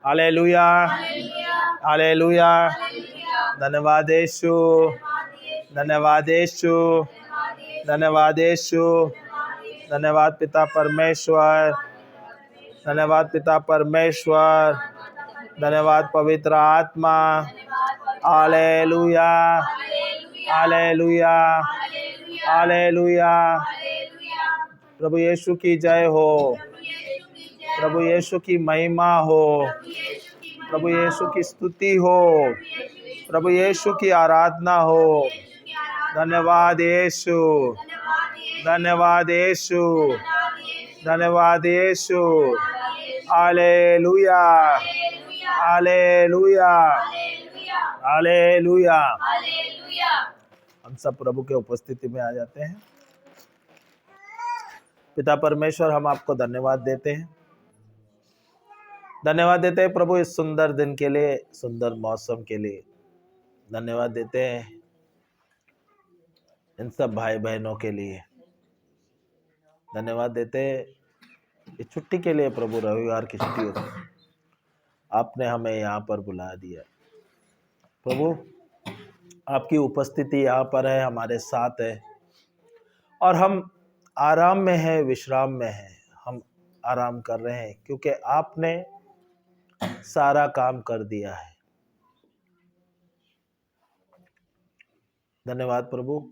Hallelujah, hallelujah. धन्यवाद यीशु, धन्यवाद यीशु, धन्यवाद यीशु, धन्यवाद पिता परमेश्वर, धन्यवाद पिता परमेश्वर, धन्यवाद पवित्र आत्मा। Hallelujah, hallelujah, hallelujah. प्रभु यीशु की जय हो, प्रभु यीशु की महिमा हो, प्रभु यीशु की स्तुति हो, प्रभु यीशु की आराधना हो। धन्यवाद यीशु, धन्यवाद यीशु, धन्यवाद यीशु। Hallelujah, hallelujah, hallelujah. हम सब प्रभु के उपस्थिति में आ जाते हैं। पिता परमेश्वर, हम आपको धन्यवाद देते हैं, धन्यवाद देते हैं प्रभु इस सुंदर दिन के लिए, सुंदर मौसम के लिए। धन्यवाद देते हैं इन सब भाई बहनों के लिए। धन्यवाद देते हैं इस छुट्टी के लिए प्रभु, रविवार की छुट्टी होती है, आपने हमें यहाँ पर बुला दिया। प्रभु आपकी उपस्थिति यहाँ पर है, हमारे साथ है, और हम आराम में हैं, विश्राम में हैं। हम आराम कर रहे हैं क्योंकि आपने सारा काम कर दिया है। धन्यवाद प्रभु,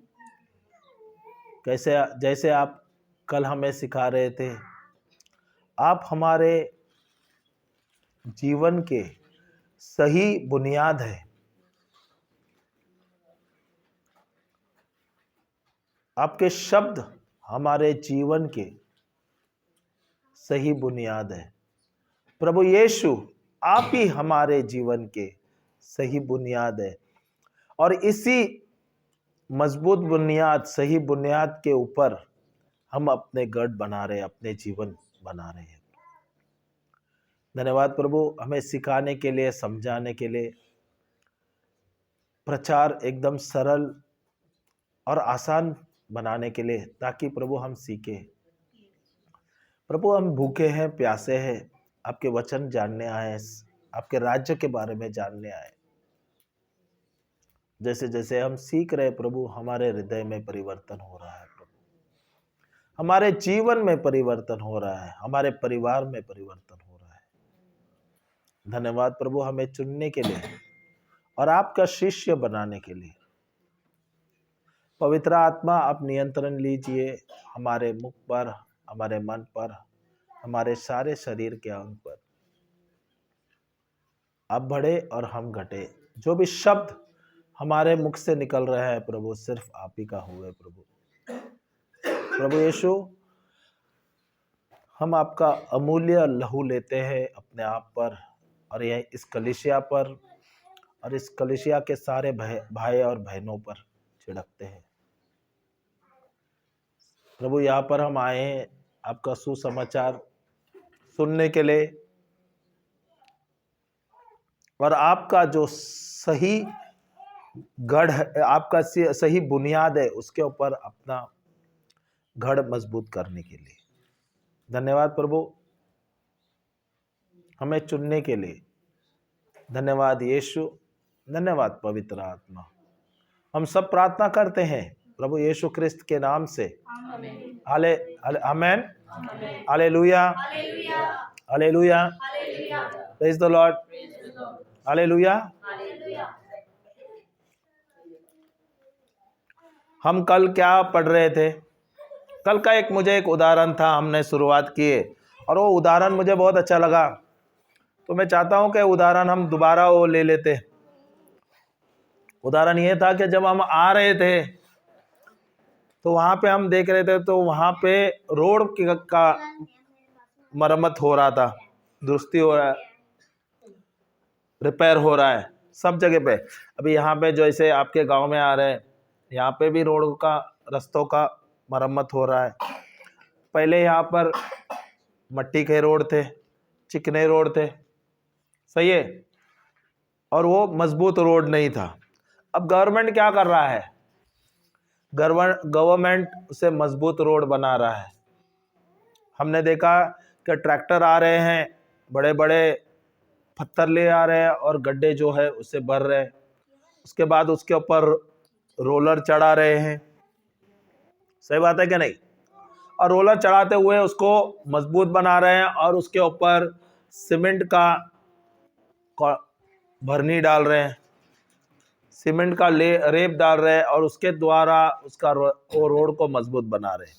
जैसे आप कल हमें सिखा रहे थे, आप हमारे जीवन के सही बुनियाद है। आपके शब्द हमारे जीवन के सही बुनियाद है। प्रभु यीशु, आप ही हमारे जीवन के सही बुनियाद है, और इसी मजबूत बुनियाद, सही बुनियाद के ऊपर हम अपने गढ़ बना रहे हैं, अपने जीवन बना रहे हैं। धन्यवाद प्रभु, हमें सिखाने के लिए, समझाने के लिए, प्रचार एकदम सरल और आसान बनाने के लिए, ताकि प्रभु हम सीखे। प्रभु हम भूखे हैं, प्यासे हैं, आपके वचन जानने आए, आपके राज्य के बारे में जानने आए। जैसे जैसे हम सीख रहे प्रभु, हमारे हृदय में परिवर्तन हो रहा है प्रभु, हमारे जीवन में परिवर्तन हो रहा है, हमारे परिवार में परिवर्तन हो रहा है। धन्यवाद प्रभु, हमें चुनने के लिए और आपका शिष्य बनाने के लिए। पवित्र आत्मा, आप नियंत्रण लीजिए हमारे मुख पर, हमारे मन पर, हमारे सारे शरीर के अंग पर। आप बढ़े और हम घटे। जो भी शब्द हमारे मुख से निकल रहा है प्रभु, सिर्फ आप ही का हुए प्रभु। प्रभु यीशु, हम आपका अमूल्य लहू लेते हैं अपने आप पर, और यह इस कलीसिया पर और इस कलीसिया के सारे भाई और बहनों पर छिड़कते हैं प्रभु। यहाँ पर हम आए हैं आपका सुसमाचार सुनने के लिए, और आपका जो सही गढ़ है, आपका सही बुनियाद है, उसके ऊपर अपना गढ़ मजबूत करने के लिए। धन्यवाद प्रभु, हमें चुनने के लिए। धन्यवाद यीशु, धन्यवाद पवित्र आत्मा। हम सब प्रार्थना करते हैं प्रभु यीशु क्रिस्त के नाम से। Amen, hallelujah, hallelujah, praise the lord, hallelujah. हम कल क्या पढ़ रहे थे? कल का मुझे एक उदाहरण था, हमने शुरुआत की है, और वो उदाहरण मुझे बहुत अच्छा लगा, तो मैं चाहता हूं कि उदाहरण हम दोबारा वो ले लेते। उदाहरण ये था कि जब हम आ रहे थे तो वहां पे हम देख रहे थे, तो वहां पे रोड का मरम्मत हो रहा था, दुरुस्ती हो रहा है, रिपेयर हो रहा है सब जगह पे। अभी यहाँ पे जैसे आपके गांव में आ रहे हैं, यहाँ पे भी रोड का, रास्तों का मरम्मत हो रहा है। पहले यहाँ पर मट्टी के रोड थे, चिकने रोड थे, सही है, और वो मजबूत रोड नहीं था। अब गवर्नमेंट क्या कर रहा है? गवर्नमेंट उसे मजबूत रोड बना रहा है। हमने देखा कि ट्रैक्टर आ रहे हैं, बड़े बड़े पत्थर ले आ रहे हैं और गड्ढे जो है उससे भर रहे हैं, उसके बाद उसके ऊपर रोलर चढ़ा रहे हैं। सही बात है क्या नहीं? और रोलर चढ़ाते हुए उसको मजबूत बना रहे हैं और उसके ऊपर सीमेंट का भरनी डाल रहे हैं, सीमेंट का रेप डाल रहे हैं और उसके द्वारा उसका वो रोड को मजबूत बना रहे हैं।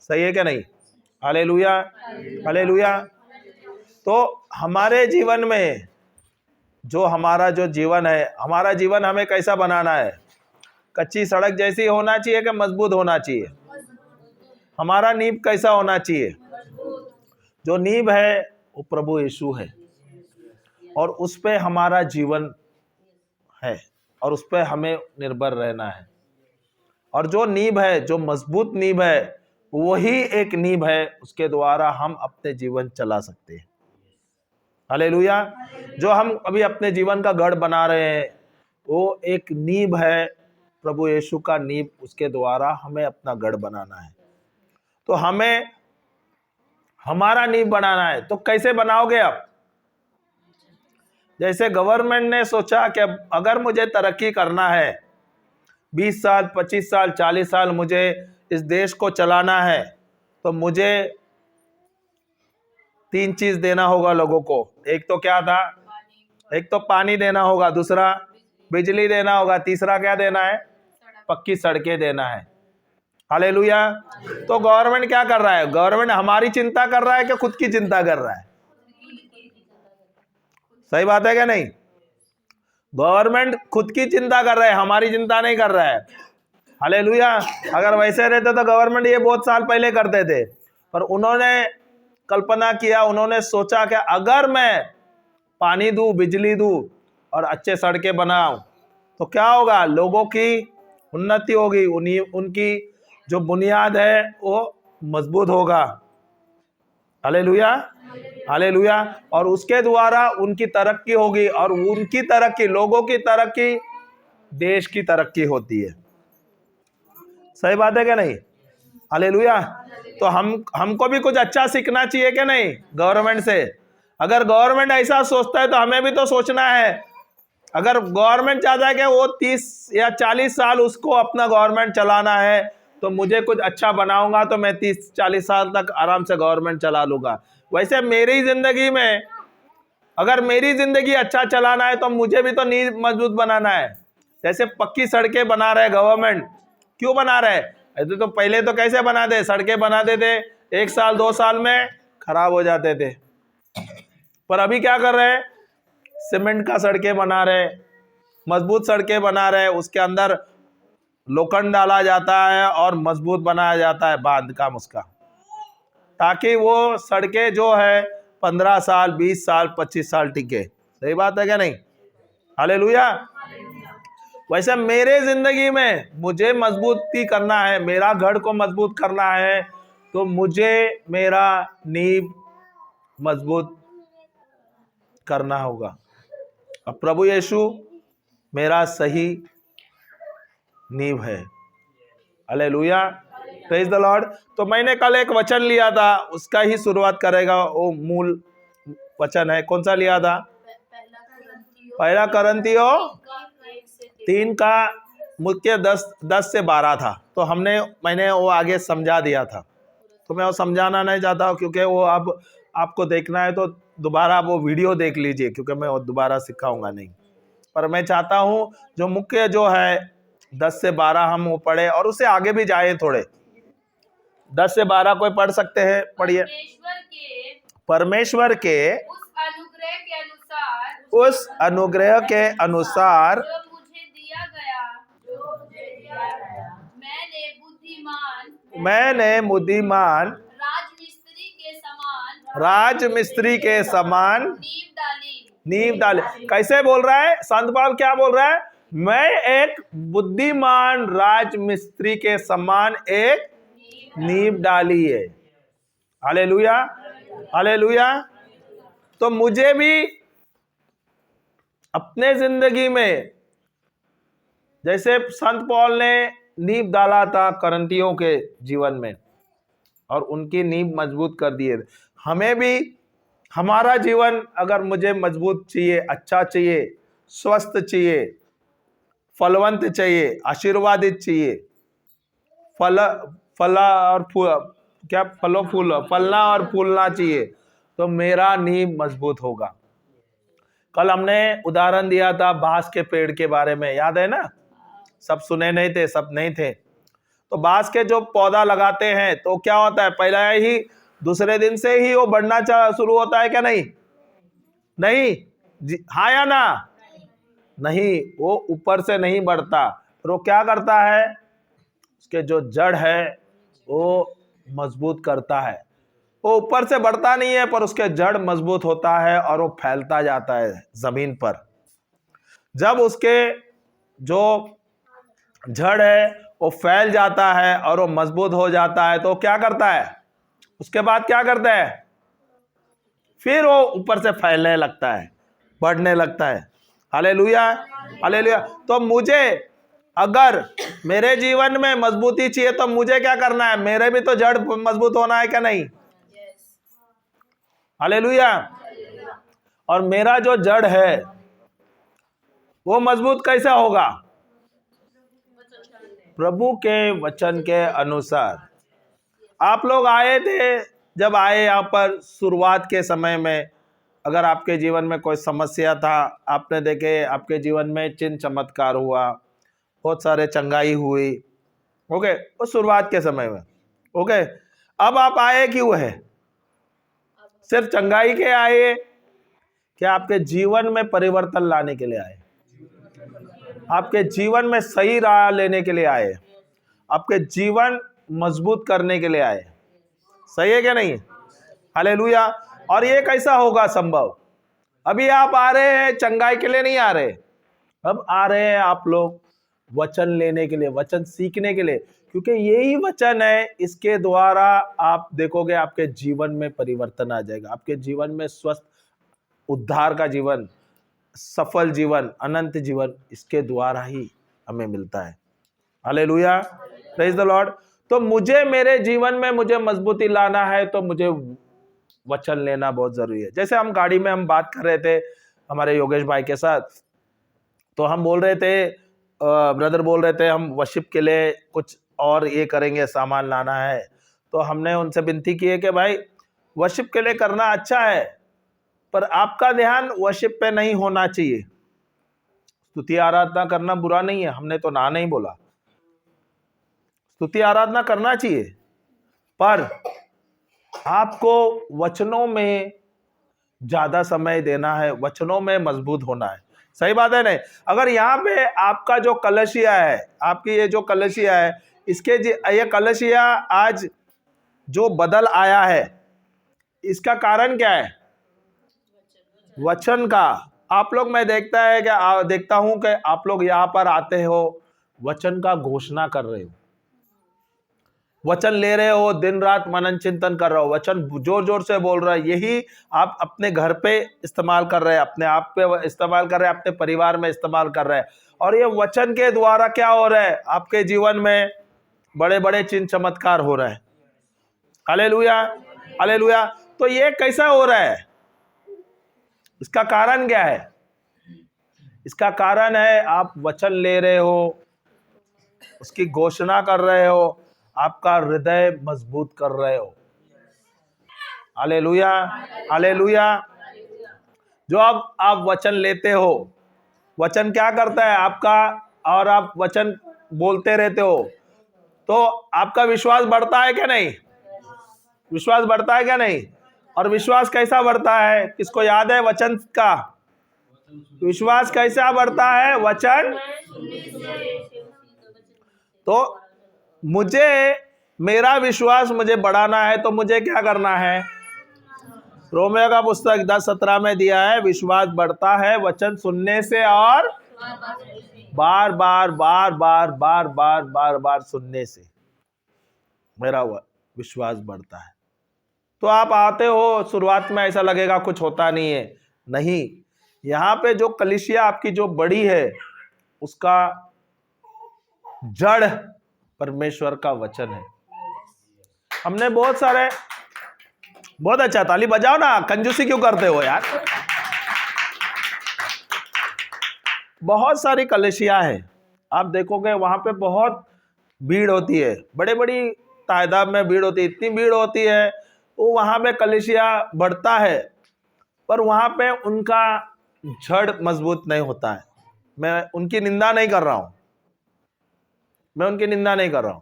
सही है क्या नहीं? Hallelujah, hallelujah. तो हमारे जीवन में जो हमारा जो जीवन है, हमारा जीवन हमें कैसा बनाना है? कच्ची सड़क जैसी होना चाहिए कि मजबूत होना चाहिए? हमारा नींव कैसा होना चाहिए? जो नींव है वो प्रभु यीशु है और उस पे हमारा जीवन है और उस पे हमें निर्भर रहना है। और जो नींव है, जो मजबूत नींव है, वही एक नींव है, उसके द्वारा हम अपने जीवन चला सकते हैं। हालेलुया। जो हम अभी अपने जीवन का गढ़ बना रहे हैं वो एक नींव है, प्रभु यीशु का नींव, उसके द्वारा हमें अपना गढ़ बनाना है। तो हमें हमारा नींव बनाना है। तो कैसे बनाओगे आप? जैसे गवर्नमेंट ने सोचा कि अगर मुझे तरक्की करना है, 20 साल 25 साल 40 साल मुझे इस देश को चलाना है, तो मुझे 3 चीज देना होगा लोगों को। एक तो क्या था? एक तो पानी देना होगा, दूसरा बिजली देना होगा, तीसरा क्या देना है? पक्की सड़कें देना है। हालेलुया। तो गवर्नमेंट क्या कर रहा है? गवर्नमेंट हमारी चिंता कर रहा है कि खुद की चिंता कर रहा है? सही बात है क्या नहीं? गवर्नमेंट खुद की चिंता कर रहा है, हमारी चिंता नहीं कर रहा है। हालेलुया। अगर वैसे रहते तो गवर्नमेंट ये बहुत साल पहले करते थे, पर उन्होंने कल्पना किया, उन्होंने सोचा कि अगर मैं पानी दूं, बिजली दूं और अच्छे सड़कें बनाऊं तो क्या होगा? लोगों की उन्नति होगी, उनकी जो बुनियाद है वो मजबूत होगा। Hallelujah, hallelujah. और उसके द्वारा उनकी तरक्की होगी और उनकी तरक्की, लोगों की तरक्की, देश की तरक्की होती है। सही बात है क्या नहीं? हालेलुया। तो हमको भी कुछ अच्छा सीखना चाहिए क्या नहीं गवर्नमेंट से? अगर गवर्नमेंट ऐसा सोचता है तो हमें भी तो सोचना है। अगर गवर्नमेंट चाहता है कि वो 30 या 40 साल उसको अपना गवर्नमेंट चलाना है, तो मुझे कुछ अच्छा बनाऊंगा तो मैं 30-40 साल तक आराम से गवर्नमेंट चला लूंगा। वैसे मेरी जिंदगी में अगर मेरी जिंदगी अच्छा चलाना है तो मुझे भी तो नींव मजबूत बनाना है। जैसे पक्की सड़कें बना रहे गवर्नमेंट, क्यों बना रहे? ऐसे तो पहले तो कैसे बनाते? सड़कें बनाते थे, 1 साल 2 साल में खराब हो जाते थे। पर अभी क्या कर रहे हैं? सीमेंट का सड़कें बना रहे, मजबूत सड़कें बना रहे, उसके अंदर लोखंड डाला जाता है और मजबूत बनाया जाता है बांध काम उसका, ताकि वो सड़कें जो है 15 साल 20 साल 25 साल टिके। सही बात है क्या नहीं? हालेलुया। वैसे मेरे जिंदगी में मुझे मजबूती करना है, मेरा घर को मजबूत करना है, तो मुझे मेरा नींव मजबूत करना होगा। अब प्रभु यीशु मेरा सही नींव है। Hallelujah, praise the Lord. तो मैंने कल एक वचन लिया था, उसका ही शुरुआत करेगा, वो मूल वचन है। कौन सा लिया था? पहला कुरिन्थियों 3 का मुख्य 10 से 12 था। तो मैंने वो आगे समझा दिया था, तो मैं वो समझाना नहीं चाहता हूँ, क्योंकि वो अब आपको देखना है तो दोबारा वो वीडियो देख लीजिए, क्योंकि मैं वो दोबारा सिखाऊंगा नहीं। पर मैं चाहता हूँ जो मुख्य जो है 10 से 12 हम वो पढ़े और उससे आगे भी जाए थोड़े। 10 से 12 कोई पढ़ सकते हैं? पढ़िए। परमेश्वर के उस अनुग्रह के अनुसार मैंने बुद्धिमान राजमिस्त्री के समान नींव डाली। कैसे बोल रहा है संत पौल? क्या बोल रहा है? मैं एक बुद्धिमान राजमिस्त्री के समान एक नींव डाली है। Hallelujah, hallelujah. तो मुझे भी अपने जिंदगी में जैसे संत पौल ने नींव डाला था कुरिन्थियों के जीवन में और उनकी नींव मजबूत कर दिए, हमें भी हमारा जीवन अगर मुझे मजबूत चाहिए, अच्छा चाहिए, स्वस्थ चाहिए, फलवंत चाहिए, आशीर्वादित चाहिए, फला और फूल, क्या फलो फूल, फलना और फूलना चाहिए, तो मेरा नींव मजबूत होगा। कल हमने उदाहरण दिया था बांस के पेड़ के बारे में, याद है ना? सब सुने नहीं थे, सब नहीं थे। तो बांस के जो पौधा लगाते हैं तो क्या होता है, पहला ही दूसरे दिन से ही वो बढ़ना शुरू होता है क्या? नहीं, नहीं, हाँ या ना? नहीं, वो ऊपर से नहीं बढ़ता, पर वो क्या करता है, उसके जो जड़ है वो मजबूत करता है। वो ऊपर से बढ़ता नहीं है, पर उसके जड़ मजबूत होता है और वो फैलता जाता है जमीन पर। जब उसके जो जड़ है वो फैल जाता है और वो मजबूत हो जाता है, तो क्या करता है, उसके बाद क्या करता है, फिर वो ऊपर से फैलने लगता है, बढ़ने लगता है। Hallelujah, hallelujah. तो मुझे अगर मेरे जीवन में मजबूती चाहिए तो मुझे क्या करना है, मेरे भी तो जड़ मजबूत होना है क्या? नहीं? हालेलुया। और मेरा जो जड़ है वो मजबूत कैसे होगा? प्रभु के वचन के अनुसार। आप लोग आए थे, जब आए यहाँ पर शुरुआत के समय में, अगर आपके जीवन में कोई समस्या था, आपने देखे आपके जीवन में चिन्ह चमत्कार हुआ, बहुत सारे चंगाई हुई, ओके, वो शुरुआत के समय में, ओके। अब आप आए क्यों है? सिर्फ चंगाई के आए क्या आपके जीवन में परिवर्तन लाने के लिए आए? आपके जीवन में सही राह लेने के लिए आए? आपके जीवन मजबूत करने के लिए आए? सही है क्या? नहीं? हालेलुया। और ये कैसा होगा संभव? अभी आप आ रहे हैं चंगाई के लिए नहीं आ रहे, अब आ रहे हैं आप लोग वचन लेने के लिए, वचन सीखने के लिए, क्योंकि यही वचन है, इसके द्वारा आप देखोगे आपके जीवन में परिवर्तन आ जाएगा, आपके जीवन में स्वस्थ उद्धार का जीवन, सफल जीवन, अनंत जीवन इसके द्वारा ही हमें मिलता है। Hallelujah, praise the Lord. तो मुझे मेरे जीवन में मुझे मजबूती लाना है तो मुझे वचन लेना बहुत जरूरी है। जैसे हम गाड़ी में हम बात कर रहे थे हमारे योगेश भाई के साथ, तो हम बोल रहे थे, ब्रदर बोल रहे थे हम वर्शिप के लिए कुछ और ये करेंगे, सामान लाना है। तो हमने उनसे विनती की है कि भाई वर्शिप के लिए करना अच्छा है, पर आपका ध्यान वर्शिप पे नहीं होना चाहिए। स्तुति आराधना करना बुरा नहीं है, हमने तो ना नहीं बोला, स्तुति आराधना करना चाहिए, पर आपको वचनों में ज्यादा समय देना है, वचनों में मजबूत होना है। सही बात है नहीं? अगर यहाँ पे आपका जो कलशिया है, आपकी ये जो कलशिया है, इसके ये कलशिया आज जो बदल आया है, इसका कारण क्या है? वचन का। आप लोग, मैं देखता हूं कि आप लोग यहाँ पर आते हो, वचन का घोषणा कर रहे हो, वचन ले रहे हो, दिन रात मनन चिंतन कर रहे हो, वचन जोर जोर से बोल रहा है। यही आप अपने घर पे इस्तेमाल कर रहे हैं, अपने आप पे इस्तेमाल कर रहे हैं, अपने परिवार में इस्तेमाल कर रहे हैं, और ये वचन के द्वारा क्या हो रहा है, आपके जीवन में बड़े बड़े चिन्ह चमत्कार हो रहे हैं। Hallelujah, hallelujah. तो ये कैसा हो रहा है? इसका कारण क्या है? इसका कारण है आप वचन ले रहे हो, उसकी घोषणा कर रहे हो, आपका हृदय मजबूत कर रहे हो। Hallelujah, hallelujah. जो आप वचन लेते हो, वचन क्या करता है आपका, और आप वचन बोलते रहते हो, तो आपका विश्वास बढ़ता है क्या? नहीं? विश्वास बढ़ता है क्या? नहीं? और विश्वास कैसा बढ़ता है? किसको याद है वचन का? विश्वास कैसा बढ़ता है? वचन। तो मुझे मेरा विश्वास मुझे बढ़ाना है तो मुझे क्या करना है? रोमियो का पुस्तक 10:17 में दिया है, विश्वास बढ़ता है वचन सुनने से और बार बार बार बार बार बार बार बार सुनने से मेरा विश्वास बढ़ता है। तो आप आते हो, शुरुआत में ऐसा लगेगा कुछ होता नहीं है, नहीं, यहाँ पे जो कलीसिया आपकी जो बड़ी है, उसका जड़ परमेश्वर का वचन है। हमने बहुत सारे बहुत अच्छा, ताली बजाओ ना, कंजूसी क्यों करते हो यार। बहुत सारी कलेशिया है, आप देखोगे वहां पे बहुत भीड़ होती है, बड़े बड़ी तादाद में भीड़ होती है, इतनी भीड़ होती है वो वहां पे कलेशिया बढ़ता है, पर वहां पे उनका जड़ मजबूत नहीं होता है। मैं उनकी निंदा नहीं कर रहा हूं, मैं उनकी निंदा नहीं कर रहा हूं,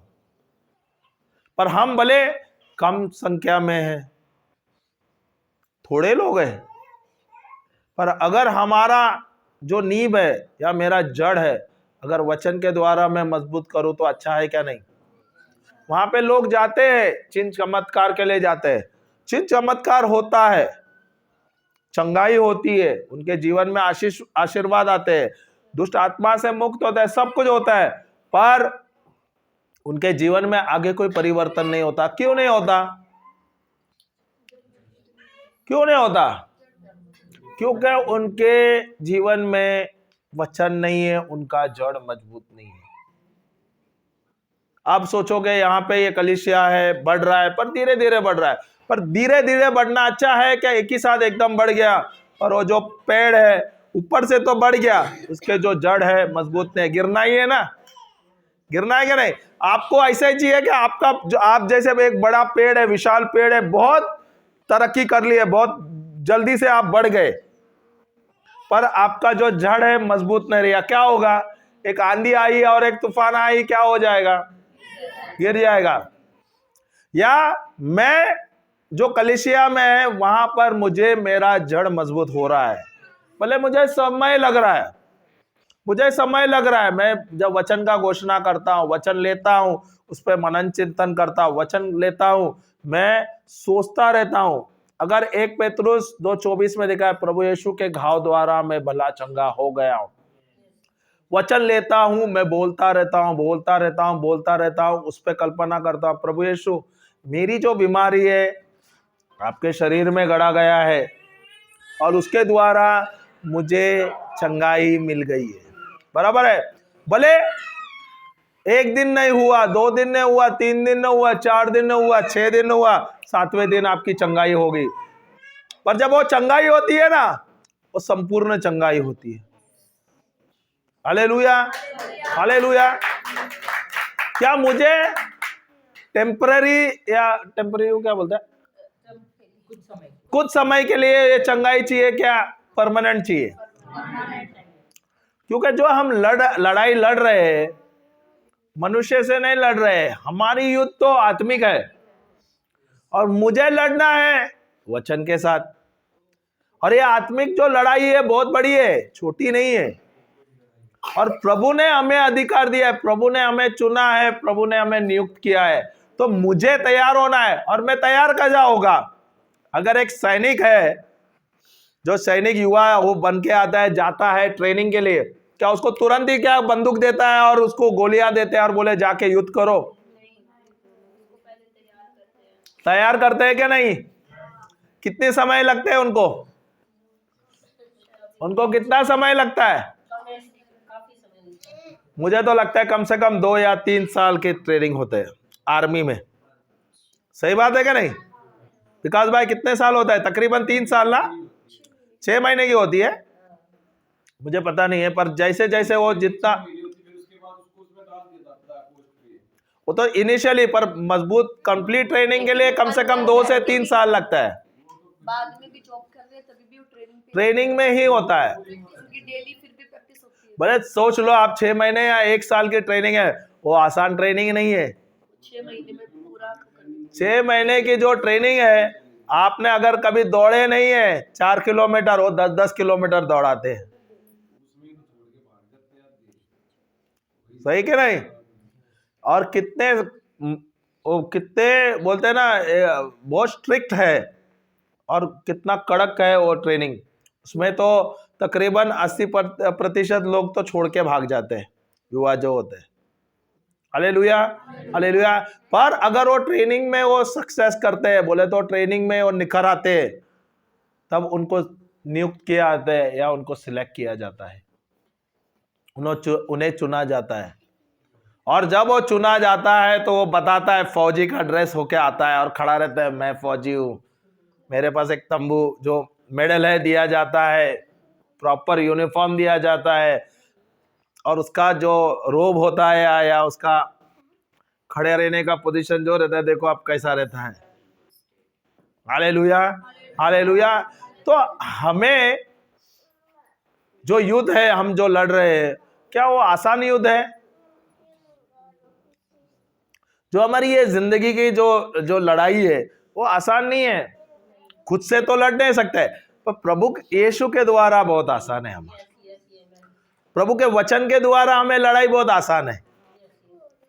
पर हम भले कम संख्या में हैं, थोड़े लोग हैं, पर अगर हमारा जो नींव है या मेरा जड़ है, अगर वचन के द्वारा मैं मजबूत करूं तो अच्छा है क्या नहीं। वहां पे लोग जाते हैं चिन्ह चमत्कार के लिए जाते हैं, चिन्ह चमत्कार होता है, चंगाई होती है, उनके जीवन में आशीर्वाद आते हैं, दुष्ट आत्मा से मुक्त होता है, सब कुछ होता है, पर उनके जीवन में आगे कोई परिवर्तन नहीं होता। क्यों नहीं होता? क्यों नहीं होता? क्योंकि उनके जीवन में वचन नहीं है, उनका जड़ मजबूत नहीं है। आप सोचोगे यहाँ पे ये कलीसिया है, बढ़ रहा है, पर धीरे धीरे बढ़ रहा है, पर धीरे धीरे बढ़ना अच्छा है क्या एक ही साथ एकदम बढ़ गया? और वो जो पेड़ है ऊपर से तो बढ़ गया, उसके जो जड़ है मजबूत नहीं, गिरना ही है ना, गिरना है क्या नहीं? आपको ऐसा ही चाहिए कि आपका जो आप जैसे एक बड़ा पेड़ है, विशाल पेड़ है, बहुत तरक्की कर ली है, बहुत जल्दी से आप बढ़ गए, पर आपका जो जड़ है मजबूत नहीं रहा, क्या होगा? एक आंधी आई और एक तूफान आई, क्या हो जाएगा? गिर जाएगा। या मैं जो कलीसिया में है वहां पर मुझे मेरा जड़ मजबूत हो रहा है, भले मुझे समय लग रहा है, मुझे समय लग रहा है, मैं जब वचन का घोषणा करता हूं, वचन लेता हूं, उस पर मनन चिंतन करता हूं, वचन लेता हूं, मैं सोचता रहता हूं। अगर 1 पेतरुस 2:24 में लिखा है, प्रभु यीशु के घाव द्वारा मैं भला चंगा हो गया हूं। वचन लेता हूं, मैं बोलता रहता हूं, बोलता रहता हूं, बोलता रहता हूं, उस पर कल्पना करता हूं, प्रभु यीशु मेरी जो बीमारी है आपके शरीर में गड़ा गया है और उसके द्वारा मुझे चंगाई मिल गई है। बराबर है? भले 1 दिन नहीं हुआ, 2 दिन नहीं हुआ, 3 दिन नहीं हुआ, 4 दिन नहीं हुआ, 6 दिन नहीं हुआ, 7वें दिन आपकी चंगाई होगी, पर जब वो चंगाई होती है ना, वो संपूर्ण चंगाई होती है। Hallelujah, hallelujah. क्या मुझे टेम्पररी या टेम्पररी क्या बोलते हैं, कुछ समय के लिए ये चंगाई चाहिए, क्या परमानेंट चाहिए? क्योंकि जो हम लड़ाई लड़ रहे हैं मनुष्य से नहीं लड़ रहे हैं, हमारी युद्ध तो आत्मिक है, और मुझे लड़ना है वचन के साथ। और ये आत्मिक जो लड़ाई है बहुत बड़ी है, छोटी नहीं है, और प्रभु ने हमें अधिकार दिया है, प्रभु ने हमें चुना है, प्रभु ने हमें नियुक्त किया है, तो मुझे तैयार होना है। और मैं तैयार कैसा होगा? अगर एक सैनिक है, जो सैनिक युवा वो बन के आता है, जाता है ट्रेनिंग के लिए, क्या उसको तुरंत ही क्या बंदूक देता है और उसको गोलियां देते हैं और बोले जाके युद्ध करो? तैयार करते हैं क्या नहीं? कितने समय लगते हैं उनको? उनको कितना समय लगता है? मुझे तो लगता है कम से कम 2 या 3 साल के ट्रेनिंग होते हैं आर्मी में। सही बात है क्या नहीं? विकास भाई कितने साल होता है? तकरीबन 3 साल ना, 6 महीने की होती है, मुझे पता नहीं है, पर जैसे जैसे वो जितना, वो तो इनिशियली, पर मजबूत कंप्लीट ट्रेनिंग के लिए कम से कम 2 से 3 साल लगता है। बाद में भी जॉब कर रहे हैं तभी भी ट्रेनिंग में ही होता है, डेली फिर भी प्रैक्टिस होती है। भले सोच लो आप 6 महीने या 1 साल की ट्रेनिंग है, वो आसान ट्रेनिंग नहीं है। 6 महीने में पूरा 6 महीने की जो ट्रेनिंग है, आपने अगर कभी दौड़े नहीं है 4 किलोमीटर, वो 10-10 किलोमीटर दौड़ाते हैं। सही कि नहीं? और कितने बोलते हैं ना, बहुत स्ट्रिक्ट है और कितना कड़क है वो ट्रेनिंग। उसमें तो तकरीबन 80% लोग तो छोड़ के भाग जाते हैं, युवा जो होते हैं। Hallelujah, hallelujah. पर अगर वो ट्रेनिंग में वो सक्सेस करते हैं, बोले तो ट्रेनिंग में वो निखर आते हैं, तब उनको नियुक्त किया जाता है या उनको सिलेक्ट किया जाता है, उन्हें चुना जाता है। और जब वो चुना जाता है तो वो बताता है, फौजी का ड्रेस होके आता है और खड़ा रहता है, मैं फौजी हूँ, मेरे पास एक तंबू जो मेडल है दिया जाता है, प्रॉपर यूनिफॉर्म दिया जाता है, और उसका जो रोब होता है या उसका खड़े रहने का पोजीशन जो रहता है, देखो आप कैसा रहता है। Hallelujah, hallelujah. तो हमें जो युद्ध है, हम जो लड़ रहे हैं, क्या वो आसान युद्ध है? जो हमारी ये जिंदगी की जो लड़ाई है वो आसान नहीं है। खुद से तो लड़ नहीं सकते, पर प्रभु यीशु के द्वारा बहुत आसान है। हमारे प्रभु के वचन के द्वारा हमें लड़ाई बहुत आसान है,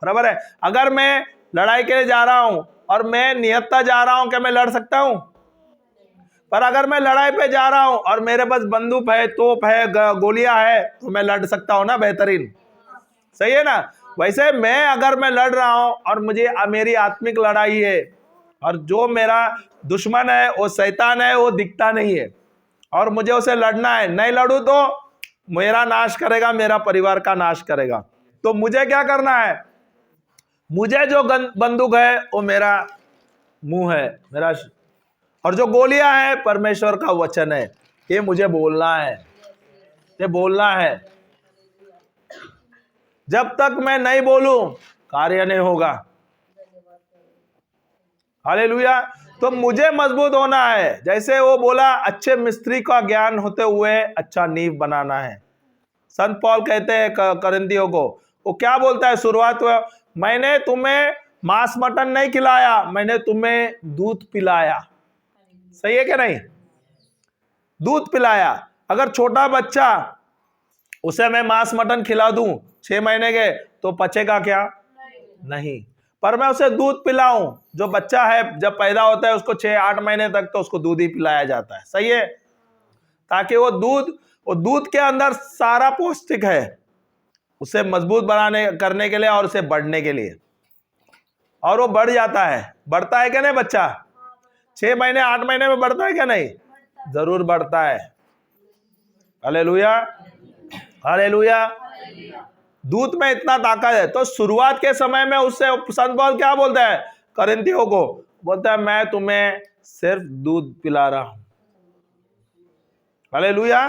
बराबर है। अगर मैं लड़ाई के लिए जा रहा हूं और मैं नियतता जा रहा हूं, क्या मैं लड़ सकता हूं? पर अगर मैं लड़ाई पे जा रहा हूं और मेरे पास बंदूक है, तोप है, गोलियां है, तो मैं लड़ सकता हूं ना, बेहतरीन, सही है ना। वैसे मैं लड़ रहा हूं और मुझे मेरी आत्मिक लड़ाई है, और जो मेरा दुश्मन है वो शैतान है, वो दिखता नहीं है, और मुझे उसे लड़ना है। नहीं लड़ू तो मेरा नाश करेगा, मेरा परिवार का नाश करेगा। तो मुझे क्या करना है? मुझे जो बंदूक है वो मेरा मुंह है, मेरा, और जो गोलियां है परमेश्वर का वचन है। ये मुझे बोलना है, ये बोलना है। जब तक मैं नहीं बोलूं कार्य नहीं होगा। हालेलुया। तो मुझे मजबूत होना है, जैसे वो बोला, अच्छे मिस्त्री का ज्ञान होते हुए अच्छा नींव बनाना है। संत पौल कहते हैं करंथियों को, वो क्या बोलता है शुरुआत में, मैंने तुम्हें मांस मटन नहीं खिलाया, मैंने तुम्हें दूध पिलाया। सही है क्या नहीं? दूध पिलाया। अगर छोटा बच्चा, उसे मैं मांस मटन खिला दूं 6 महीने के, तो पचेगा क्या? नहीं। पर मैं उसे दूध पिलाऊं, जो बच्चा है जब पैदा होता है उसको 6-8 महीने तक तो उसको दूध ही पिलाया जाता है, सही है, ताकि वो दूध के अंदर सारा पौष्टिक है, उसे मजबूत करने के लिए और उसे बढ़ने के लिए। और वो बढ़ जाता है, बढ़ता है क्या नहीं बच्चा? 6 महीने 8 महीने में बढ़ता है क्या नहीं? जरूर बढ़ता है। Hallelujah, hallelujah. दूध में इतना ताकत है। तो शुरुआत के समय में उससे संत पौल क्या बोलता है करंथियों को? बोलता है मैं तुम्हें सिर्फ दूध पिला रहा हूं। Hallelujah,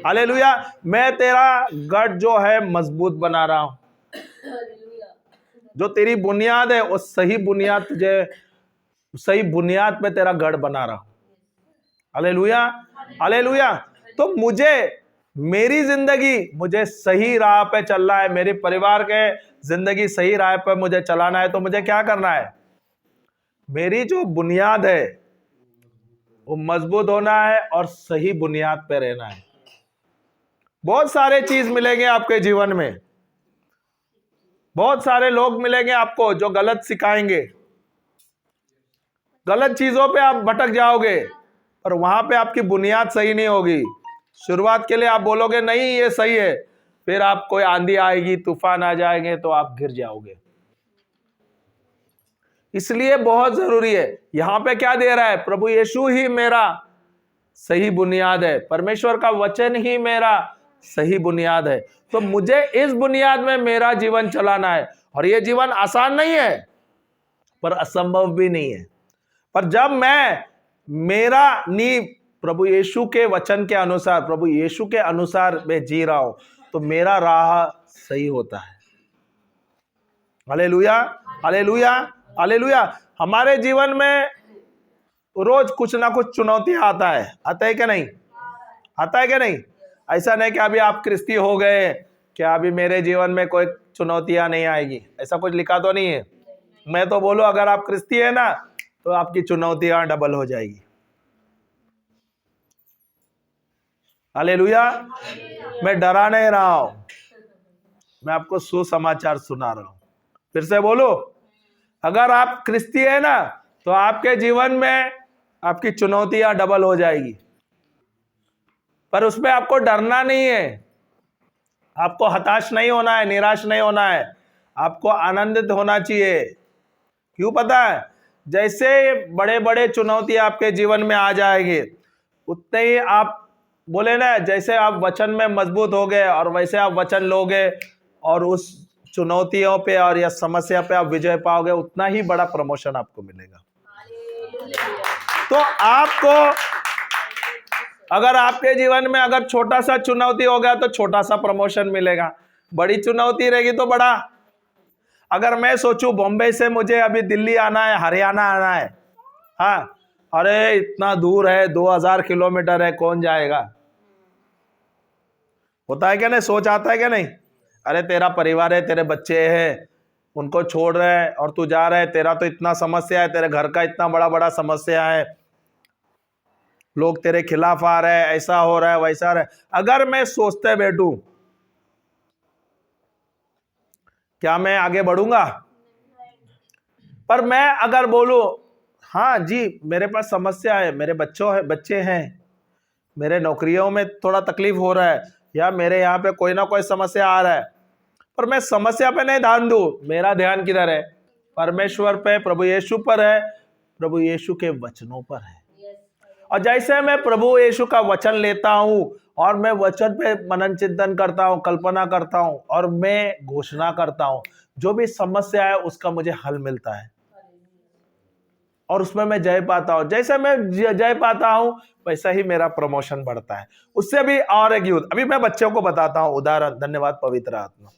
hallelujah. मैं तेरा गढ़ जो है मजबूत बना रहा हूं। जो तेरी बुनियाद है वो सही बुनियाद पे तेरा गढ़ बना रहा हूं। Hallelujah, hallelujah. तो मेरी जिंदगी मुझे सही राह पे चलना है, मेरे परिवार के जिंदगी सही राह पे मुझे चलाना है। तो मुझे क्या करना है? मेरी जो बुनियाद है वो मजबूत होना है और सही बुनियाद पे रहना है। बहुत सारे चीज मिलेंगे आपके जीवन में, बहुत सारे लोग मिलेंगे आपको जो गलत सिखाएंगे, गलत चीजों पे आप भटक जाओगे, पर वहां पे आपकी बुनियाद सही नहीं होगी। शुरुआत के लिए आप बोलोगे नहीं ये सही है, फिर आप कोई आंधी आएगी, तूफान आ जाएंगे तो आप गिर जाओगे। इसलिए बहुत जरूरी है। यहां पे क्या दे रहा है? प्रभु यीशु ही मेरा सही बुनियाद है, परमेश्वर का वचन ही मेरा सही बुनियाद है। तो मुझे इस बुनियाद में मेरा जीवन चलाना है। और यह जीवन आसान नहीं है, पर असंभव भी नहीं है। पर जब मेरा नींव प्रभु यीशु के वचन के अनुसार, प्रभु यीशु के अनुसार मैं जी रहा हूं, तो मेरा राह सही होता है। Hallelujah, hallelujah, hallelujah. हमारे जीवन में रोज कुछ ना कुछ चुनौती आता है क्या नहीं? आता है क्या नहीं? ऐसा नहीं कि अभी आप क्रिस्ती हो गए, क्या अभी मेरे जीवन में कोई चुनौतियां नहीं आएगी, ऐसा कुछ लिखा तो नहीं है। मैं तो बोलो, अगर आप क्रिस्ती है ना, तो आपकी चुनौतियां डबल हो जाएगी। हालेलुया। मैं डरा नहीं रहा हूं, मैं आपको सुसमाचार सुना रहा हूं। फिर से बोलो, अगर आप क्रिस्ती है ना, तो आपके जीवन में आपकी चुनौतियां डबल हो जाएगी। पर उसमें आपको डरना नहीं है, आपको हताश नहीं होना है, निराश नहीं होना है, आपको आनंदित होना चाहिए। क्यों पता है? जैसे बड़े बड़े चुनौती आपके जीवन में आ जाएंगे, उतने ही आप बोले ना, जैसे आप वचन में मजबूत हो गए और वैसे आप वचन लोगे और उस चुनौतियों पे और या समस्या पे आप विजय पाओगे, उतना ही बड़ा प्रमोशन आपको मिलेगा। तो आपको अगर आपके जीवन में अगर छोटा सा चुनौती हो गया तो छोटा सा प्रमोशन मिलेगा, बड़ी चुनौती रहेगी तो बड़ा। अगर मैं सोचूं बॉम्बे से मुझे अभी दिल्ली आना है, हरियाणा आना है, हाँ, अरे इतना दूर है, 2000 किलोमीटर है, कौन जाएगा? होता है क्या नहीं? सोच आता है क्या नहीं? अरे तेरा परिवार है, तेरे बच्चे हैं, उनको छोड़ रहे हैं और तू जा रहा है, तेरा तो इतना समस्या है, तेरे घर का इतना बड़ा बड़ा समस्या है, लोग तेरे खिलाफ आ रहे हैं, ऐसा हो रहा है, वैसा रहा है। अगर मैं सोचते बैठूं क्या मैं आगे बढ़ूंगा? पर मैं अगर बोलूं हाँ जी मेरे पास समस्या है, मेरे बच्चे हैं, मेरे नौकरियों में थोड़ा तकलीफ हो रहा है, या मेरे यहाँ पे कोई ना कोई समस्या आ रहा है, पर मैं समस्या पे नहीं ध्यान दूं, मेरा ध्यान किधर है? परमेश्वर पे, प्रभु यीशु पर है, प्रभु यीशु के वचनों पर है। और जैसे मैं प्रभु यीशु का वचन लेता हूं और मैं वचन पे मनन चिंतन करता हूं, कल्पना करता हूं और मैं घोषणा करता हूं, जो भी समस्या है उसका मुझे हल मिलता है और उसमें मैं जय पाता हूं। जैसे मैं जय पाता हूं वैसा ही मेरा प्रमोशन बढ़ता है। उससे भी और एक युद्ध, अभी मैं बच्चों को बताता हूं उदाहरण। धन्यवाद पवित्र आत्मा।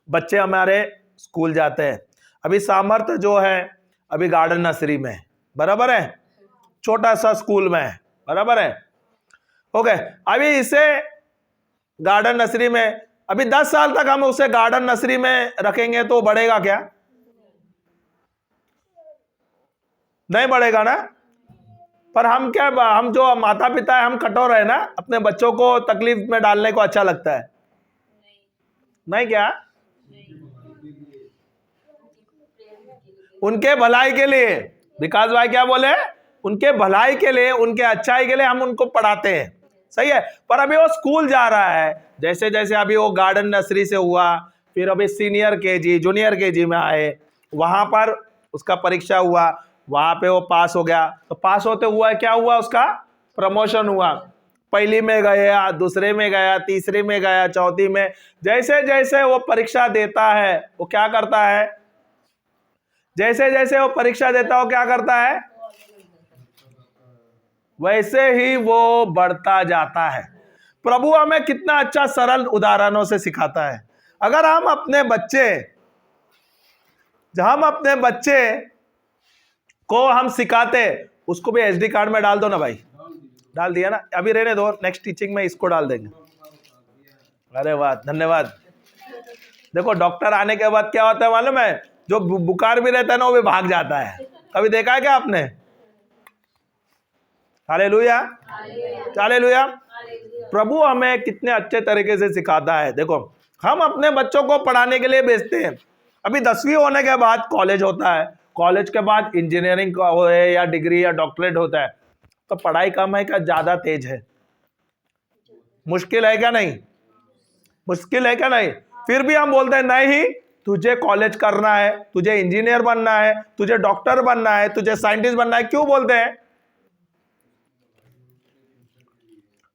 बच्चे हमारे स्कूल जाते हैं, अभी सामर्थ्य जो है अभी गार्डन नर्सरी में, बराबर है, छोटा सा स्कूल में है, बराबर है, ओके। अभी इसे गार्डन नर्सरी में, अभी 10 साल तक हम उसे गार्डन नर्सरी में रखेंगे तो बढ़ेगा क्या? नहीं बढ़ेगा ना। पर हम क्या, हम जो माता पिता है हम कठोर है ना, अपने बच्चों को तकलीफ में डालने को अच्छा लगता है, नहीं क्या? उनके भलाई के लिए, विकास भाई क्या बोले, उनके भलाई के लिए, उनके अच्छाई के लिए हम उनको पढ़ाते हैं, सही है। पर अभी वो स्कूल जा रहा है, जैसे जैसे अभी वो गार्डन नर्सरी से हुआ, फिर अभी सीनियर केजी, जूनियर केजी में आए, वहां पर उसका परीक्षा हुआ, वहां पे वो पास हो गया, तो पास होते हुआ क्या हुआ, उसका प्रमोशन हुआ, पहली में गया, दूसरे में गया, तीसरे में गया, चौथी में। जैसे जैसे वो परीक्षा देता है वो क्या करता है, जैसे जैसे वो परीक्षा देता हो क्या करता है, वैसे ही वो बढ़ता जाता है। प्रभु हमें कितना अच्छा सरल उदाहरणों से सिखाता है। अगर हम अपने बच्चे को हम सिखाते, उसको भी एसडी कार्ड में डाल दो ना भाई, डाल दिया ना, अभी रहने दो, नेक्स्ट टीचिंग में इसको डाल देंगे। अरे वाह, धन्यवाद। देखो डॉक्टर आने के बाद क्या होता है मालूम है, जो बुखार भी रहता है ना वो भी भाग जाता है। कभी देखा है क्या आपने? Hallelujah, hallelujah. प्रभु हमें कितने अच्छे तरीके से सिखाता है। देखो हम अपने बच्चों को पढ़ाने के लिए भेजते हैं, अभी 10वीं होने के बाद कॉलेज होता है, कॉलेज के बाद इंजीनियरिंग का हो या डिग्री या डॉक्टरेट होता है, तो पढ़ाई कम है क्या ज्यादा तेज है? मुश्किल है क्या नहीं? मुश्किल है क्या नहीं? फिर भी हम बोलते हैं नहीं, तुझे कॉलेज करना है, तुझे इंजीनियर बनना है, तुझे डॉक्टर बनना है, तुझे साइंटिस्ट बनना है। क्यों बोलते हैं?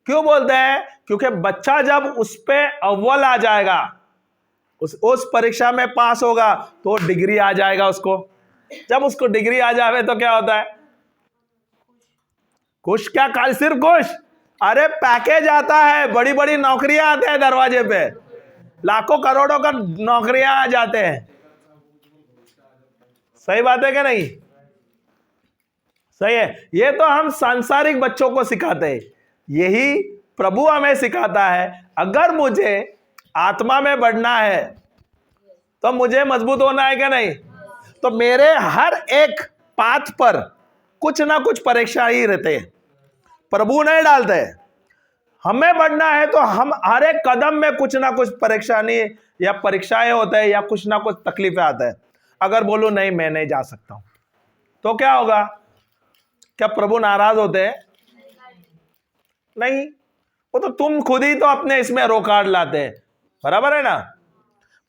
क्यों बोलते हैं? क्योंकि बच्चा जब उस पे अव्वल आ जाएगा, उस परीक्षा में पास होगा तो डिग्री आ जाएगा उसको। जब उसको डिग्री आ जाए तो क्या होता है? खुश क्या, खाली सिर्फ खुश? अरे पैकेज आता है, बड़ी बड़ी नौकरियां आते हैं दरवाजे पे, लाखों करोड़ों का नौकरियां आ जाते हैं। सही बात है क्या नहीं? सही है। ये तो हम सांसारिक बच्चों को सिखाते हैं, यही प्रभु हमें सिखाता है। अगर मुझे आत्मा में बढ़ना है तो मुझे मजबूत होना है क्या नहीं? तो मेरे हर एक पाथ पर कुछ ना कुछ परीक्षा ही रहते हैं, प्रभु नहीं डालते। हमें बढ़ना है तो हम हर एक कदम में कुछ ना कुछ परेशानी या परीक्षाएं होते हैं या कुछ ना कुछ तकलीफें आते हैं। अगर बोलो नहीं मैं नहीं जा सकता हूं तो क्या होगा? क्या प्रभु नाराज होते हैं? नहीं, वो तो तुम खुद ही तो अपने इसमें रोकाट लाते हैं, बराबर है ना।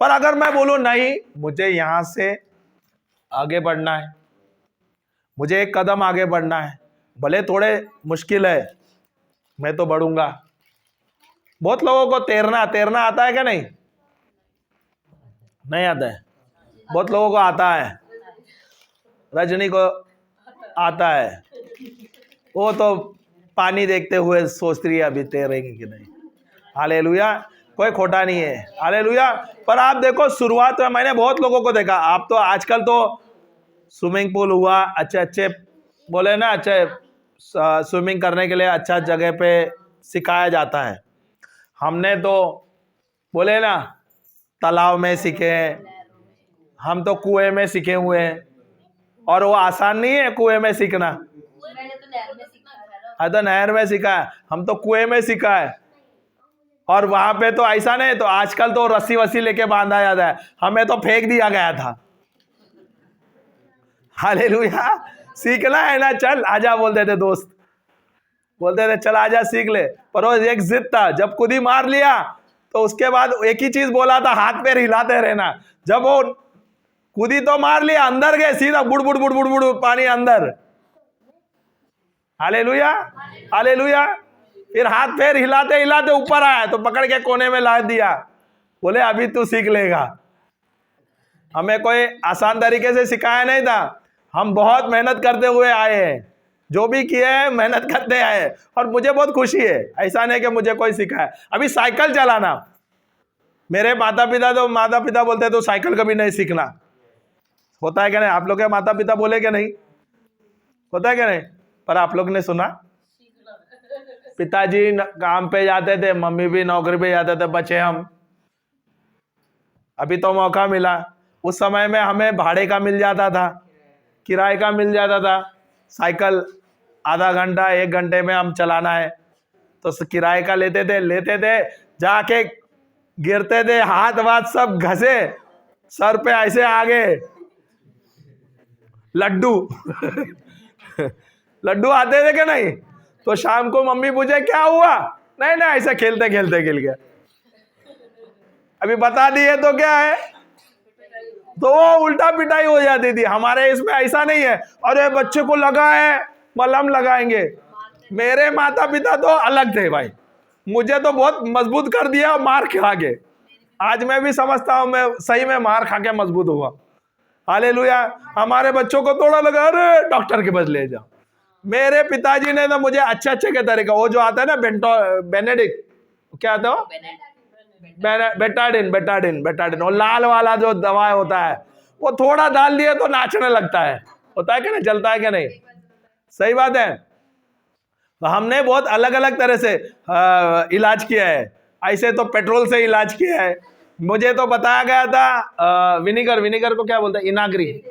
पर अगर मैं बोलूं नहीं मुझे यहां से आगे बढ़ना है, मुझे एक कदम आगे बढ़ना है, भले थोड़े मुश्किल है मैं तो बढ़ूंगा। बहुत लोगों को तैरना आता है क्या नहीं? नहीं आता है। बहुत लोगों को आता है, रजनी को आता है, वो तो पानी देखते हुए सोच रही है अभी तैरेंगे कि नहीं। हालेलुया, कोई खोटा नहीं है। हालेलुया। पर आप देखो शुरुआत में मैंने बहुत लोगों को देखा, आप तो आजकल तो स्विमिंग पूल हुआ, अच्छे अच्छे बोले ना, अच्छे स्विमिंग करने के लिए अच्छा जगह पे सिखाया जाता है। हमने तो बोले ना तालाब में सीखे हैं, हम तो कुएं में सीखे हुए हैं, और वो आसान नहीं है कुएं में सीखना। तो नहर में सीखा है, हम तो कुएं में सीखा है। और वहां पे तो ऐसा नहीं, तो आजकल तो रस्सी वस्सी लेके बांधा जाता है, हमें तो फेंक दिया गया था। हालेलुया। सीखना है ना, चल आजा बोलते थे दोस्त, बोलते थे चल आजा सीख ले। पर वो एक जिद था, जब खुद ही मार लिया तो उसके बाद एक ही चीज बोला था, हाथ पैर हिलाते रहना। जब वो खुद ही तो मार लिया, अंदर गए सीधा बुड़ बुड़ बुड़ बुड़ बुड़ पानी अंदर। Hallelujah, hallelujah. फिर हाथ पैर हिलाते हिलाते ऊपर आया तो पकड़ के कोने में ला दिया, बोले अभी तू सीख लेगा। हमें कोई आसान तरीके से सिखाया नहीं था, हम बहुत मेहनत करते हुए आए हैं, जो भी किए हैं मेहनत करते आए, और मुझे बहुत खुशी है। ऐसा नहीं कि मुझे कोई सिखाया। अभी साइकिल चलाना, मेरे माता पिता बोलते तो साइकिल कभी नहीं सीखना। होता है क्या नहीं? आप लोग के माता पिता बोले क्या नहीं? होता है क्या नहीं? पर आप लोग ने सुना, पिताजी काम पे जाते थे, मम्मी भी नौकरी पे जाते थे, बचे हम। अभी तो मौका मिला, उस समय में हमें भाड़े का मिल जाता था, किराए का मिल जाता था साइकिल। आधा घंटा 1 घंटे में हम चलाना है तो किराए का लेते थे, जाके गिरते थे, हाथ वाथ सब घसे, सर पे ऐसे आगे लड्डू लड्डू आते थे क्या नहीं? तो शाम को मम्मी पूछे क्या हुआ, नहीं नहीं ऐसे खेलते खेलते गिर गया। अभी बता दिए तो क्या है, तो वो उल्टा पिटाई हो जाती थी। हमारे इसमें ऐसा नहीं है, अरे बच्चे को लगा है मलहम लगाएंगे। मेरे माता पिता तो अलग थे भाई, मुझे तो बहुत मजबूत कर दिया मार खा के। आज मैं भी समझता हूं मैं सही में मार खा के मजबूत हुआ। हालेलुया। हमारे बच्चों को थोड़ा लगा, अरे डॉक्टर के पास ले जाओ। मेरे पिताजी ने तो मुझे अच्छे अच्छे के तरीका, वो जो आता है ना बेनेडिक्ट, क्या आता है, बेटाडिन, वो लाल वाला जो दवा होता है, वो थोड़ा डाल दिए तो नाचने लगता है। होता है क्या नहीं? जलता है क्या नहीं? सही बात है। तो हमने बहुत अलग अलग तरह से इलाज किया है। ऐसे तो पेट्रोल से इलाज किया है। मुझे तो बताया गया था विनीगर को क्या बोलते हैं, इनाग्री,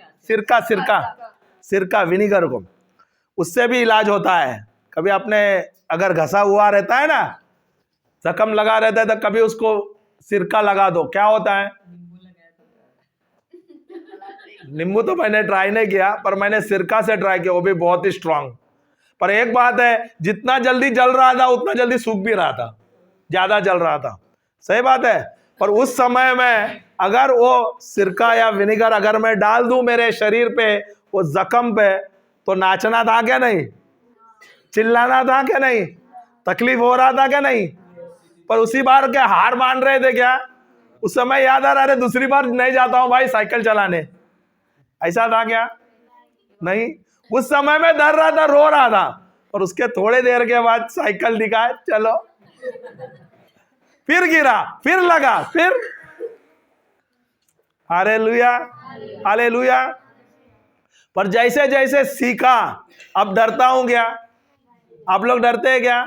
सिरका विनीगर को, उससे भी इलाज होता है। कभी आपने अगर घसा हुआ रहता है ना, जख्म लगा रहता है, तो कभी उसको सिरका लगा दो, क्या होता है? नींबू तो मैंने ट्राई नहीं किया, पर मैंने सिरका से ट्राई किया, वो भी बहुत ही स्ट्रांग। पर एक बात है, जितना जल्दी जल रहा था उतना जल्दी सूख भी रहा था, ज्यादा जल रहा था। सही बात है। पर उस समय में अगर वो सिरका या विनेगर अगर मैं डाल दूं मेरे शरीर पे, वो जख्म पे, तो नाचना था क्या नहीं? चिल्लाना था क्या नहीं? तकलीफ हो रहा था क्या नहीं? पर उसी बार क्या हार मान रहे थे क्या? उस समय याद आ रहा है, दूसरी बार नहीं जाता हूं भाई साइकिल चलाने, ऐसा था क्या? नहीं। उस समय में डर रहा था, रो रहा था, और उसके थोड़े देर के बाद साइकिल दिखाए, चलो, फिर गिरा, फिर लगा, फिर। Hallelujah, hallelujah. पर जैसे जैसे सीखा, अब डरता हूं क्या? आप लोग डरते हैं क्या?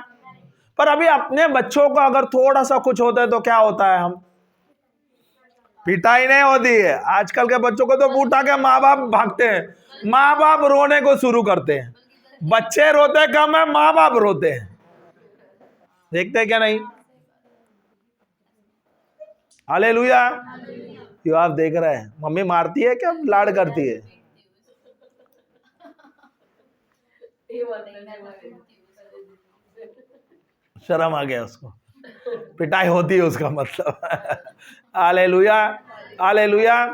पर अभी अपने बच्चों को अगर थोड़ा सा कुछ होता है तो क्या होता है? हम पिटाई नहीं होती है। आजकल के बच्चों को तो उठा के माँ बाप भागते हैं, माँ बाप रोने को शुरू करते हैं। बच्चे रोते कम है, माँ बाप रोते हैं। देखते हैं क्या नहीं? हालेलुया। क्यों आप देख रहे हैं? मम्मी मारती है क्या लाड़ करती है? शर्म आ गया उसको, पिटाई होती है उसका मतलब। Hallelujah, hallelujah.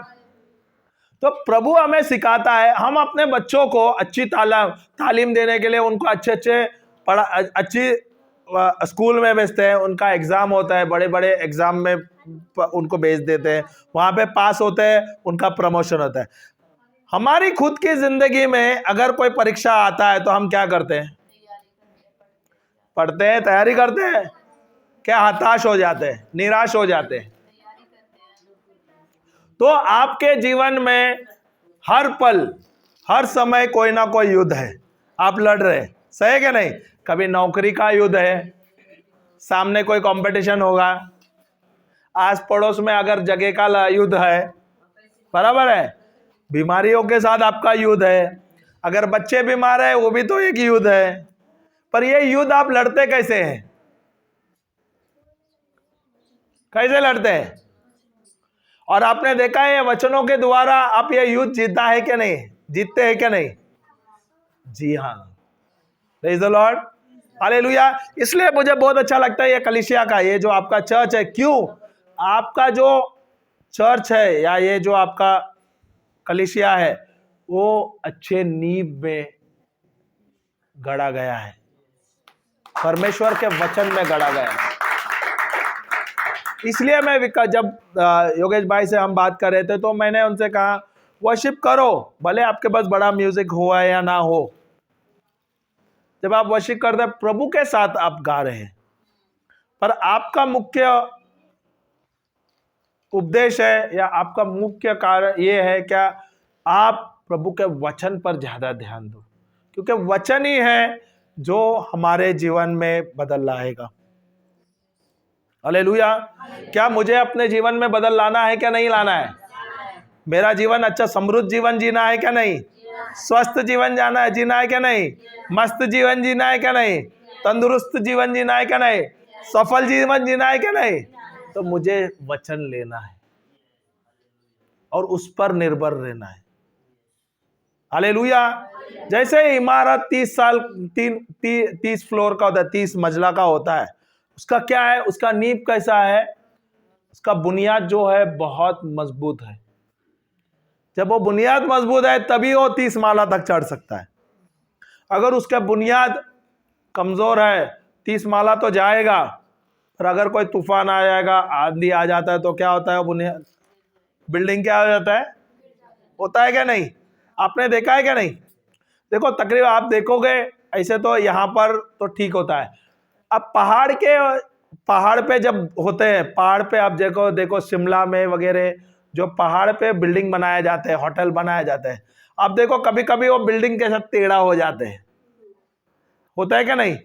तो प्रभु हमें सिखाता है, हम अपने बच्चों को अच्छी तालीम देने के लिए उनको अच्छी स्कूल में भेजते हैं। उनका एग्जाम होता है, बड़े बड़े एग्जाम में उनको भेज देते हैं, वहां पे पास होते हैं, उनका प्रमोशन होता है। हमारी खुद की जिंदगी में अगर कोई परीक्षा आता है तो हम क्या करते हैं? पढ़ते हैं, तैयारी करते हैं, क्या हताश हो जाते हैं, निराश हो जाते हैं? तो आपके जीवन में हर पल, हर समय कोई ना कोई युद्ध है, आप लड़ रहे हैं, सही है कि नहीं? कभी नौकरी का युद्ध है, सामने कोई कंपटीशन होगा, आस पड़ोस में अगर जगह का युद्ध है, बराबर है, बीमारियों के साथ आपका युद्ध है, अगर बच्चे बीमार है वो भी तो एक युद्ध है। पर ये युद्ध आप लड़ते कैसे हैं? कैसे लड़ते हैं? और आपने देखा है वचनों के द्वारा आप ये युद्ध जीता है कि नहीं, जीतते हैं कि नहीं? जी हाँ, प्रेज़ द लॉर्ड, हालेलुया। इसलिए मुझे बहुत अच्छा लगता है ये कलीसिया का, ये जो आपका चर्च है। क्यों? आपका जो चर्च है या ये जो आपका कलीसिया है वो अच्छे नींव में गड़ा गया है, परमेश्वर के वचन में गड़ा गया है। इसलिए मैं जब योगेश भाई से हम बात कर रहे थे तो मैंने उनसे कहा वर्शिप करो, भले आपके पास बड़ा म्यूजिक हुआ है या ना हो। जब आप वर्शिप करते हैं प्रभु के साथ आप गा रहे हैं, पर आपका मुख्य उपदेश है या आपका मुख्य कारण ये है क्या आप प्रभु के वचन पर ज्यादा ध्यान दो, क्योंकि वचन ही है जो हमारे जीवन में बदल लाएगा। हालेलुया। क्या मुझे अपने जीवन में बदल लाना है क्या नहीं लाना है? मेरा जीवन अच्छा समृद्ध जीवन जीना है क्या नहीं? स्वस्थ जीवन जीना है क्या नहीं? मस्त जीवन जीना है क्या नहीं? तंदुरुस्त जीवन जीना है क्या नहीं? सफल जीवन जीना है क्या नहीं? तो मुझे वचन लेना है और उस पर निर्भर रहना है। हालेलुया। जैसे इमारत 30 फ्लोर का होता है, 30 मंजिला का होता है, उसका क्या है, उसका नींव कैसा है? उसका बुनियाद जो है बहुत मजबूत है। जब वो बुनियाद मजबूत है तभी वो 30 माला तक चढ़ सकता है। अगर उसका बुनियाद कमजोर है 30 माला तो जाएगा, पर अगर कोई तूफान आ जाएगा, आंधी आ जाता है तो क्या होता है? बुनियाद, बिल्डिंग क्या हो जाता है? होता है क्या नहीं? आपने देखा है क्या नहीं? देखो तकरीबन आप देखोगे ऐसे तो यहाँ पर तो ठीक होता है। अब पहाड़ पे जब होते हैं, पहाड़ पे आप देखो शिमला में वगैरह जो पहाड़ पे बिल्डिंग बनाए जाते हैं, होटल बनाए जाते हैं, आप देखो कभी कभी वो बिल्डिंग के साथ टेढ़ा हो जाते हैं, होता है क्या नहीं?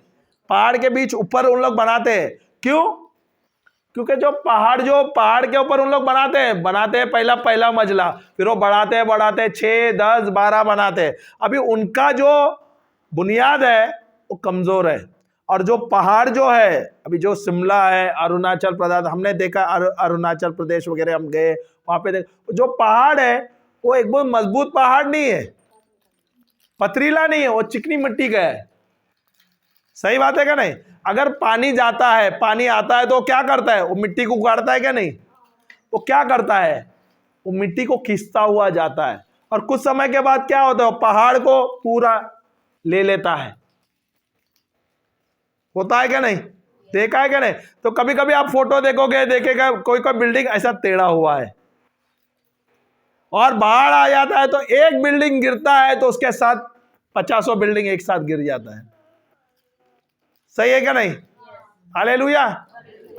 पहाड़ के बीच ऊपर उन लोग बनाते हैं, क्यों? क्योंकि जो पहाड़ के ऊपर उन लोग बनाते हैं पहला मंजिला, फिर वो बढ़ाते 6, 10, 12 बनाते हैं। अभी उनका जो बुनियाद है वो कमजोर है। और जो पहाड़ जो है, अभी जो शिमला है, अरुणाचल प्रदेश, हमने देखा अरुणाचल प्रदेश वगैरह हम गए वहां पे जो पहाड़ है वो एक बहुत मजबूत पहाड़ नहीं है, पथरीला नहीं है, वो चिकनी मिट्टी का है। सही बात है क्या नहीं? अगर पानी जाता है, पानी आता है तो क्या करता है? वो मिट्टी को उगाड़ता है क्या नहीं? वो क्या करता है? वो मिट्टी को खींचता हुआ जाता है और कुछ समय के बाद क्या होता है? वो पहाड़ को पूरा ले लेता है। होता है क्या नहीं? देखा है क्या नहीं? तो कभी कभी आप फोटो देखेगा कोई बिल्डिंग ऐसा टेढ़ा हुआ है और बाढ़ आ जाता है तो एक बिल्डिंग गिरता है तो उसके साथ 50 बिल्डिंग एक साथ गिर जाता है। सही है क्या नहीं? हालेलुया।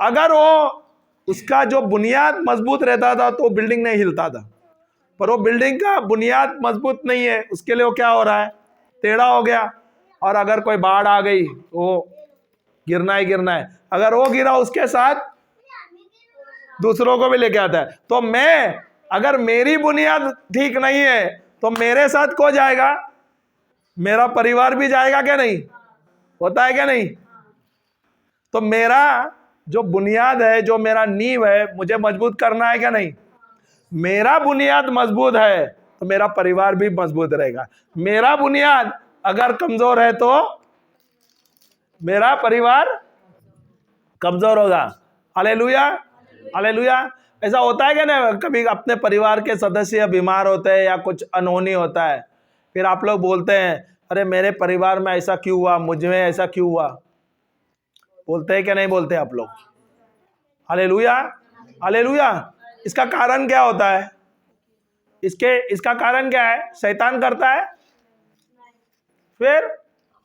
अगर वो उसका जो बुनियाद मजबूत रहता था तो बिल्डिंग नहीं हिलता था, पर वो बिल्डिंग का बुनियाद मजबूत नहीं है, उसके लिए वो क्या हो रहा है? टेढ़ा हो गया। और अगर कोई बाढ़ आ गई तो गिरना ही गिरना है। अगर वो गिरा उसके साथ दूसरों को भी लेके आता है। तो अगर मेरी बुनियाद ठीक नहीं है तो मेरे साथ कौन जाएगा? मेरा परिवार भी जाएगा क्या नहीं? होता है क्या नहीं? तो मेरा जो बुनियाद है, जो मेरा नींव है, मुझे मजबूत करना है क्या नहीं? मेरा बुनियाद मजबूत है तो मेरा परिवार भी मजबूत रहेगा। मेरा बुनियाद अगर कमजोर है तो मेरा परिवार कमजोर होगा। Hallelujah, hallelujah. ऐसा होता है क्या ना, कभी अपने परिवार के सदस्य बीमार होते हैं या कुछ अनहोनी होता है, फिर आप लोग बोलते हैं अरे मेरे परिवार में ऐसा क्यों हुआ, मुझ में ऐसा क्यों हुआ? बोलते हैं क्या नहीं बोलते आप लोग? Hallelujah, hallelujah. इसका कारण क्या होता है? इसका कारण क्या है? शैतान करता है, फिर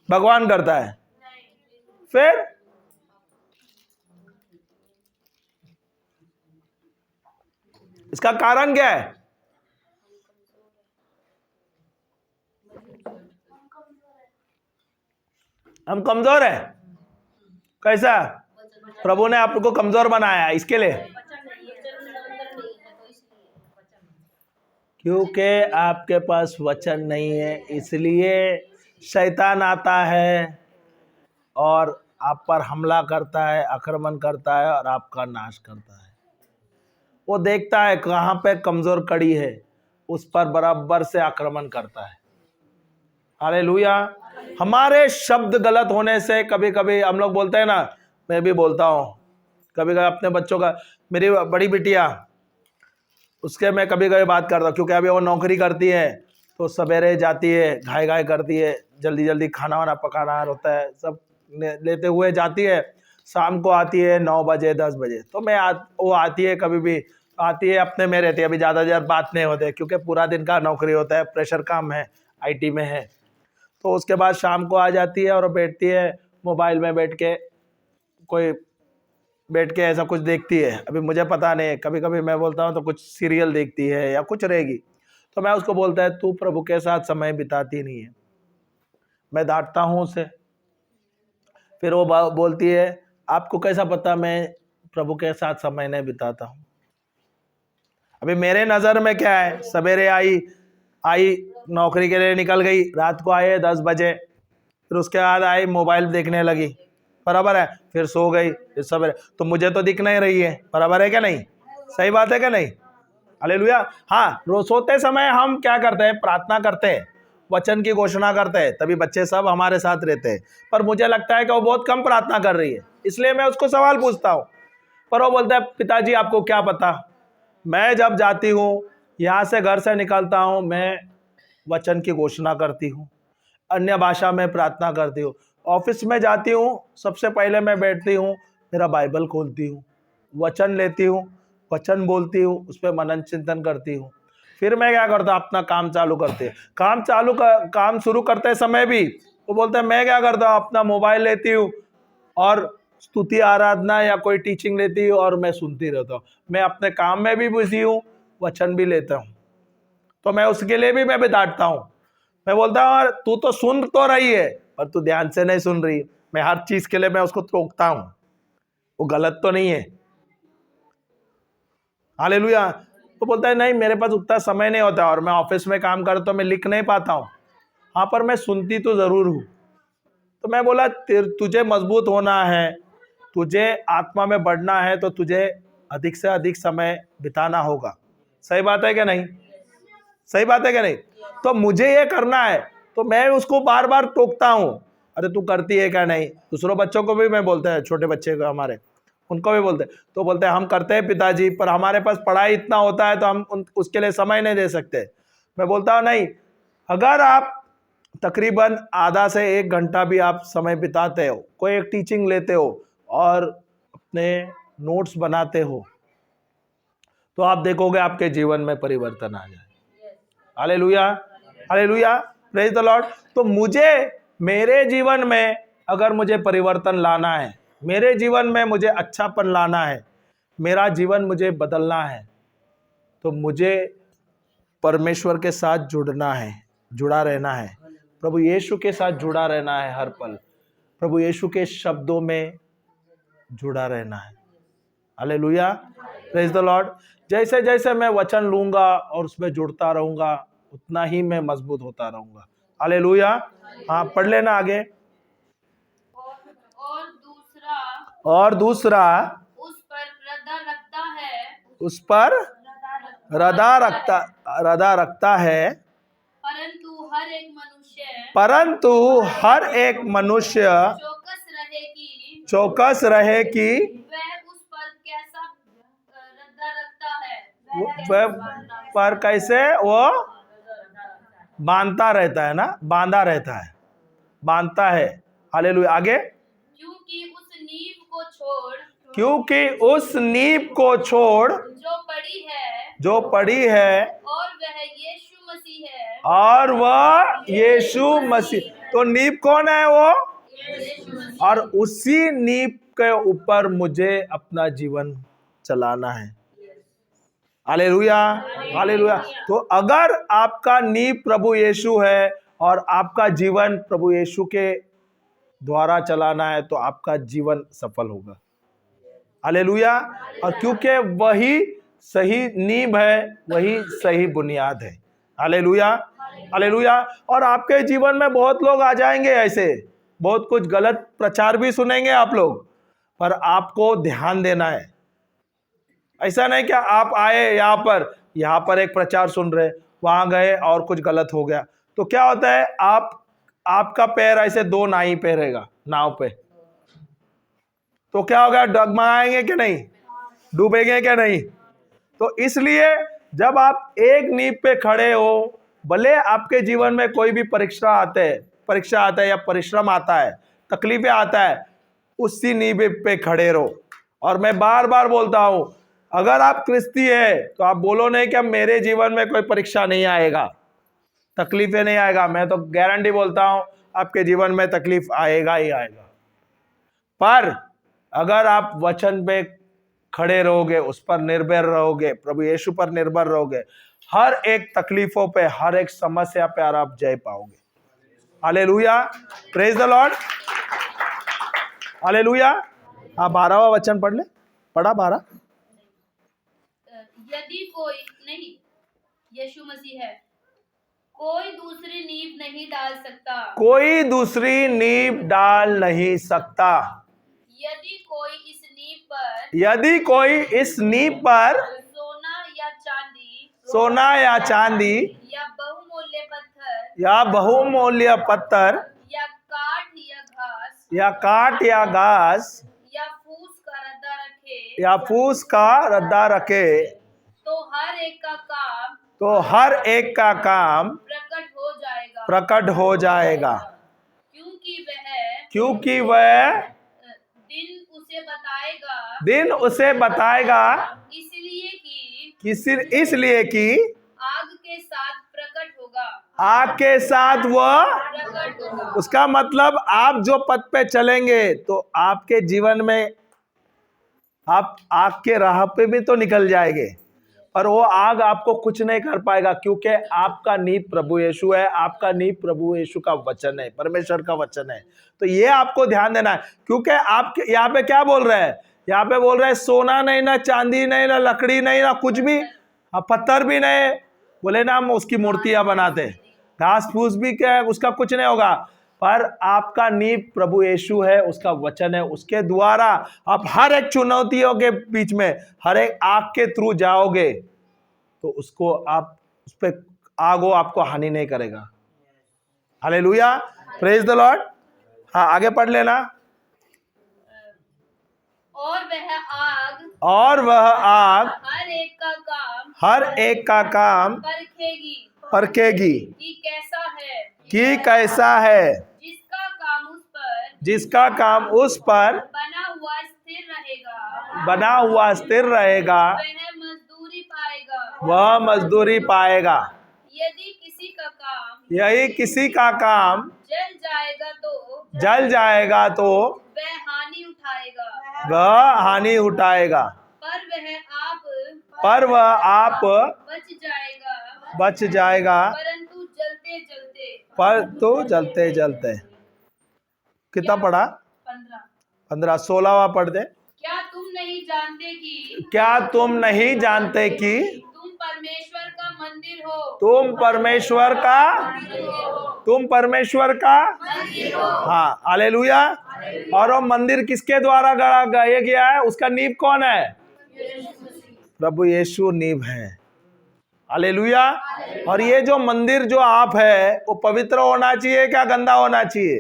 भगवान करता है, फिर इसका कारण क्या है? हम कमजोर हैं। कैसा? प्रभु ने आपको कमजोर बनाया इसके लिए, क्योंकि आपके पास वचन नहीं है, इसलिए शैतान आता है और आप पर हमला करता है, आक्रमण करता है और आपका नाश करता है। वो देखता है कहाँ पे कमजोर कड़ी है, उस पर बराबर से आक्रमण करता है। हालेलुया। हमारे शब्द गलत होने से कभी कभी हम लोग बोलते हैं ना, मैं भी बोलता हूँ कभी कभी अपने बच्चों का, मेरी बड़ी बिटिया, उसके मैं कभी कभी बात करता हूँ, क्योंकि अभी वो नौकरी करती है तो सवेरे जाती है, घाय घाय करती है, जल्दी जल्दी खाना वाना पकाना होता है, सब लेते हुए जाती है, शाम को आती है 9 बजे 10 बजे। तो वो आती है, कभी भी आती है, अपने में रहती है, अभी ज़्यादा देर बात नहीं होते क्योंकि पूरा दिन का नौकरी होता है, प्रेशर काम है, IT में है। तो उसके बाद शाम को आ जाती है और बैठती है मोबाइल में बैठ के ऐसा कुछ देखती है। अभी मुझे पता नहीं, कभी कभी मैं बोलता हूँ तो कुछ सीरियल देखती है या कुछ रहेगी, तो मैं उसको बोलता है तू प्रभु के साथ समय बिताती नहीं है। मैं डांटता हूँ उसे, फिर वो बोलती है आपको कैसा पता मैं प्रभु के साथ समय नहीं बिताता हूँ। अभी मेरे नज़र में क्या है, सवेरे आई नौकरी के लिए निकल गई, रात को आए 10 बजे, फिर उसके बाद आई मोबाइल देखने लगी, बराबर है, फिर सो गई, फिर सवेरे, तो मुझे तो दिख नहीं रही है, बराबर है क्या नहीं? सही बात है क्या नहीं? हालेलुया। हाँ, रोज सोते समय हम क्या करते हैं? प्रार्थना करते हैं, वचन की घोषणा करते हैं, तभी बच्चे सब हमारे साथ रहते हैं। पर मुझे लगता है कि वो बहुत कम प्रार्थना कर रही है, इसलिए मैं उसको सवाल पूछता हूँ, पर वो बोलता है पिताजी आपको क्या पता, मैं जब जाती हूँ यहाँ से, घर से निकलता हूँ, मैं वचन की घोषणा करती हूँ, अन्य भाषा में प्रार्थना करती हूँ, ऑफिस में जाती हूँ, सबसे पहले मैं बैठती हूँ, मेरा बाइबल खोलती हूँ, वचन लेती हूँ, वचन बोलती हूँ, उस पर मनन चिंतन करती हूँ, फिर मैं क्या करता हूँ? अपना काम चालू करते हैं, काम शुरू करते समय भी वो बोलते हैं, मैं क्या करता हूँ? अपना मोबाइल लेती हूँ और स्तुति आराधना या कोई टीचिंग लेती हूँ और मैं सुनती रहता हूँ। मैं अपने काम में भी बिजी हूँ, वचन भी लेता हूँ, तो मैं उसके लिए भी मैं डांटता हूँ। मैं बोलता हूँ तू तो सुन तो रही है पर तू ध्यान से नहीं सुन रही। मैं हर चीज के लिए मैं उसको टोकता हूँ, वो गलत तो नहीं है। हालेलुया। तो बोलता है नहीं मेरे पास उतना समय नहीं होता और मैं ऑफिस में काम करता तो मैं लिख नहीं पाता हूँ। हाँ, पर मैं सुनती तो जरूर हूँ। तो मैं बोला तुझे मजबूत होना है, तुझे आत्मा में बढ़ना है, तो तुझे अधिक से अधिक समय बिताना होगा। सही बात है क्या नहीं? सही बात है क्या नहीं? तो मुझे ये करना है, तो मैं उसको बार बार टोकता हूँ, अरे तू करती है क्या नहीं? दूसरों बच्चों को भी मैं बोलता है, छोटे बच्चे को हमारे, उनको भी बोलते हैं, तो बोलते हैं हम करते हैं पिताजी, पर हमारे पास पढ़ाई इतना होता है तो हम उसके लिए समय नहीं दे सकते। मैं बोलता हूँ नहीं, अगर आप तकरीबन आधा से 1 घंटा भी आप समय बिताते हो, कोई एक टीचिंग लेते हो और अपने नोट्स बनाते हो, तो आप देखोगे आपके जीवन में परिवर्तन आ जाए। Hallelujah, hallelujah, praise the Lord. तो मेरे जीवन में अगर मुझे परिवर्तन लाना है, मेरे जीवन में मुझे अच्छापन लाना है, मेरा जीवन मुझे बदलना है, तो मुझे परमेश्वर के साथ जुड़ा रहना है, प्रभु यीशु के साथ जुड़ा रहना है, हर पल प्रभु यीशु के शब्दों में जुड़ा रहना है। Hallelujah, praise the Lord. जैसे जैसे मैं वचन लूंगा और उसमें जुड़ता रहूंगा, उतना ही मैं मजबूत होता रहूंगा। हालेलुया। हाँ, पढ़ लेना आगे। और दूसरा उस पर रदा रखता है, परंतु हर एक मनुष्य चौकस रहे कि वह उस पर कैसा रद्दा रखता है, वह पर कैसे वो बांधता रहता है ना, बांधता है। हालेलुया। आगे, क्योंकि उस नींव को छोड़ जो पड़ी है और वह और वह यीशु मसीह। तो नींव कौन है? वो। और उसी नींव के ऊपर मुझे अपना जीवन चलाना है। Hallelujah, hallelujah. तो अगर आपका नींव प्रभु यीशु है और आपका जीवन प्रभु यीशु के द्वारा चलाना है, तो आपका जीवन सफल होगा। हालेलुया। और क्योंकि वही सही नींव है, वही सही बुनियाद है। Hallelujah, hallelujah. और आपके जीवन में बहुत लोग आ जाएंगे, ऐसे बहुत कुछ गलत प्रचार भी सुनेंगे आप लोग, पर आपको ध्यान देना है। ऐसा नहीं कि आप आए यहाँ पर एक प्रचार सुन रहे, वहां गए और कुछ गलत हो गया, तो क्या होता है, आपका पैर ऐसे दो नाई पे रहेगा, नाव पे, तो क्या होगा, डगमगाएंगे कि नहीं, डूबेंगे क्या नहीं। तो इसलिए जब आप एक नींव पे खड़े हो, भले आपके जीवन में कोई भी परीक्षा आता है या परिश्रम आता है, तकलीफें आता है, उसी नींव पे खड़े रहो। और मैं बार बार बोलता हूं, अगर आप क्रिस्ती है तो आप बोलो नहीं कि मेरे जीवन में कोई परीक्षा नहीं आएगा, तकलीफें नहीं आएगा। मैं तो गारंटी बोलता हूं आपके जीवन में तकलीफ आएगा ही आएगा। पर अगर आप वचन पे खड़े रहोगे, उस पर निर्भर रहोगे, प्रभु यीशु पर निर्भर रहोगे, हर एक तकलीफों पे, हर एक समस्या पे आप जय पाओगे। Hallelujah, praise the lord, hallelujah. हाँ, 12वां वचन पढ़ ले, पढ़ा 12। यदि कोई नहीं, यीशु मसीह है, कोई दूसरी नींव नहीं डाल सकता, कोई दूसरी नींव डाल नहीं सकता। यदि कोई इस नींव पर, यदि कोई इस नींव पर सोना या चांदी या बहुमूल्य पत्थर या बहुमूल्य पत्थर या काठ या घास या काट या घास या फूस का रद्दा रखे, या फूस का रद्दा रखे, तो हर एक का काम, तो हर एक का काम प्रकट हो जाएगा, प्रकट हो जाएगा। क्योंकि वह दिन उसे बताएगा, इसलिए कि आग के साथ प्रकट होगा, आग के साथ वह प्रकट होगा। उसका मतलब आप जो पथ पे चलेंगे, तो आपके जीवन में आप आग के राह पे भी तो निकल जाएंगे, पर वो आग आपको कुछ नहीं कर पाएगा, क्योंकि आपका नींव प्रभु यीशु है, आपका नींव प्रभु यीशु का वचन है, परमेश्वर का वचन है। तो ये आपको ध्यान देना है, क्योंकि आप यहाँ पे क्या बोल रहे हैं, यहाँ पे बोल रहे हैं सोना नहीं, ना चांदी नहीं, ना लकड़ी नहीं, ना कुछ भी, पत्थर भी नहीं, बोले ना हम उसकी मूर्तियां बनाते, घास फूस भी क्या है, उसका कुछ नहीं होगा। पर आपका नींव प्रभु यीशु है, उसका वचन है, उसके द्वारा आप हर एक चुनौतियों के बीच में, हर एक आग के थ्रू जाओगे, तो उसको आप उस पे आग वो आपको हानि नहीं करेगा। Hallelujah, praise the Lord. हाँ, आगे पढ़ लेना। और वह आग हर एक का काम परखेगी कि कैसा है, जिसका काम उस पर बना हुआ स्थिर रहेगा, वह मजदूरी पाएगा। यही किसी का काम जल जाएगा तो वह हानि उठाएगा, पर वह आप बच जाएगा, पर तो जलते जलते। कितना पढ़ा? 15। 16वां पढ़ दे। क्या तुम नहीं जानते कि तुम परमेश्वर का मंदिर हो, तुम परमेश्वर का हाँ, हालेलुया। और वो मंदिर किसके द्वारा गढ़ा गया है, उसका नींव कौन है? प्रभु यीशु नींव है। हालेलुया। और ये जो मंदिर जो आप है, वो पवित्र होना चाहिए, क्या गंदा होना चाहिए?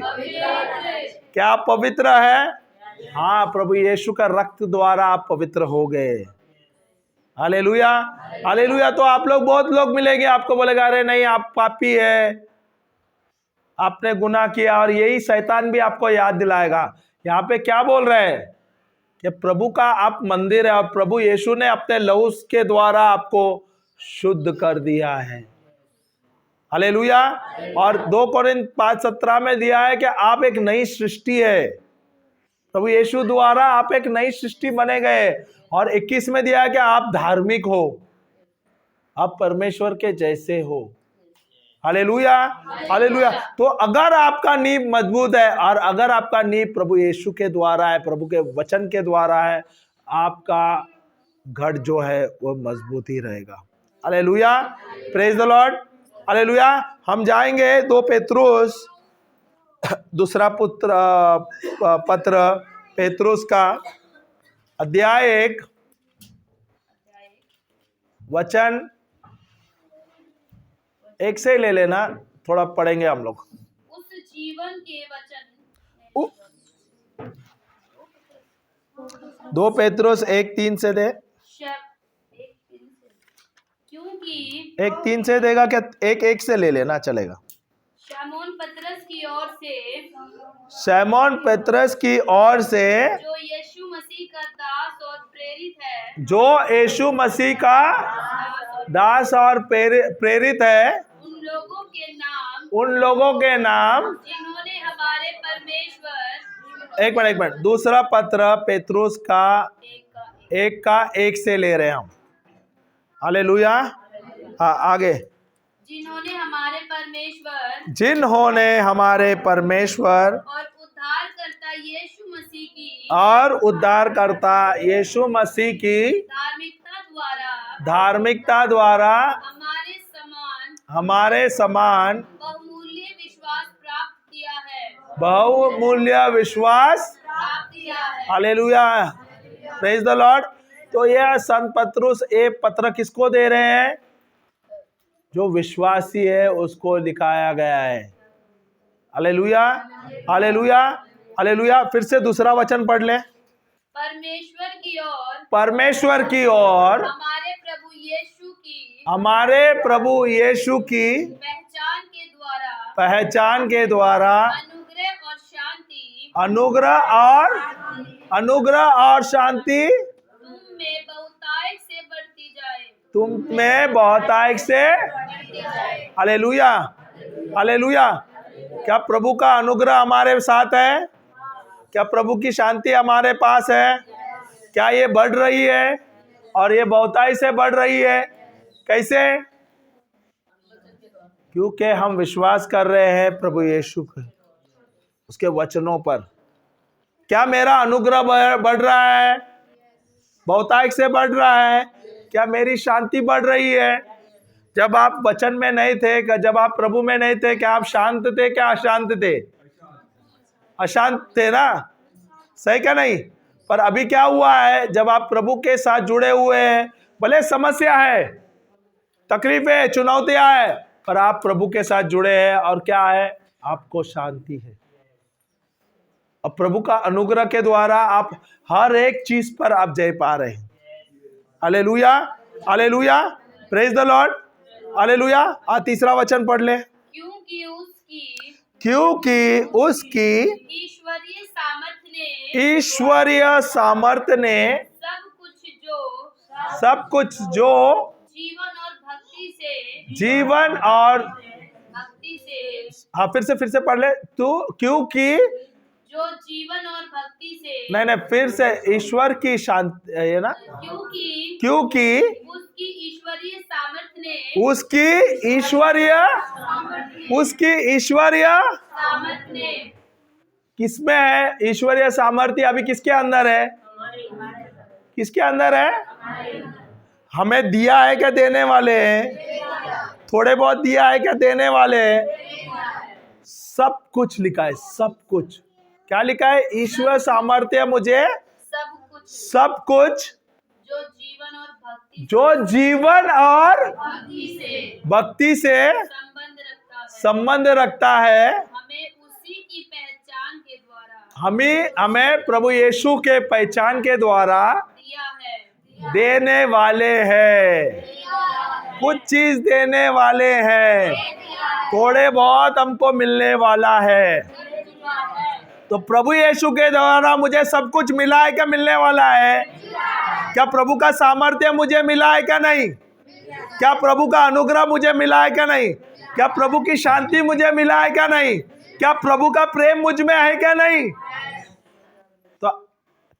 क्या आप पवित्र है? हाँ, प्रभु यीशु का रक्त द्वारा आप पवित्र हो गए। Hallelujah, hallelujah. तो आप लोग, बहुत लोग मिलेंगे, आपको बोलेगा अरे नहीं आप पापी है, आपने गुनाह किया, और यही शैतान भी आपको याद दिलाएगा। यहाँ पे क्या बोल रहे हैं कि प्रभु का आप मंदिर है, और प्रभु यीशु ने अपने लहू के द्वारा आपको शुद्ध कर दिया है। हालेलुया। और 2 कोरिन्थ 5:17 में दिया है कि आप एक नई सृष्टि है, प्रभु यीशु द्वारा आप एक नई सृष्टि बने गए। और 21 में दिया है कि आप धार्मिक हो, आप परमेश्वर के जैसे हो। Hallelujah, hallelujah. तो अगर आपका नींव मजबूत है और अगर आपका नींव प्रभु यीशु के द्वारा है, प्रभु के वचन के द्वारा है, आपका घर जो है वो मजबूत ही रहेगा। Hallelujah, praise the lord, hallelujah. हम जाएंगे 2 पेत्रुस, दूसरा पत्र पेत्रुस का अध्याय 1 वचन 1 से ले लेना, थोड़ा पढ़ेंगे हम लोग। उस जीवन के वचन 2 पेत्रुस 1:3 से दे। क्योंकि 1:3 से देगा क्या? 1:1 से ले लेना चलेगा। शमौन पतरस की ओर से, शमौन पतरस की ओर से, जो यीशु मसीह का दास और प्रेरित है, जो यीशु मसीह का दास और प्रेरित है, उन लोगों के नाम जिन्होंने हमारे परमेश्वर, एक मिनट, दूसरा पत्र पेत्रुस का 1 से ले रहे हैं हम। हालेलुया, हाँ आगे। जिन्होंने हमारे परमेश्वर और उद्धारकर्ता यीशु मसीह की धार्मिकता द्वारा हमारे समान बहुमूल्य विश्वास प्राप्त किया है। Hallelujah, praise the Lord. तो यह संत पत्रुस ये पत्र किसको दे रहे हैं? जो विश्वासी है उसको लिखाया गया है। Hallelujah, hallelujah, hallelujah. फिर से दूसरा वचन पढ़ ले। परमेश्वर की ओर हमारे प्रभु यीशु की पहचान के द्वारा अनुग्रह और शांति तुम में बहुतायत से हालेलुया, हालेलुया। क्या प्रभु का अनुग्रह हमारे साथ है? क्या प्रभु की शांति हमारे पास है? क्या ये बढ़ रही है और ये बहुतायत से बढ़ रही है? कैसे? क्योंकि हम विश्वास कर रहे हैं प्रभु यीशु के, उसके वचनों पर। क्या मेरा अनुग्रह बढ़ रहा है? बहुतायत से बढ़ रहा है? क्या मेरी शांति बढ़ रही है? जब आप वचन में नहीं थे, जब आप प्रभु में नहीं थे, क्या आप शांत थे? क्या अशांत थे? अशांत थे ना, सही क्या नहीं? पर अभी क्या हुआ है, जब आप प्रभु के साथ जुड़े हुए हैं, भले समस्या है, तकलीफें है, चुनौतियां है, पर आप प्रभु के साथ जुड़े हैं और क्या है? आपको शांति है। और प्रभु का अनुग्रह के द्वारा आप हर एक चीज पर आप जय पा रहे हैं। Hallelujah, hallelujah, praise the lord, hallelujah. तीसरा वचन पढ़ ले। क्योंकि उसकी ईश्वरीय सामर्थ्य ने सब कुछ जो जीवन और भक्ति से हाँ फिर से पढ़ ले। तू क्योंकि जो जीवन और भक्ति से नहीं फिर से ईश्वर की शांति है ना, क्योंकि उसकी ईश्वरीय सामर्थ्य किसमें है? ईश्वरीय सामर्थ्य अभी किसके अंदर है? किसके अंदर है? हमें दिया है क्या? देने वाले हैं। थोड़े बहुत दिया है क्या? देने वाले हैं। सब कुछ लिखा है, सब कुछ। क्या लिखा है? ईश्वर सामर्थ्य मुझे सब कुछ जो जीवन और भक्ति से संबंध रखता है, हमें प्रभु यीशु के पहचान के द्वारा देने वाले हैं। कुछ चीज देने वाले हैं, थोड़े बहुत हमको मिलने वाला है। तो प्रभु यीशु के द्वारा मुझे सब कुछ मिला है क्या? मिलने वाला है क्या? प्रभु का सामर्थ्य मुझे मिला है क्या? नहीं। क्या प्रभु का अनुग्रह मुझे मिला है क्या? नहीं। क्या प्रभु की शांति मुझे मिला है क्या नहीं? क्या प्रभु का प्रेम मुझ में है क्या नहीं? तो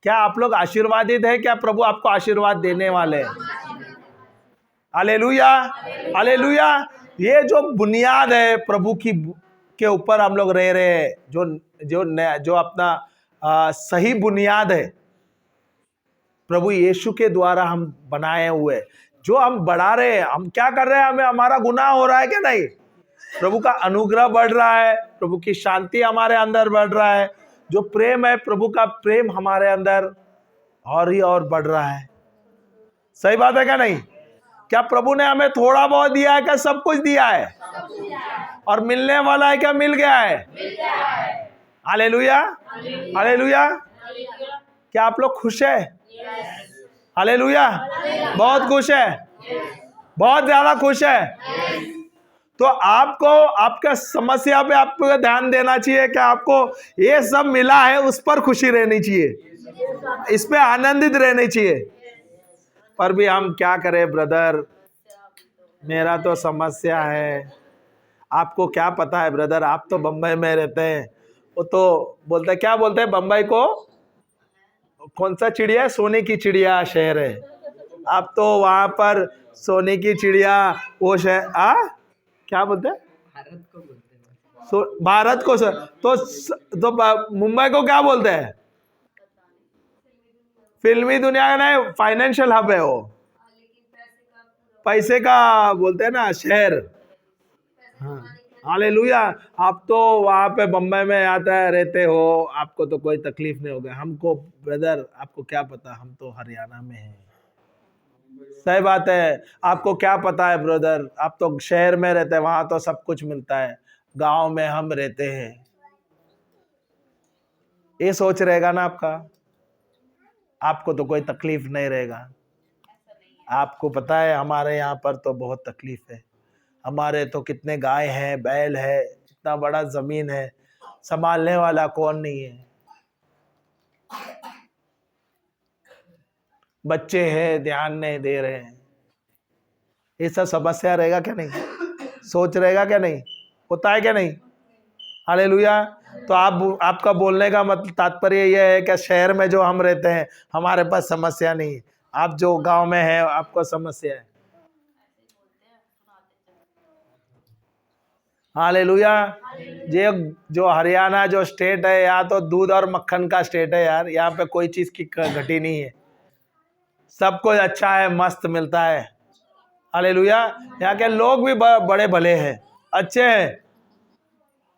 क्या आप लोग आशीर्वादित है? क्या प्रभु आपको आशीर्वाद देने वाले हैं? Hallelujah, hallelujah. ये जो बुनियाद है प्रभु की के ऊपर हम लोग रह रहे हैं, जो अपना सही बुनियाद है प्रभु यीशु के द्वारा हम बनाए हुए, जो हम बढ़ा रहे हैं। हम क्या कर रहे हैं? हमें हमारा गुनाह हो रहा है क्या नहीं? प्रभु का अनुग्रह बढ़ रहा है, प्रभु की शांति हमारे अंदर बढ़ रहा है, जो प्रेम है प्रभु का प्रेम हमारे अंदर और ही और बढ़ रहा है। सही बात है क्या नहीं? क्या प्रभु ने हमें थोड़ा बहुत दिया है? क्या सब कुछ दिया है? और मिलने वाला है क्या? मिल गया है। Hallelujah, hallelujah. क्या आप लोग खुश है? हालेलुया, बहुत खुश है, बहुत ज्यादा खुश है। तो आपको आपका समस्या पे आपको ध्यान देना चाहिए कि आपको ये सब मिला है, उस पर खुशी रहनी चाहिए, इस पे आनंदित रहनी चाहिए। पर भी हम क्या करें ब्रदर, मेरा तो समस्या है। आपको क्या पता है ब्रदर, आप तो बंबई में रहते हैं। वो तो बोलते क्या बोलते हैं बंबई को, कौन सा चिड़िया है? सोने की चिड़िया शहर है। आप तो वहां पर सोने की चिड़िया वो शहर क्या बोलते हैं? भारत को बोलते हैं। भारत को तो मुंबई को क्या बोलते हैं? फिल्मी दुनिया का नहीं, फाइनेंशियल हब है वो, पैसे का बोलते हैं ना शहर। हाँ, हालेलुया। आप तो वहां पे बम्बई में आता है रहते हो, आपको तो कोई तकलीफ नहीं होगा। हमको ब्रदर आपको क्या पता, हम तो हरियाणा में हैं। सही बात है। आपको क्या पता है ब्रदर, आप तो शहर में रहते हैं, वहां तो सब कुछ मिलता है। गांव में हम रहते हैं, ये सोच रहेगा ना आपका, आपको तो कोई तकलीफ नहीं रहेगा। आपको पता है हमारे यहाँ पर तो बहुत तकलीफ है। हमारे तो कितने गाय हैं, बैल है, इतना बड़ा जमीन है, संभालने वाला कौन नहीं है। बच्चे हैं, ध्यान नहीं दे रहे हैं। ये सब समस्या रहेगा क्या नहीं? सोच रहेगा क्या नहीं? होता है क्या नहीं? हालेलुया। तो आपका बोलने का मतलब तात्पर्य यह है कि शहर में जो हम रहते हैं हमारे पास समस्या नहीं है, आप जो गांव में हैं आपको समस्या है। हालेलुया। ये जो हरियाणा जो स्टेट है, यहाँ तो दूध और मक्खन का स्टेट है यार। यहाँ पे कोई चीज की घटी नहीं है, सब कुछ अच्छा है, मस्त मिलता है। हालेलुया। यहाँ के लोग भी बड़े भले हैं, अच्छे हैं,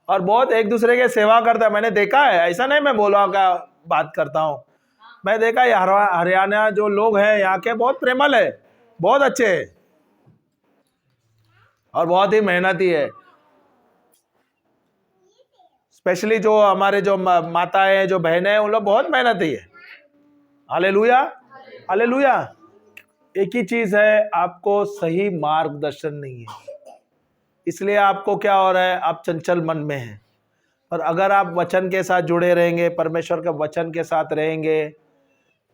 और बहुत एक दूसरे के सेवा करता है। मैंने देखा है, ऐसा नहीं मैं बोला का बात करता हूँ, मैं देखा है हरियाणा जो लोग हैं यहाँ के बहुत प्रेमल है, बहुत अच्छे है, और बहुत ही मेहनती है। स्पेशली जो हमारे जो माताएं हैं, जो बहनें हैं, उन लोग बहुत मेहनती है। Hallelujah, hallelujah. एक ही चीज है, आपको सही मार्गदर्शन नहीं है, इसलिए आपको क्या हो रहा है, आप चंचल मन में हैं। पर अगर आप वचन के साथ जुड़े रहेंगे, परमेश्वर के वचन के साथ रहेंगे,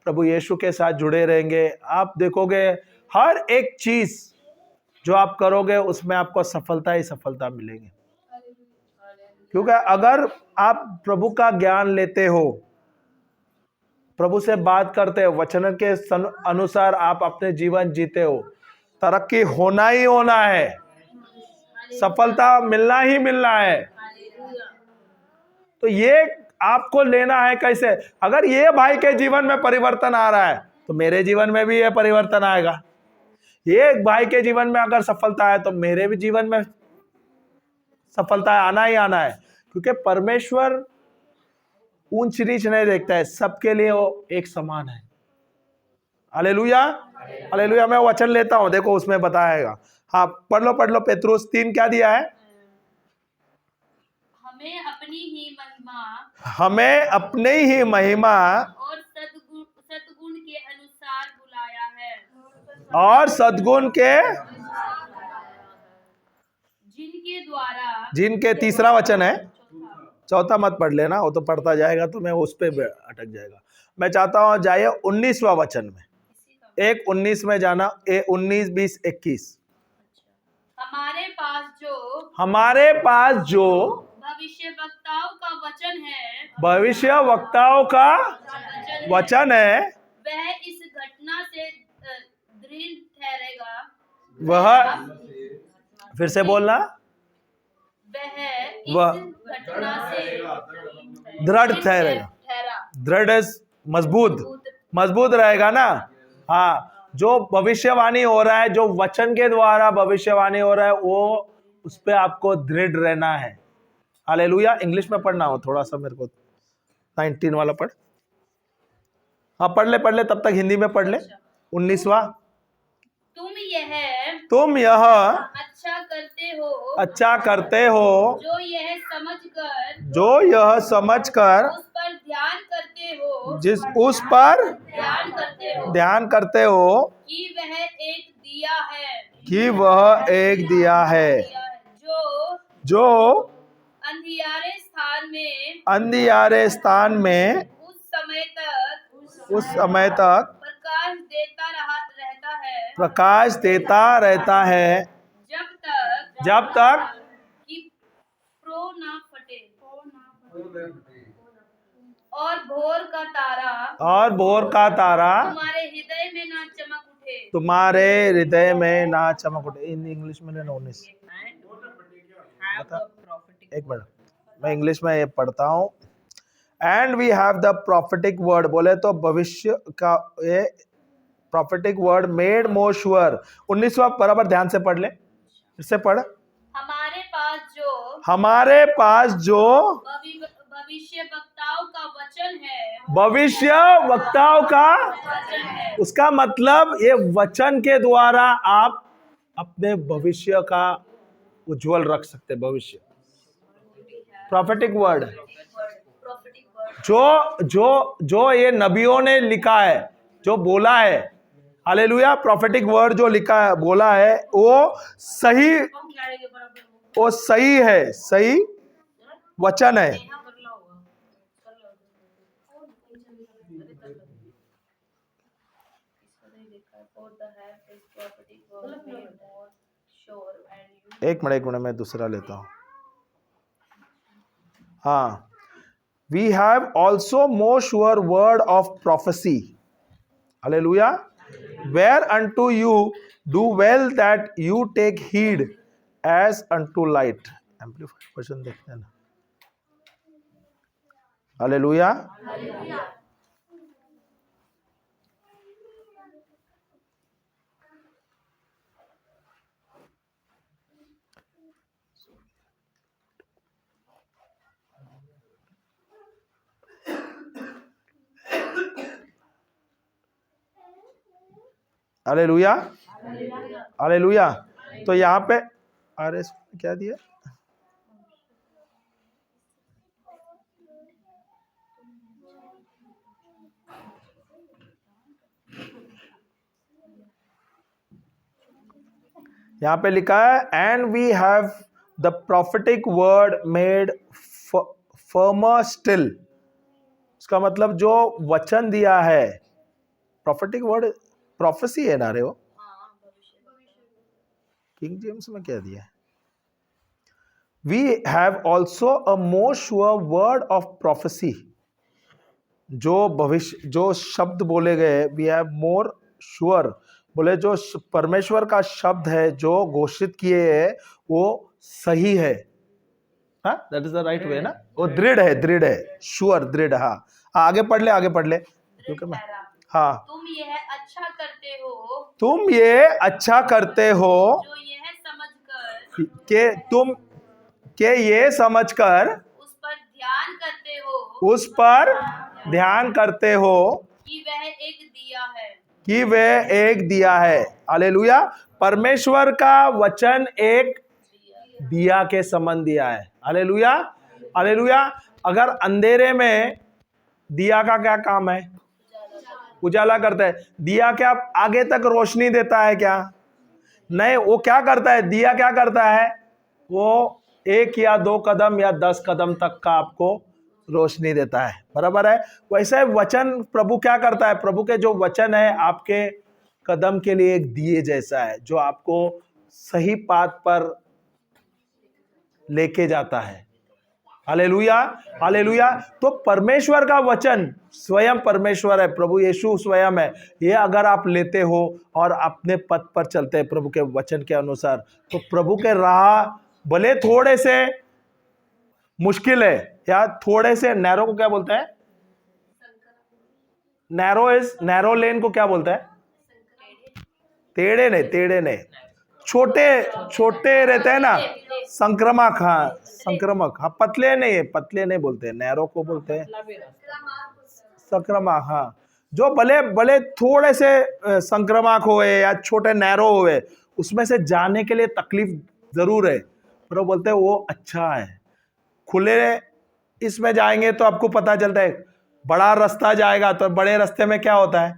प्रभु यीशु के साथ जुड़े रहेंगे, आप देखोगे हर एक चीज जो आप करोगे उसमें आपको सफलता ही सफलता मिलेगी। क्योंकि अगर आप प्रभु का ज्ञान लेते हो, प्रभु से बात करते हो, वचन के अनुसार आप अपने जीवन जीते हो, तरक्की होना ही होना है, सफलता मिलना ही मिलना है। तो ये आपको लेना है कैसे? अगर ये भाई के जीवन में परिवर्तन आ रहा है तो मेरे जीवन में भी ये परिवर्तन आएगा। ये भाई के जीवन में अगर सफलता है तो मेरे भी जीवन में सफलता आना ही आना है। क्योंकि परमेश्वर ऊंच नीच नहीं देखता है, सबके लिए वो एक समान है। Hallelujah, hallelujah. मैं वचन लेता हूं, देखो उसमें बताएगा। हाँ, पढ़ लो पेत्रुस 3 क्या दिया है? हमें अपनी ही महिमा और सद्गुण के अनुसार बुलाया है, और सद्गुण के जिनके तीसरा वचन है, चौथा मत पढ़ लेना, वो तो पढ़ता जाएगा तो मैं उस पर अटक जाएगा। मैं चाहता हूं जाइए 19वां वचन में, 1:19 में जाना, 19, 20, 21। हमारे हमारे पास जो भविष्य वक्ताओं का वचन है, भविष्य वक्ताओं का वचन है, वह इस घटना से दृढ़ ठहरेगा। वह फिर से बोलना, वह इस घटना से दृढ़ ठहरेगा। ठहरा, दृढ़ मजबूत, मजबूत रहेगा ना। हाँ, जो भविष्यवाणी हो रहा है, जो वचन के द्वारा भविष्यवाणी हो रहा है, वो उस पे आपको दृढ़ रहना है। हालेलुया। इंग्लिश में पढ़ना हो थोड़ा सा, मेरे को 19 वाला पढ़। हाँ पढ़ ले तब तक हिंदी में पढ़ ले। 19वां, तुम यह अच्छा करते हो जो यह समझकर उस पर ध्यान करते हो कि वह एक दिया है जो अंधियारे स्थान में उस समय तक प्रकाश देता रहता है जब तक कि प्रो ना फटे और भोर का तारा तुम्हारे हृदय में ना चमक उठे। इन इंग्लिश में लेना 19। एक मिनट, मैं इंग्लिश में ये पढ़ता हूँ। And we have the prophetic word, बोले तो भविष्य का ये prophetic word made more sure. 19वां बराबर ध्यान से पढ़ ले, फिर से पढ़। हमारे पास जो भविष्य वक्ताओं का उसका मतलब ये वचन के द्वारा आप अपने भविष्य का उज्जवल रख सकते। भविष्य प्रोफेटिक वर्ड जो ये नबियों ने लिखा है, जो बोला है। हालेलुया। प्रोफेटिक वर्ड जो लिखा है, बोला है, वो सही है, सही वचन है। एक मिनट मैं दूसरा लेता हूं। हाँ, we have also more sure word of prophecy. Hallelujah. Whereunto you do well that you take heed as unto light. Amplified version देखते हैं ना। Hallelujah. Hallelujah, hallelujah. तो यहाँ पे RS क्या दिया? यहाँ पे लिखा है and we have the prophetic word made firmer still. उसका मतलब जो वचन दिया है, प्रोफेटिक वर्ड प्रोफेसी है ना रे वो। किंग जेम्स में क्या दिया है? We have also a more sure word of prophecy. जो भविष्य, जो शब्द बोले गए, वी हैव मोर श्योर, बोले जो परमेश्वर का शब्द है, जो घोषित किए है, वो सही है। हाँ, that is the right way ना। वो दृढ़ है, श्योर, दृढ़। हाँ, आगे पढ़ ले क्योंकि मैं, हाँ, तुम ये अच्छा करते हो जो यह समझकर के ये समझकर उस पर ध्यान करते हो कि वह एक दिया है। हालेलुया। परमेश्वर का वचन एक दिया के समान दिया है। Hallelujah, hallelujah. अगर अंधेरे में दिया का क्या काम है? उजाला करता है। दिया क्या आगे तक रोशनी देता है क्या? नहीं, वो क्या करता है? दिया क्या करता है? वो 1 या 2 कदम या 10 कदम तक का आपको रोशनी देता है। बराबर है। वैसे वचन प्रभु क्या करता है? प्रभु के जो वचन है आपके कदम के लिए एक दिए जैसा है, जो आपको सही पाथ पर लेके जाता है। Hallelujah, hallelujah. तो परमेश्वर का वचन स्वयं परमेश्वर है, प्रभु यीशु स्वयं है। ये अगर आप लेते हो और अपने पथ पर चलते हैं प्रभु के वचन के अनुसार, तो प्रभु के राह भले थोड़े से मुश्किल है या थोड़े से नैरो को क्या बोलते हैं, नैरो लेन को क्या बोलता है, टेढ़े नहीं, छोटे छोटे रहते हैं ना, संक्रमक, हाँ संक्रमक, हाँ पतले नहीं बोलते हैं, नैरो को बोलते हैं संक्रमक। हाँ, जो भले भले थोड़े से संक्रमक होए या छोटे नैरो होए, उसमें से जाने के लिए तकलीफ जरूर है, पर वो बोलते हैं वो अच्छा है। खुले इसमें जाएंगे तो आपको पता चलता है, बड़ा रास्ता जाएगा तो बड़े रास्ते में क्या होता है,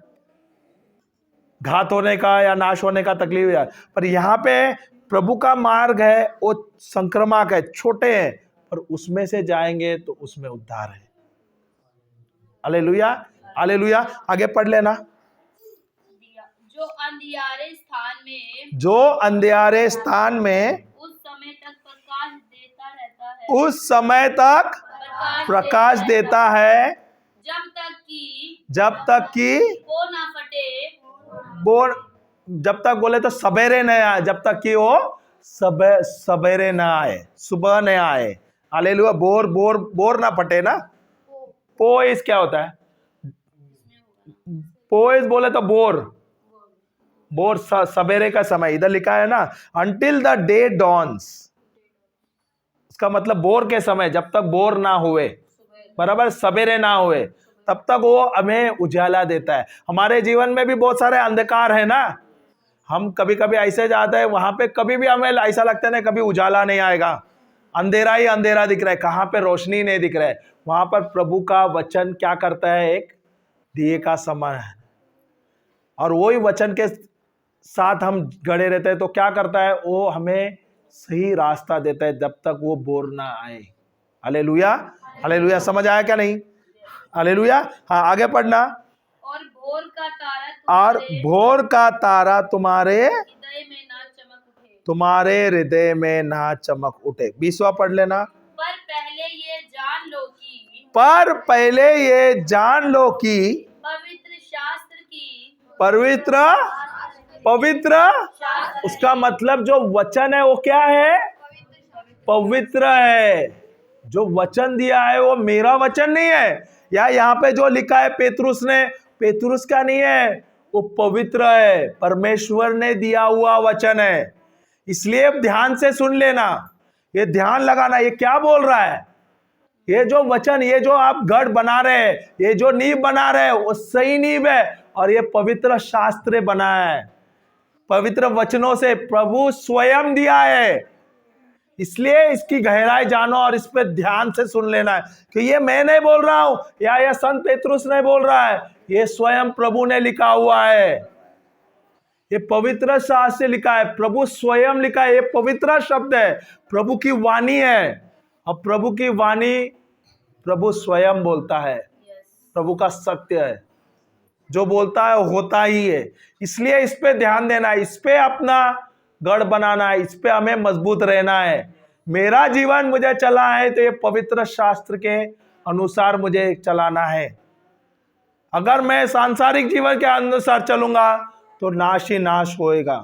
घात होने का या नाश होने का तकलीफ है। पर यहाँ पे प्रभु का मार्ग है वो संक्रमक है, छोटे हैं, पर उसमें से जाएंगे तो उसमें उद्धार है। Hallelujah, hallelujah. आगे पढ़ लेना। जो अंधियारे स्थान में उस समय तक प्रकाश देता है, जब तक कि वो ना फटे, जब तक बोले तो सवेरे न आए, जब तक कि वो सवेरे न आए, सुबह न आए। हालेलुया। बोर ना फटे ना। पोइस क्या होता है, पोइस बोले तो बोर सवेरे का समय, इधर लिखा है ना अंटिल द डे डॉन्स, इसका मतलब बोर के समय, जब तक बोर ना हुए, बराबर सवेरे ना हुए, तब तक वो हमें उजाला देता है। हमारे जीवन में भी बहुत सारे अंधकार है ना, हम कभी कभी ऐसे जाते हैं वहां पे, कभी भी हमें ऐसा लगता है ना कभी उजाला नहीं आएगा, अंधेरा ही अंधेरा दिख रहा है, कहाँ पे रोशनी नहीं दिख रहा है। वहां पर प्रभु का वचन क्या करता है, एक दिए का समान है, और वही वचन के साथ हम गड़े रहते हैं तो क्या करता है, वो हमें सही रास्ता देता है जब तक वो बोर ना आए। Hallelujah, hallelujah. समझ आया क्या नहीं? हालेलुया। हाँ, आगे पढ़ना। और भोर का तारा तुम्हारे हृदय में ना चमक उठे, तुम्हारे हृदय में ना चमक उठे। 20वां पढ़ लेना। पर पहले ये जान लो कि पवित्र उसका मतलब जो वचन है वो क्या है, पवित्र है। जो वचन दिया है वो मेरा वचन नहीं है, या यहाँ पे जो लिखा है पेतरुस का नहीं है, वो पवित्र है, परमेश्वर ने दिया हुआ वचन है। इसलिए ध्यान से सुन लेना, ये ध्यान लगाना, ये क्या बोल रहा है, ये जो वचन, ये जो आप गढ़ बना रहे हैं, ये जो नींव बना रहे हैं, वो सही नींव है, और ये पवित्र शास्त्र बना है, पवित्र वचनों से प्रभु स्वयं दिया है। इसलिए इसकी गहराई जानो और इस पे ध्यान से सुन लेना है कि ये मैं नहीं बोल रहा हूं, या संत पेतरुस नहीं बोल रहा है, ये स्वयं प्रभु ने लिखा हुआ है। ये पवित्र शास्त्र से लिखा है, प्रभु स्वयं लिखा है, ये पवित्र शब्द है, प्रभु की वाणी है, और प्रभु की वाणी प्रभु स्वयं बोलता है, प्रभु का सत्य है, जो बोलता है होता ही है। इसलिए इस पे ध्यान देना है, इस पे अपना गढ़ बनाना है, इस पे हमें मजबूत रहना है। मेरा जीवन मुझे चला है तो ये पवित्र शास्त्र के अनुसार मुझे चलाना है। अगर मैं सांसारिक जीवन के अनुसार चलूंगा तो नाश ही नाश होएगा,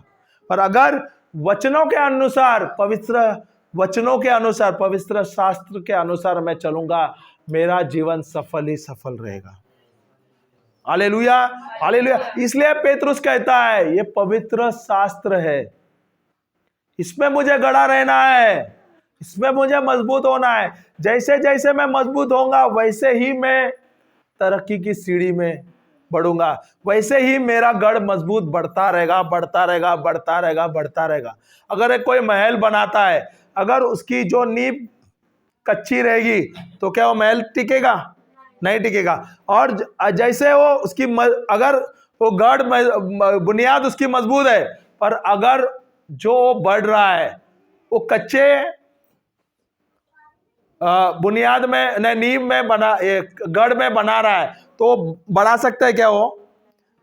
पर अगर वचनों के अनुसार, पवित्र वचनों के अनुसार, पवित्र शास्त्र के अनुसार मैं चलूंगा, मेरा जीवन सफल ही सफल रहेगा। Hallelujah, hallelujah. इसलिए पेतरुस कहता है ये पवित्र शास्त्र है, इसमें मुझे गड़ा रहना है, इसमें मुझे मजबूत होना है। जैसे जैसे मैं मजबूत होऊंगा वैसे ही मैं तरक्की की सीढ़ी में बढ़ूंगा, वैसे ही मेरा गढ़ मजबूत बढ़ता रहेगा, बढ़ता रहेगा, बढ़ता रहेगा, बढ़ता रहेगा। अगर एक कोई महल बनाता है, अगर उसकी जो नींव कच्ची रहेगी तो क्या वो महल टिकेगा? नहीं टिकेगा। और जैसे वो उसकी अगर वो गढ़ बुनियाद उसकी मजबूत है, पर अगर जो बढ़ रहा है वो कच्चे बुनियाद में, नींव में बना, गढ़ में बना रहा है, तो बढ़ा सकता है क्या? वो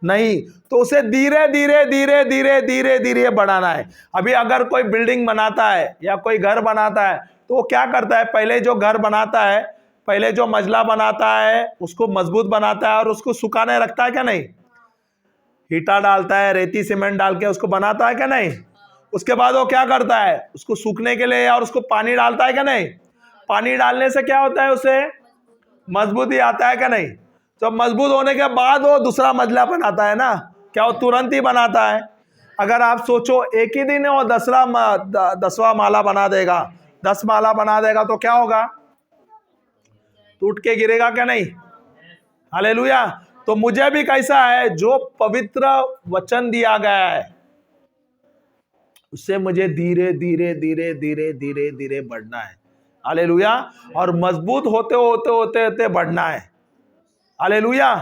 नहीं। तो उसे धीरे धीरे धीरे धीरे धीरे धीरे बढ़ाना है। अभी अगर कोई बिल्डिंग बनाता है या कोई घर बनाता है तो वो क्या करता है, पहले जो घर बनाता है, पहले जो मंजिला बनाता है उसको मजबूत बनाता है और उसको सुखाने रखता है क्या नहीं, ईटा डालता है, रेती सीमेंट डाल के उसको बनाता है क्या नहीं। उसके बाद वो क्या करता है, उसको सूखने के लिए और उसको पानी डालता है क्या नहीं। पानी डालने से क्या होता है, उसे मजबूती आता है क्या नहीं। जब मजबूत होने के बाद वो दूसरा मंजिला बनाता है ना, क्या वो तुरंत ही बनाता है। अगर आप सोचो एक ही दिन में वो 10वां माला बना देगा, 10 माला बना देगा तो क्या होगा, टूट के गिरेगा क्या नहीं। हालेलुया। तो मुझे भी कैसा है, जो पवित्र वचन दिया गया है उससे मुझे धीरे धीरे धीरे धीरे धीरे धीरे बढ़ना है। हालेलुया। और मजबूत होते होते होते होते बढ़ना है। Hallelujah,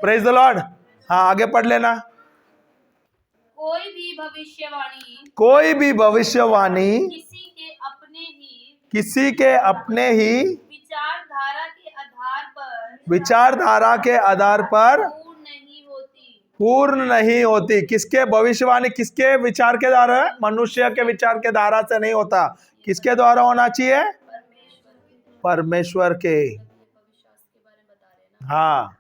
praise the Lord. हाँ, आगे पढ़ लेना। कोई भी भविष्यवाणी कोई भी भविष्यवाणी किसी के अपने ही विचारधारा के आधार पर पूर्ण नहीं होती। किसके भविष्यवाणी, किसके विचार के द्वारा, मनुष्य के विचार के द्वारा से नहीं होता। किसके द्वारा होना चाहिए, परमेश्वर के। हाँ,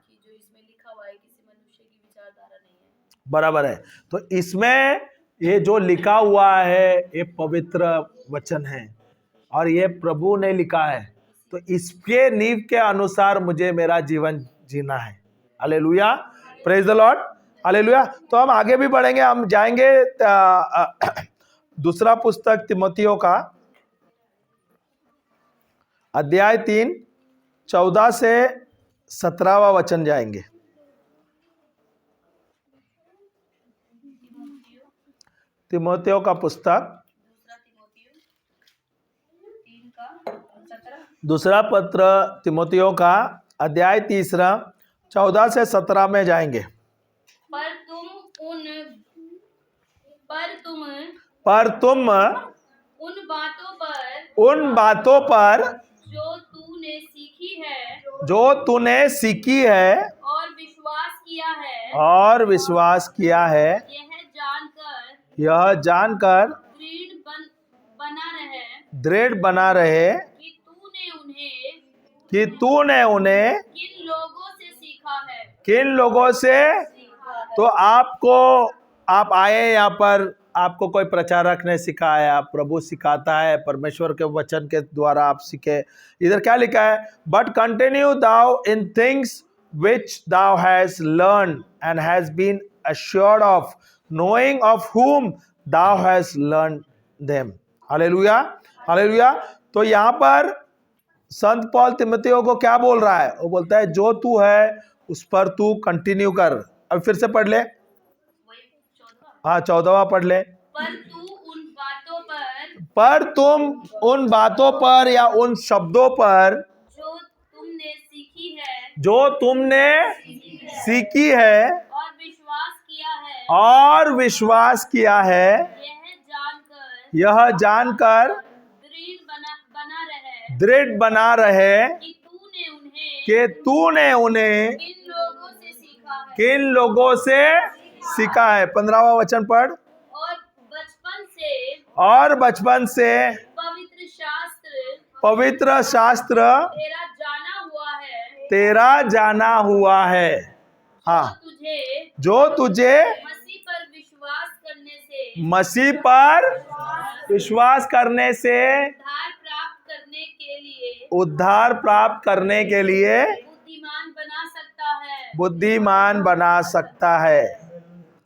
बराबर है। तो इसमें ये जो लिखा हुआ है ये पवित्र वचन है और ये प्रभु ने लिखा है, तो इसके नींव के अनुसार मुझे मेरा जीवन जीना है। Hallelujah, praise the lord. Hallelujah. तो हम आगे भी बढ़ेंगे, हम जाएंगे दूसरा पुस्तक तिमोथियों का अध्याय 3 14 से 17वां वचन जाएंगे। तिमोथियों का पुस्तक दूसरा पत्र तिमोथियों का अध्याय 3 14 से 17 में जाएंगे। पर तुम उन बातों पर जो तूने सीखी है और विश्वास किया है, यह जानकर दृढ़ बना रहे कि तूने उन्हें किन लोगों से। तो आप आए यहाँ पर, आपको कोई प्रचारक ने सिखाया, प्रभु सिखाता है, परमेश्वर के वचन के द्वारा आप सीखे। इधर क्या लिखा है, but continue thou in things which thou has learn and has been assured of, knowing of whom thou hast learned them. Hallelujah, hallelujah. तो यहाँ पर संत पौल तिमोथियों को क्या बोल रहा है, वो बोलता है जो तू है उस पर तू कंटिन्यू कर। अब फिर से पढ़ ले, हाँ 14वां पढ़ ले। पर तुम उन बातों पर या उन शब्दों पर जो तुमने सीखी है और विश्वास किया है, यह जानकर दृढ़ बना रहे कि तूने उन्हें किन लोगों से सीखा है। 15वां वचन पढ़। और बचपन से पवित्र शास्त्र तेरा जाना हुआ है। हाँ, जो तुझे मसीह पर विश्वास करने से उद्धार प्राप्त करने के लिए बुद्धिमान बना सकता है।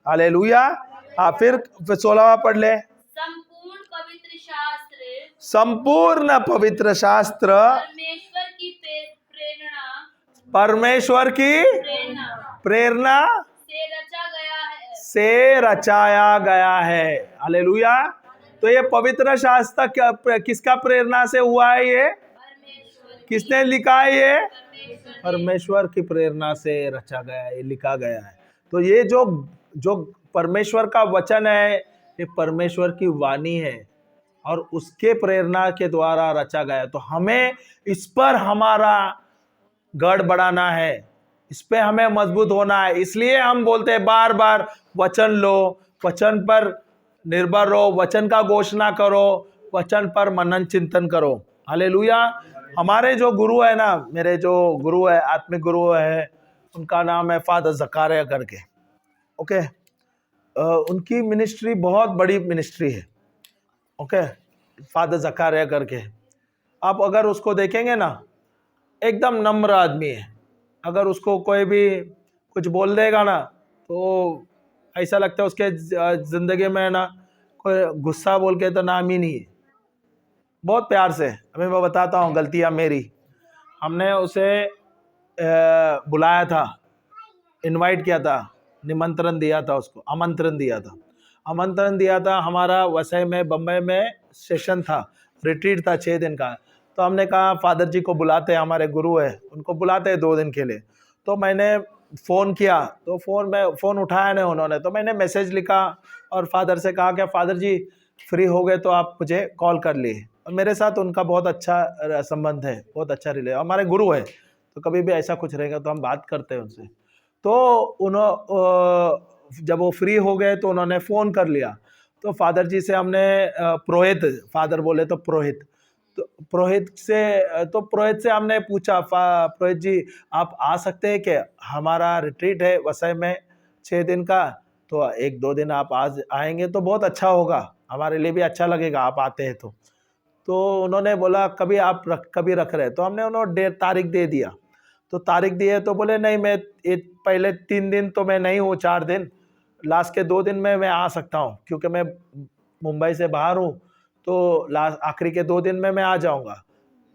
हालेलुया। हाँ, फिर 16वां पढ़ ले। संपूर्ण पवित्र शास्त्र परमेश्वर की प्रेरणा से रचाया गया है। हालेलुया। तो ये पवित्र शास्त्र किसका प्रेरणा से हुआ है, ये किसने लिखा है, ये परमेश्वर की प्रेरणा से रचा गया है, ये लिखा गया है। तो ये जो परमेश्वर का वचन है, ये परमेश्वर की वाणी है और उसके प्रेरणा के द्वारा रचा गया है। तो हमें इस पर हमारा गढ़ बढ़ाना है, इस पे हमें मजबूत होना है। इसलिए हम बोलते हैं बार बार, वचन लो, वचन पर निर्भर रहो, वचन का घोषणा करो, वचन पर मनन चिंतन करो। हालेलुया। हमारे जो गुरु है ना, मेरे जो गुरु है, आत्मिक गुरु है, उनका नाम है फादर जकारिया करके। ओके, उनकी मिनिस्ट्री बहुत बड़ी मिनिस्ट्री है। ओके, फादर जकारिया करके। आप अगर उसको देखेंगे ना, एकदम नम्र आदमी है। अगर उसको कोई भी कुछ बोल देगा ना तो ऐसा लगता है उसके जिंदगी में ना कोई गुस्सा बोल के तो नाम ही नहीं है। बहुत प्यार से, अभी मैं बताता हूँ गलतियाँ मेरी। हमने उसे बुलाया था, इनवाइट किया था, निमंत्रण दिया था उसको, आमंत्रण दिया था। हमारा वसई में, बम्बई में सेशन था, रिट्रीट था 6 दिन का। तो हमने कहा फादर जी को बुलाते हैं, हमारे गुरु है, उनको बुलाते हैं 2 दिन के लिए। तो मैंने फ़ोन किया तो फ़ोन उठाया नहीं उन्होंने। तो मैंने मैसेज लिखा और फादर से कहा कि फादर जी फ्री हो गए तो आप मुझे कॉल कर लिए। और मेरे साथ उनका बहुत अच्छा संबंध है, बहुत अच्छा रिले, हमारे गुरु है। तो कभी भी ऐसा कुछ रहेगा तो हम बात करते हैं उनसे। तो जब वो फ्री हो गए तो उन्होंने फ़ोन कर लिया। तो फादर जी से हमने पुरोहित, फादर बोले तो पुरोहित, तो पुरोहित से हमने पूछा, पुरोहित जी आप आ सकते हैं क्या? हमारा रिट्रीट है वसई में 6 दिन का, तो 1-2 दिन आप आज आएंगे तो बहुत अच्छा होगा, हमारे लिए भी अच्छा लगेगा आप आते हैं तो उन्होंने बोला कभी रख रहे। तो हमने उन्होंने तारीख दे दिया। तो तारीख दिए तो बोले नहीं, मैं पहले 3 दिन तो मैं नहीं हूँ, 4 दिन, लास्ट के 2 दिन में मैं आ सकता हूँ, क्योंकि मैं मुंबई से बाहर हूँ। तो लास्ट आखिरी के 2 दिन में मैं आ जाऊँगा।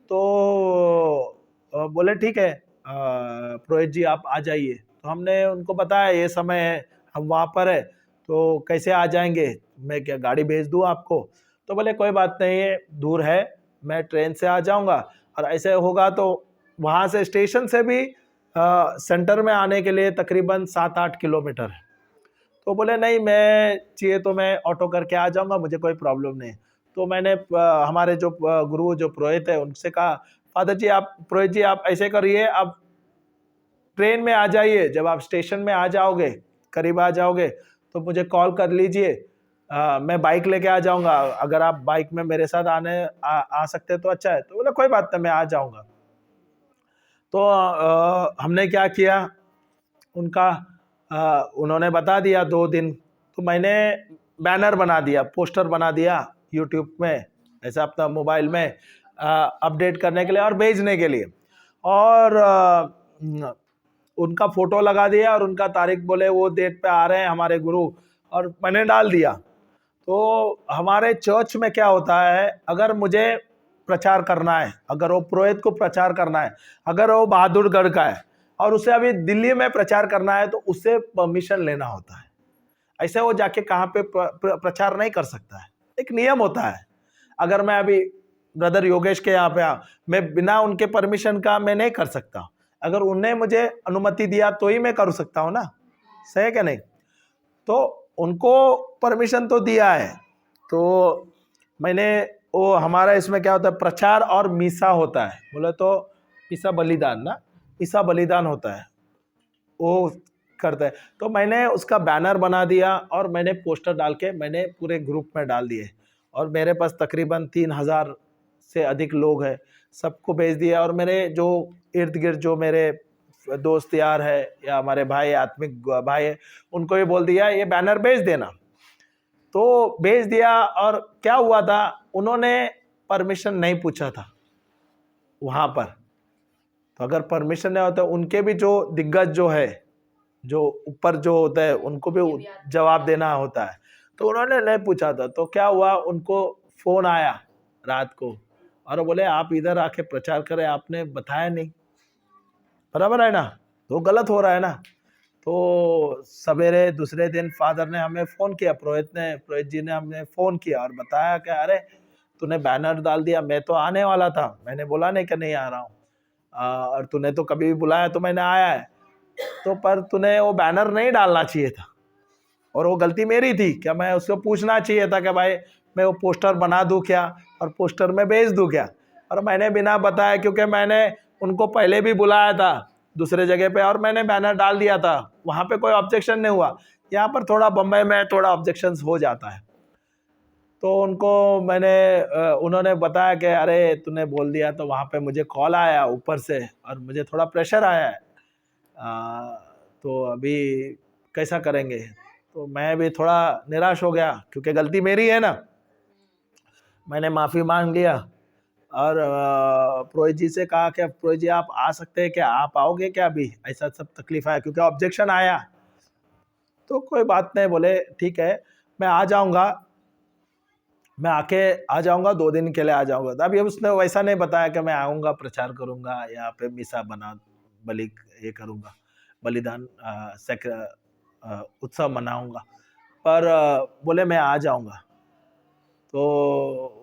तो बोले ठीक है पुरोहित जी आप आ जाइए। तो हमने उनको बताया ये समय है, हम वहाँ पर है, तो कैसे आ जाएंगे, मैं क्या गाड़ी भेज दूँ आपको? तो बोले कोई बात नहीं है, दूर है, मैं ट्रेन से आ जाऊँगा। और ऐसे होगा तो वहाँ से स्टेशन से भी सेंटर में आने के लिए तकरीबन 7-8 किलोमीटर है। तो बोले नहीं, मैं चाहिए तो मैं ऑटो करके आ जाऊँगा, मुझे कोई प्रॉब्लम नहीं। तो मैंने हमारे जो गुरु जो पुरोहित है उनसे कहा फादर जी पुरोहित जी आप ऐसे करिए, आप ट्रेन में आ जाइए, जब आप स्टेशन में आ जाओगे, करीब आ जाओगे तो मुझे कॉल कर लीजिए, मैं बाइक लेके आ जाऊँगा। अगर आप बाइक में मेरे साथ आ सकते तो अच्छा है। तो बोले कोई बात नहीं, मैं आ जाऊँगा। तो हमने क्या किया, उन्होंने बता दिया 2 दिन। तो मैंने बैनर बना दिया, पोस्टर बना दिया यूट्यूब में, ऐसा अपना मोबाइल में अपडेट करने के लिए और भेजने के लिए। और उनका फ़ोटो लगा दिया और उनका तारीख बोले वो डेट पे आ रहे हैं हमारे गुरु, और मैंने डाल दिया। तो हमारे चर्च में क्या होता है, अगर मुझे प्रचार करना है, अगर वो पुरोहित को प्रचार करना है, अगर वो बहादुरगढ़ का है और उसे अभी दिल्ली में प्रचार करना है, तो उससे परमिशन लेना होता है। ऐसे वो जाके कहाँ पे प्रचार नहीं कर सकता है, एक नियम होता है। अगर मैं अभी ब्रदर योगेश के यहाँ पे मैं बिना उनके परमिशन का मैं नहीं कर सकता। अगर उन्हें मुझे अनुमति दिया तो ही मैं कर सकता हूँ ना, सही है क्या नहीं? तो उनको परमिशन तो दिया है। तो मैंने वो हमारा इसमें क्या होता है, प्रचार और मीसा होता है, बोले तो मीसा बलिदान ना, मीसा बलिदान होता है, वो करता है। तो मैंने उसका बैनर बना दिया और मैंने पोस्टर डाल के मैंने पूरे ग्रुप में डाल दिए। और मेरे पास तकरीबन 3000 से अधिक लोग हैं, सबको भेज दिया। और मेरे जो इर्द गिर्द जो मेरे दोस्त यार है या हमारे भाई, आत्मिक भाई है, उनको भी बोल दिया ये बैनर भेज देना। तो भेज दिया। और क्या हुआ था, उन्होंने परमिशन नहीं पूछा था वहाँ पर। तो अगर परमिशन नहीं होता, उनके भी जो दिग्गज जो है, जो ऊपर जो होता है, उनको भी जवाब देना होता है। तो उन्होंने नहीं पूछा था। तो क्या हुआ, उनको फ़ोन आया रात को और बोले आप इधर आके प्रचार करें, आपने बताया नहीं, बराबर है ना, तो गलत हो रहा है ना। तो सवेरे दूसरे दिन फादर ने हमें फ़ोन किया, पुरोहित जी ने हमें फ़ोन किया और बताया कि अरे तूने बैनर डाल दिया, मैं तो आने वाला था, मैंने बोला नहीं कि नहीं आ रहा हूँ, और तूने तो कभी भी बुलाया तो मैंने आया है, तो पर तूने वो बैनर नहीं डालना चाहिए था। और वो गलती मेरी थी, क्या मैं उसको पूछना चाहिए था कि भाई मैं वो पोस्टर बना दूं क्या और पोस्टर में भेज दूं क्या। और मैंने बिना बताया, क्योंकि मैंने उनको पहले भी बुलाया था दूसरे जगह पे और मैंने बैनर डाल दिया था, वहाँ पे कोई ऑब्जेक्शन नहीं हुआ। यहाँ पर थोड़ा बम्बई में थोड़ा ऑब्जेक्शंस हो जाता है। तो उनको उन्होंने बताया कि अरे तूने बोल दिया, तो वहाँ पे मुझे कॉल आया ऊपर से और मुझे थोड़ा प्रेशर आया है, तो अभी कैसा करेंगे। तो मैं भी थोड़ा निराश हो गया क्योंकि गलती मेरी है ना। मैंने माफ़ी मांग लिया और पुरोहित जी से कहा कि पुरोहित जी आप आ सकते हैं क्या, आप आओगे क्या, अभी ऐसा सब तकलीफ आया क्योंकि ऑब्जेक्शन आया। तो कोई बात नहीं, बोले ठीक है मैं आ जाऊंगा, मैं आके आ जाऊंगा, 2 दिन के लिए आ जाऊंगा। तो अभी उसने वैसा नहीं बताया कि मैं आऊंगा प्रचार करूंगा यहाँ पे मिसा बना बलि ये करूंगा, बलिदान उत्सव मनाऊंगा, पर बोले मैं आ जाऊंगा। तो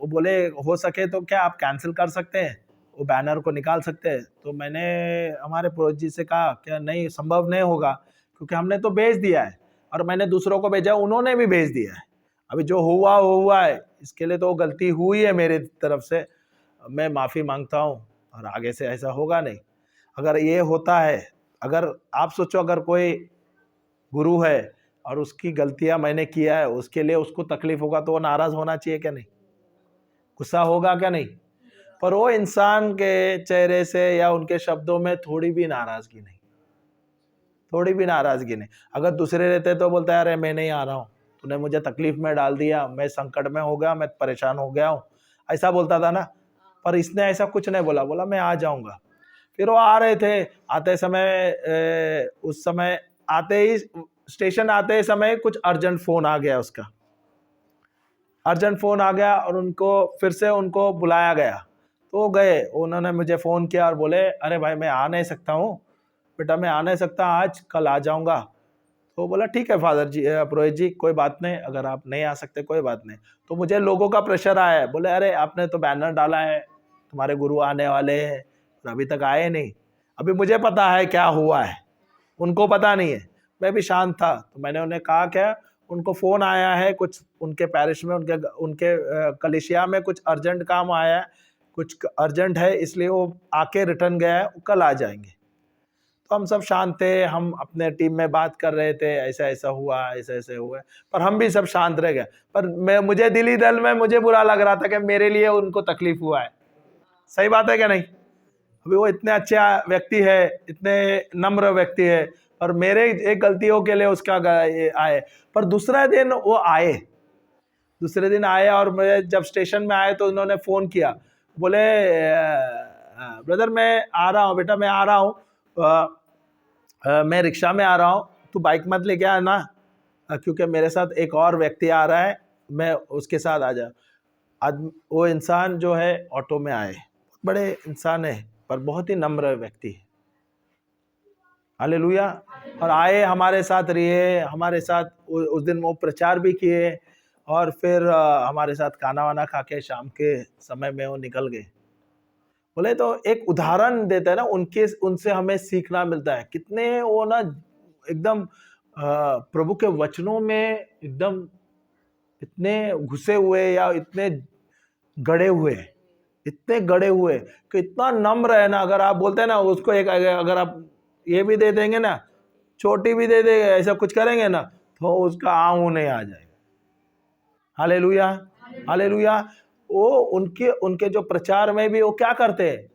वो बोले हो सके तो क्या आप कैंसिल कर सकते हैं, वो बैनर को निकाल सकते हैं। तो मैंने हमारे पुरोहित जी से कहा क्या नहीं, संभव नहीं होगा क्योंकि हमने तो भेज दिया है और मैंने दूसरों को भेजा, उन्होंने भी भेज दिया है। अभी जो हुआ वो हुआ है, इसके लिए तो गलती हुई है मेरी तरफ से, मैं माफ़ी मांगता हूँ और आगे से ऐसा होगा नहीं। अगर ये होता है, अगर आप सोचो अगर कोई गुरु है और उसकी गलतियां मैंने किया है, उसके लिए उसको तकलीफ होगा तो वो नाराज होना चाहिए क्या नहीं, गुस्सा होगा क्या नहीं। पर वो इंसान के चेहरे से या उनके शब्दों में थोड़ी भी नाराजगी नहीं, थोड़ी भी नाराजगी नहीं। अगर दूसरे रहते तो बोलता है अरे मैं नहीं आ रहा हूँ, तूने मुझे तकलीफ में डाल दिया, मैं संकट में हो गया, मैं परेशान हो गया हूँ, ऐसा बोलता था ना। पर इसने ऐसा कुछ नहीं बोला, बोला मैं आ जाऊंगा। फिर वो आ रहे थे, आते समय उस समय आते ही स्टेशन आते समय कुछ अर्जेंट फोन आ गया, उसका अर्जेंट फोन आ गया और उनको फिर से उनको बुलाया गया। तो गए, उन्होंने मुझे फ़ोन किया और बोले अरे भाई मैं आ नहीं सकता हूँ बेटा, मैं आ नहीं सकता आज, कल आ जाऊँगा। तो बोला ठीक है फादर जी, पुरोहित जी कोई बात नहीं, अगर आप नहीं आ सकते कोई बात नहीं। तो मुझे लोगों का प्रेशर आया है, बोले अरे आपने तो बैनर डाला है तुम्हारे गुरु आने वाले हैं और अभी तक आए नहीं। अभी मुझे पता है क्या हुआ है, उनको पता नहीं है। मैं भी शांत था, तो मैंने उन्हें कहा क्या उनको फ़ोन आया है, कुछ उनके पैरिश में उनके उनके कलिसिया में कुछ अर्जेंट काम आया है, कुछ अर्जेंट है, इसलिए वो आके रिटर्न गया है, कल आ जाएंगे। तो हम सब शांत थे, हम अपने टीम में बात कर रहे थे ऐसा ऐसा हुआ, ऐसा ऐसे हुआ, पर हम भी सब शांत रह गए। पर मुझे दिली दल में मुझे बुरा लग रहा था कि मेरे लिए उनको तकलीफ हुआ है। सही बात है क्या नहीं। अभी वो इतने अच्छे व्यक्ति है, इतने नम्र व्यक्ति है, पर मेरे एक गलतियों के लिए उसका आए। पर दूसरा दिन वो आए, दूसरे दिन आए और मैं जब स्टेशन में आए तो उन्होंने फ़ोन किया, बोले ब्रदर मैं आ रहा हूँ बेटा, मैं आ रहा हूँ, मैं रिक्शा में आ रहा हूँ, तू बाइक मत लेके आना क्योंकि मेरे साथ एक और व्यक्ति आ रहा है, मैं उसके साथ आ जा। वो इंसान जो है ऑटो में आए, बड़े इंसान है पर बहुत ही नम्र व्यक्ति है, हालेलुया। और आए हमारे साथ रहे, हमारे साथ उस दिन वो प्रचार भी किए और फिर हमारे साथ खाना वाना खा के शाम के समय में वो निकल गए। बोले तो एक उदाहरण देता है ना, उनसे हमें सीखना मिलता है। कितने वो ना एकदम प्रभु के वचनों में एकदम इतने घुसे हुए या इतने गड़े हुए, इतने गड़े हुए कि इतना नम्र है ना। अगर आप बोलते हैं ना उसको एक, अगर आप ये भी दे देंगे ना, छोटी भी दे देंगे, ऐसा कुछ करेंगे ना तो उसका आऊं नहीं आ जाएगा। Hallelujah, hallelujah. वो उनके जो प्रचार में भी वो क्या करते हैं,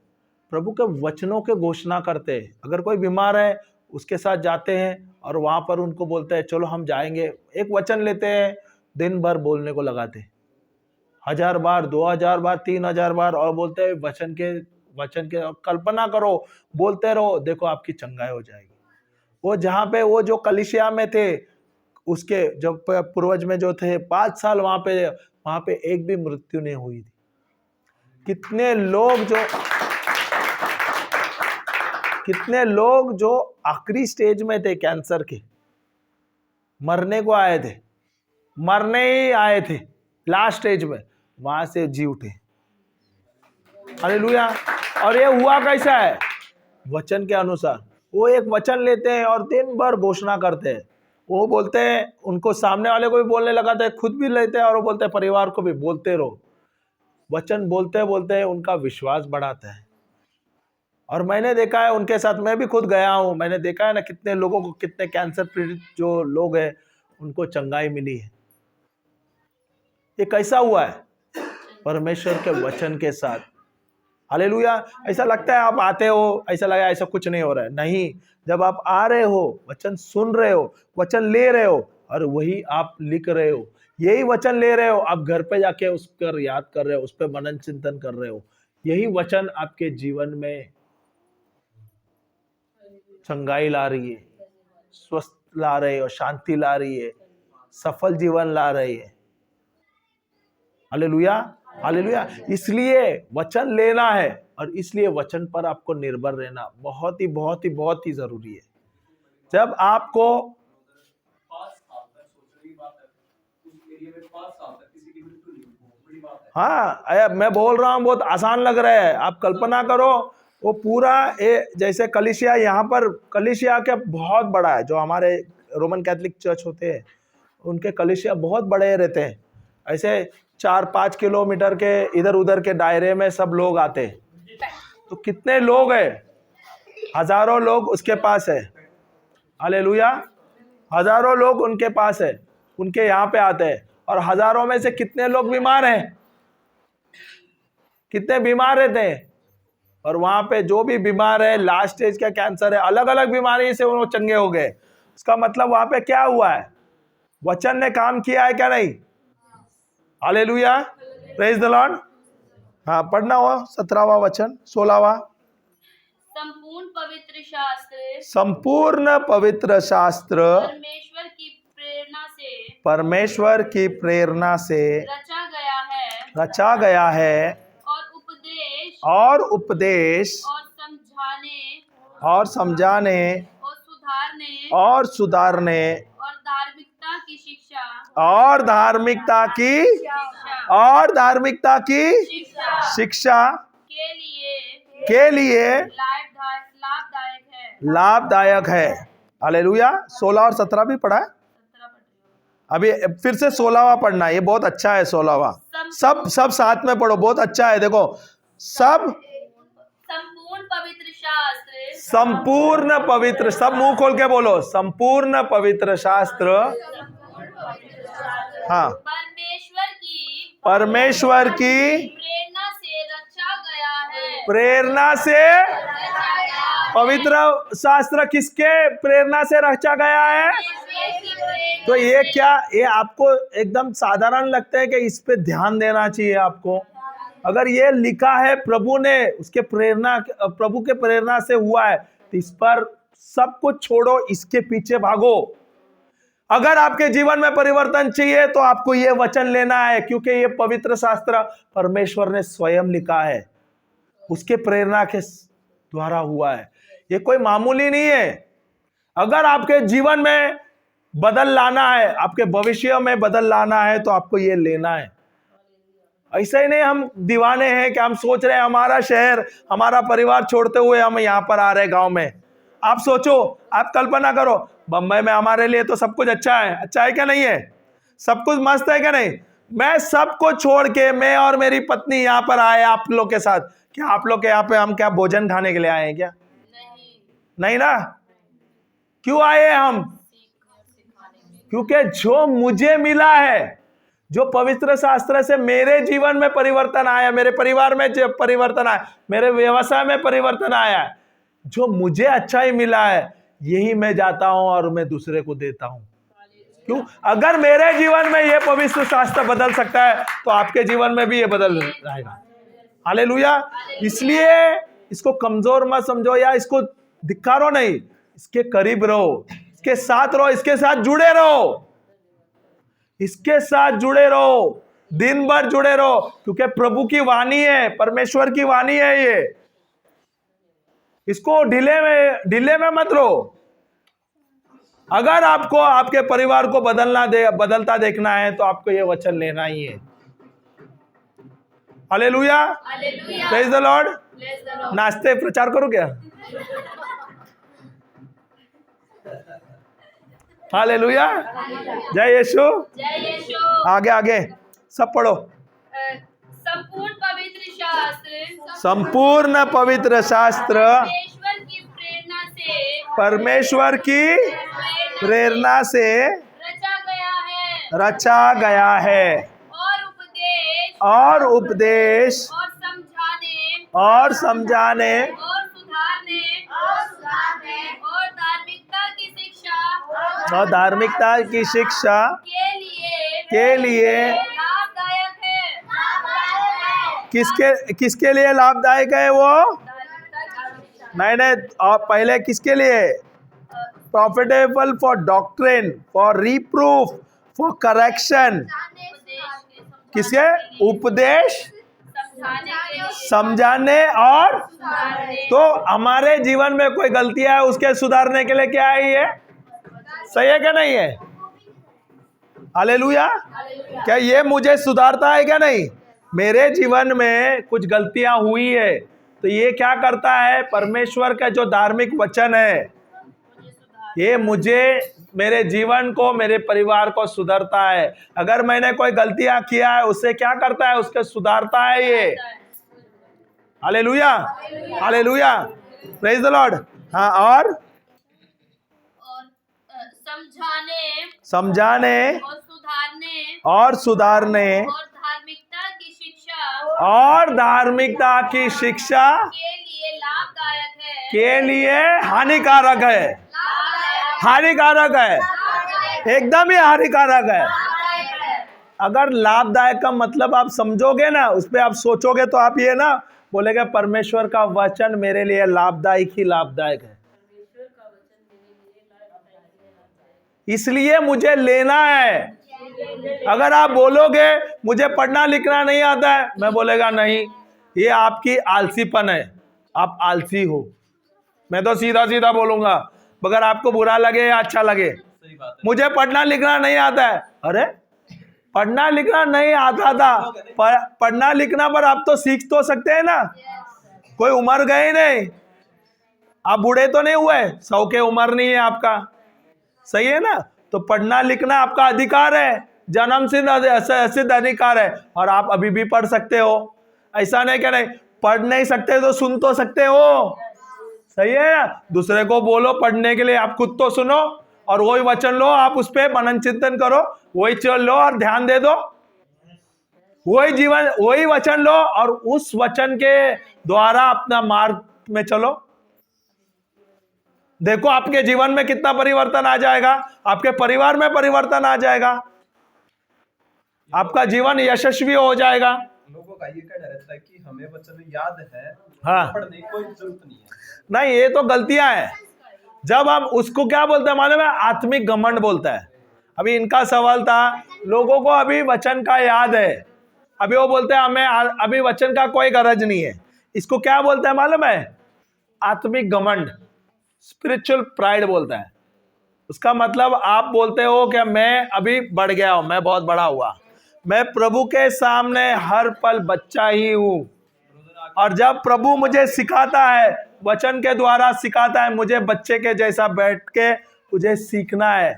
प्रभु के वचनों के घोषणा करते हैं। अगर कोई बीमार है उसके साथ जाते हैं और वहां पर उनको बोलते हैं चलो हम जाएंगे, एक वचन लेते हैं, दिन भर बोलने को लगाते हैं, 1000 बार, 2000 बार, 3000 बार, और बोलते हैं वचन के कल्पना करो, बोलते रहो, देखो आपकी चंगाई हो जाएगी। वो जहाँ पे वो जो कलिसिया में थे, उसके जब पूर्वज में जो थे 5 साल वहां पे एक भी मृत्यु नहीं हुई थी। कितने लोग जो आखिरी स्टेज में थे कैंसर के, मरने को आए थे, मरने ही आए थे लास्ट स्टेज में, वहां से जी उठे। हालेलुया। और ये हुआ कैसा है, वचन के अनुसार। वो एक वचन लेते हैं और दिन भर घोषणा करते हैं। वो बोलते हैं, उनको सामने वाले को भी बोलने लगाते हैं, खुद भी लेते हैं और वो बोलते हैं परिवार को भी बोलते रहो। वचन बोलते बोलते उनका विश्वास बढ़ाता है। और मैंने देखा है उनके साथ, मैं भी खुद गया हूं, मैंने देखा है ना कितने लोगों को, कितने कैंसर पीड़ित जो लोग हैं उनको चंगाई मिली है। ये कैसा हुआ है? परमेश्वर के वचन के साथ। हालेलुया। ऐसा लगता है आप आते हो, ऐसा लगा ऐसा कुछ नहीं हो रहा है। नहीं, जब आप आ रहे हो, वचन सुन रहे हो, वचन ले रहे हो और वही आप लिख रहे हो, यही वचन ले रहे हो, आप घर पे जाके उस पर याद कर रहे हो, उस पर मनन चिंतन कर रहे हो, यही वचन आपके जीवन में चंगाई ला रही है, स्वस्थ ला रही है, शांति ला रही है, सफल जीवन ला रही है। Hallelujah, hallelujah. इसलिए वचन लेना है और इसलिए वचन पर आपको निर्भर रहना बहुत ही जरूरी है। जब आपको 5 साल तक सोच रही बात है, उस एरिया में 5 साल तक किसी की मृत्यु नहीं हुई, बहुत बड़ी बात है। हाँ, मैं बोल रहा हूँ बहुत आसान लग रहा है। आप कल्पना करो, वो पूरा जैसे कलीसिया, यहाँ पर कलीसिया के बहुत बड़ा है, जो हमारे रोमन कैथोलिक चर्च होते हैं उनके कलीसिया बहुत बड़े रहते हैं। ऐसे 4-5 किलोमीटर के इधर उधर के दायरे में सब लोग आते हैं। तो कितने लोग हैं? हजारों लोग उसके पास है। हालेलुया, हजारों लोग उनके पास है, उनके यहाँ पे आते हैं। और हजारों में से कितने लोग बीमार हैं? कितने बीमार रहते हैं? और वहां पे जो भी बीमार है, लास्ट स्टेज का कैंसर है, अलग अलग बीमारी से वो चंगे हो गए। उसका मतलब वहां पे क्या हुआ है? वचन ने काम किया है क्या? नहीं। Hallelujah, praise the Lord. हाँ, पढ़ना हो 17वां वचन, 16वां। संपूर्ण पवित्र शास्त्र संपूर्ण पवित्र शास्त्र परमेश्वर की प्रेरणा से रचा गया है और उपदेश और समझाने और और सुधारने और धार्मिकता और धार्मिकता की शिक्षा के लिए लाभदायक है। हालेलुया। 16 और 17 भी पढ़ा है। अभी फिर से 16वां पढ़ना है, ये बहुत अच्छा है 16वां। सब साथ में पढ़ो, बहुत अच्छा है। देखो, संपूर्ण पवित्र शास्त्र संपूर्ण पवित्र, सब मुंह खोल के बोलो, संपूर्ण पवित्र शास्त्र। हाँ, परमेश्वर की प्रेरणा से रचा गया है। पवित्र शास्त्र किसके प्रेरणा से रचा गया है? तो ये क्या, ये आपको एकदम साधारण लगता है कि इस पे ध्यान देना चाहिए आपको? अगर ये लिखा है प्रभु ने, उसके प्रेरणा, प्रभु के प्रेरणा से हुआ है, तो इस पर सब कुछ छोड़ो, इसके पीछे भागो। अगर आपके जीवन में परिवर्तन चाहिए तो आपको ये वचन लेना है, क्योंकि ये पवित्र शास्त्र परमेश्वर ने स्वयं लिखा है, उसके प्रेरणा के द्वारा हुआ है। ये कोई मामूली नहीं है। अगर आपके जीवन में बदल लाना है, आपके भविष्य में बदल लाना है, तो आपको ये लेना है। ऐसा ही नहीं हम दीवाने हैं कि हम सोच रहे हैं हमारा शहर, हमारा परिवार छोड़ते हुए हम यहाँ पर आ रहे गांव में। आप सोचो, आप कल्पना करो, बम्बई में हमारे लिए तो सब कुछ अच्छा है क्या नहीं है? सब कुछ मस्त है क्या नहीं? मैं सबको छोड़ के, मैं और मेरी पत्नी यहाँ पर आए आप लोग के साथ। क्या आप लोग के यहाँ पे हम क्या भोजन खाने के लिए आए हैं क्या? नहीं ना। क्यों आए हम? क्योंकि जो मुझे मिला है, जो पवित्र शास्त्र से मेरे जीवन में परिवर्तन आया, मेरे परिवार में जो परिवर्तन आया, मेरे व्यवसाय में परिवर्तन आया, जो मुझे अच्छा ही मिला है, यही मैं जाता हूं और मैं दूसरे को देता हूं। क्यों? अगर मेरे जीवन में यह पवित्र शास्त्र बदल सकता है, तो आपके जीवन में भी ये बदल जाएगा। हालेलुया। इसलिए इसको कमजोर मत समझो या इसको धिक्कारो नहीं, इसके करीब रहो, इसके साथ रहो, इसके साथ जुड़े रहो, इसके साथ जुड़े रहो, दिन भर जुड़े रहो, क्योंकि प्रभु की वाणी है, परमेश्वर की वाणी है ये। इसको ढीले में मत रहो। अगर आपको आपके परिवार को बदलता देखना है, तो आपको ये वचन लेना ही है। Hallelujah, praise the Lord. नाचते प्रचार करो क्या? हालेलुया, जय यीशु। आगे सब पढ़ो। संपूर्ण पवित्र शास्त्र संपूर्ण पवित्र शास्त्र परमेश्वर की प्रेरणा से रचा गया है रचा गया है और उपदेश और समझाने और समझाने और सुधारने और धार्मिकता की शिक्षा और धार्मिकता की शिक्षा के लिए लाभदायक है। किसके लिए लाभदायक है वो? नहीं, और पहले किसके लिए? Profitable for doctrine, for reproof, for correction. किसके? उपदेश, समझाने और तो हमारे जीवन में कोई गलतियां है उसके सुधारने के लिए क्या है ये? सही है क्या नहीं है? हालेलुया। क्या ये मुझे सुधारता है क्या नहीं? मेरे जीवन में कुछ गलतियां हुई है तो ये क्या करता है? परमेश्वर का जो धार्मिक वचन है ये मुझे, मेरे जीवन को, मेरे परिवार को सुधारता है। अगर मैंने कोई गलतियां किया है उससे क्या करता है? उसके सुधारता है ये। Hallelujah, hallelujah, praise the Lord. हाँ, और समझाने और सुधारने और और धार्मिकता की शिक्षा के लिए लाभदायक है, के लिए हानिकारक है। हानिकारक है, एकदम ही हानिकारक है। अगर लाभदायक का मतलब आप समझोगे ना, उस पर आप सोचोगे तो आप ये ना बोलेगे परमेश्वर का वचन मेरे लिए लाभदायक ही लाभदायक है, इसलिए मुझे लेना है। अगर आप बोलोगे मुझे पढ़ना लिखना नहीं आता है, मैं बोलेगा नहीं, ये आपकी आलसीपन है, आप आलसी हो। मैं तो सीधा सीधा बोलूंगा, मगर आपको बुरा लगे या अच्छा लगे। मुझे पढ़ना लिखना नहीं आता है। अरे पढ़ना लिखना नहीं आता था, पढ़ना लिखना पर आप तो सीख तो सकते हैं ना। कोई उम्र गए नहीं, आप बूढ़े तो नहीं हुए, 100 के उम्र नहीं है आपका, सही है ना। तो पढ़ना लिखना आपका अधिकार है, जन्म सिद्ध अधिकार है, और आप अभी भी पढ़ सकते हो। ऐसा नहीं क्या नहीं पढ़ नहीं सकते तो सुन तो सकते हो, सही है ना। दूसरे को बोलो पढ़ने के लिए, आप खुद तो सुनो और वही वचन लो, आप उस पर मनन चिंतन करो, वही चल लो और ध्यान दे दो, वही जीवन, वही वचन लो और उस वचन के द्वारा अपना मार्ग में चलो। देखो आपके जीवन में कितना परिवर्तन आ जाएगा, आपके परिवार में परिवर्तन आ जाएगा, आपका जीवन यशस्वी हो जाएगा। लोगों का ये कहना रहता है कि हमें वचन याद है, हाँ, पढ़ने की कोई जरूरत नहीं है। नहीं, ये तो गलतियां हैं। जब हम उसको क्या बोलते हैं मालूम है? आत्मिक घमंड बोलता है। अभी इनका सवाल था, लोगों को अभी वचन का याद है, अभी वो बोलते हैं हमें अभी वचन का कोई गरज नहीं है। इसको क्या बोलते हैं मालूम है? आत्मिक घमंड, स्पिरिचुअल प्राइड बोलता है। उसका मतलब आप बोलते हो कि मैं अभी बढ़ गया हूं, मैं बहुत बड़ा हुआ, मैं प्रभु के सामने हर पल बच्चा ही हूं। और जब प्रभु मुझे सिखाता है, वचन के द्वारा सिखाता है, मुझे बच्चे के जैसा बैठ के मुझे सीखना है।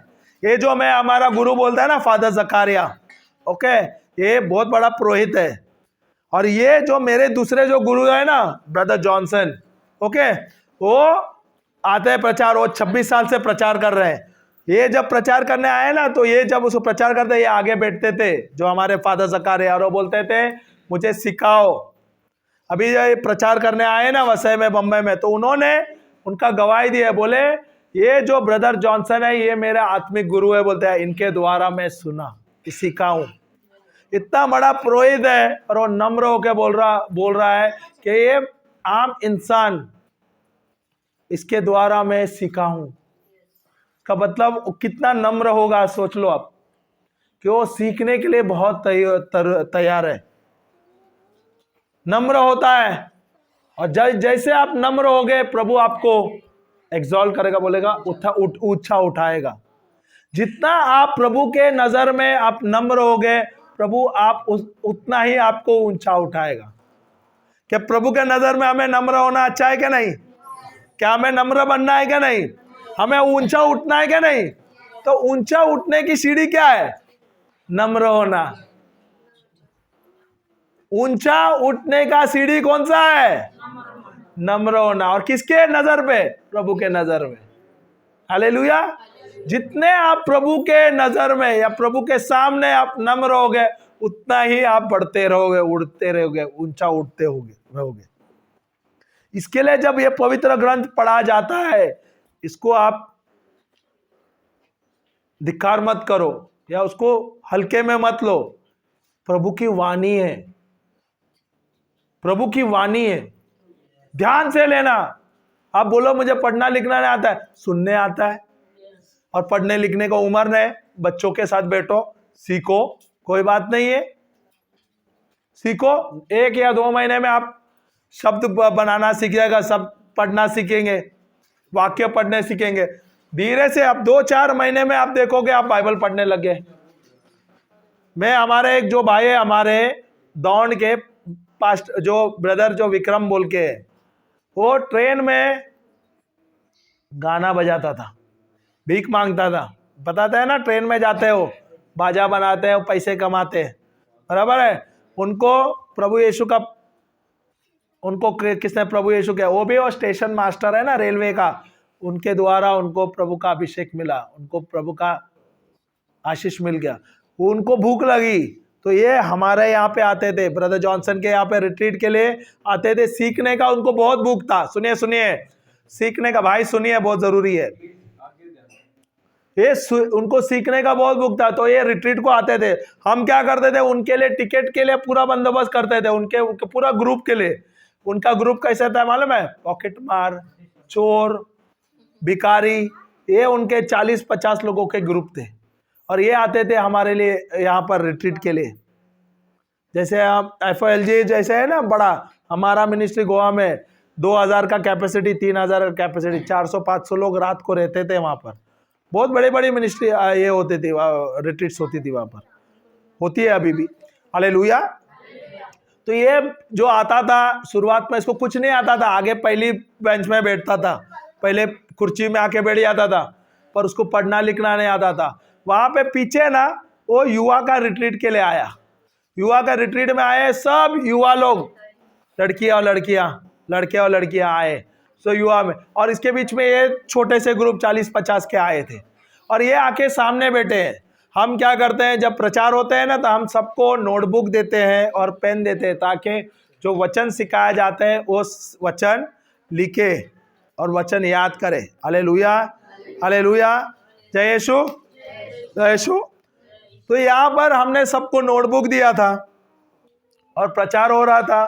ये जो मैं, हमारा गुरु बोलता है ना, फादर जकारिया, ओके, ये बहुत बड़ा पुरोहित है। और ये जो मेरे दूसरे जो गुरु है ना, ब्रदर जॉनसन, ओके, वो आते हैं प्रचार, वो 26 साल से प्रचार कर रहे हैं। ये जब प्रचार करने आए ना, तो ये जब उसको प्रचार करते, ये आगे बैठते थे जो हमारे फादर जकारिया, और वो बोलते थे मुझे सिखाओ। अभी ये प्रचार करने आए ना वसई में, बम्बई में, तो उन्होंने उनका गवाही दी है, बोले ये जो ब्रदर जॉनसन है ये मेरा आत्मिक गुरु है, बोलते हैं इनके द्वारा मैं सुना, सीखा हूं। इतना बड़ा पुरोहित है और वो नम्र होकर बोल रहा है कि ये आम इंसान, इसके द्वारा मैं सीखा हूं। का मतलब कितना नम्र होगा, सोच लो आप, कि वो सीखने के लिए बहुत तैयार है, नम्र होता है। और जैसे आप नम्र होगे, प्रभु आपको एक्सॉल्ट करेगा, बोलेगा ऊंचा उठाएगा। जितना आप प्रभु के नजर में आप नम्र होगे, प्रभु आप उतना ही आपको ऊंचा उठाएगा। क्या प्रभु के नजर में हमें नम्र होना अच्छा है क्या नहीं? क्या हमें नम्र बनना है क्या नहीं? हमें ऊंचा उठना है क्या नहीं? तो ऊंचा उठने की सीढ़ी क्या है? नम्र होना। ऊंचा उठने का सीढ़ी कौन सा है? नम्र होना। और किसके नजर पे? प्रभु के नजर में। हालेलुया। जितने आप प्रभु के नजर में या प्रभु के सामने आप नम्र हो गए, उतना ही आप बढ़ते रहोगे, उड़ते रहोगे, ऊंचा उठते रहोगे। इसके लिए जब ये पवित्र ग्रंथ पढ़ा जाता है, इसको आप धिक्कार मत करो या उसको हल्के में मत लो। प्रभु की वाणी है, प्रभु की वाणी है, ध्यान से लेना। आप बोलो मुझे पढ़ना लिखना नहीं आता है, सुनने आता है। और पढ़ने लिखने को उम्र नहीं, बच्चों के साथ बैठो, सीखो, कोई बात नहीं है, सीखो। 1 या 2 महीने में आप शब्द बनाना सीख जाएगा, सब पढ़ना सीखेंगे, वाक्य पढ़ने सीखेंगे। धीरे से आप 2-4 महीने में आप देखोगे आप बाइबल पढ़ने लग गए। मैं हमारे एक जो भाई है हमारे दौड़ के पास्ट, जो ब्रदर जो विक्रम बोल के, वो ट्रेन में गाना बजाता था, भीख मांगता था। बताते हैं ना, ट्रेन में जाते हो, बाजा बनाते हो, पैसे कमाते हैं, बराबर है। उनको प्रभु यीशु का, उनको किसने प्रभु यीशु किया? वो भी वो स्टेशन मास्टर है ना रेलवे का, उनके द्वारा उनको प्रभु का अभिषेक मिला, उनको प्रभु का आशीष मिल गया। उनको भूख लगी तो ये हमारे यहाँ पे आते थे, ब्रदर जॉनसन के यहाँ पे रिट्रीट के लिए आते थे, सीखने का उनको बहुत भूख था। सुनिए सुनिए, सीखने का, भाई सुनिए, बहुत जरूरी है ये, उनको सीखने का बहुत भूख था, तो ये रिट्रीट को आते थे। हम क्या करते थे, उनके लिए टिकट के लिए पूरा बंदोबस्त करते थे, उनके पूरा ग्रुप के लिए। उनका ग्रुप कैसा था मालूम है? पॉकेट मार, चोर, भिखारी, ये उनके 40-50 लोगों के ग्रुप थे। और ये आते थे हमारे लिए यहाँ पर रिट्रीट के लिए। जैसे हम FOLG जैसे है ना बड़ा, हमारा मिनिस्ट्री गोवा में 2000 का कैपेसिटी, 3000 का कैपेसिटी, 400-500 लोग रात को रहते थे वहाँ पर। बहुत बड़ी बड़ी मिनिस्ट्री ये होती थी, रिट्रीट्स होती थी वहाँ पर, होती है अभी भी। हालेलुया। तो ये जो आता था शुरुआत में, इसको कुछ नहीं आता था, आगे पहली बेंच में बैठता था, पहले कुर्सी में आके बैठ जाता था, पर उसको पढ़ना लिखना नहीं आता था। वहां पे पीछे ना वो युवा का रिट्रीट के लिए आया, युवा का रिट्रीट में आए सब युवा लोग, लड़कियां और लड़कियां, लड़के और लड़कियां आए, सो युवा में। और इसके बीच में ये छोटे से ग्रुप 40-50 के आए थे, और ये आके सामने बैठे हैं। हम क्या करते हैं, जब प्रचार होते हैं ना, तो हम सबको नोटबुक देते हैं और पेन देते हैं, ताकि जो वचन सिखाया जाता है वो वचन लिखे और वचन याद करे। हालेलुया, हालेलुया, जय यीशु, जय यीशु। तो यहाँ पर हमने सबको नोटबुक दिया था और प्रचार हो रहा था।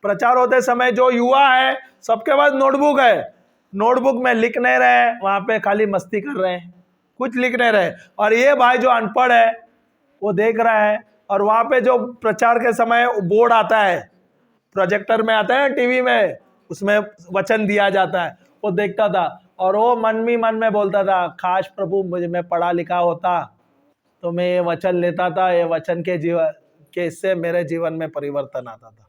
प्रचार होते समय जो युवा है सबके पास नोटबुक है, नोटबुक में लिख नहीं रहे, वहां पे खाली मस्ती कर रहे हैं, कुछ लिख नहीं रहे। और ये भाई जो अनपढ़ है वो देख रहा है, और वहां पे जो प्रचार के समय बोर्ड आता है, प्रोजेक्टर में आता है, टीवी में, उसमें वचन दिया जाता है, वो देखता था। और वो मन में बोलता था, काश प्रभु मुझे, मैं पढ़ा लिखा होता तो मैं ये वचन लेता था, ये वचन के जीवन के इससे मेरे जीवन में परिवर्तन आता था।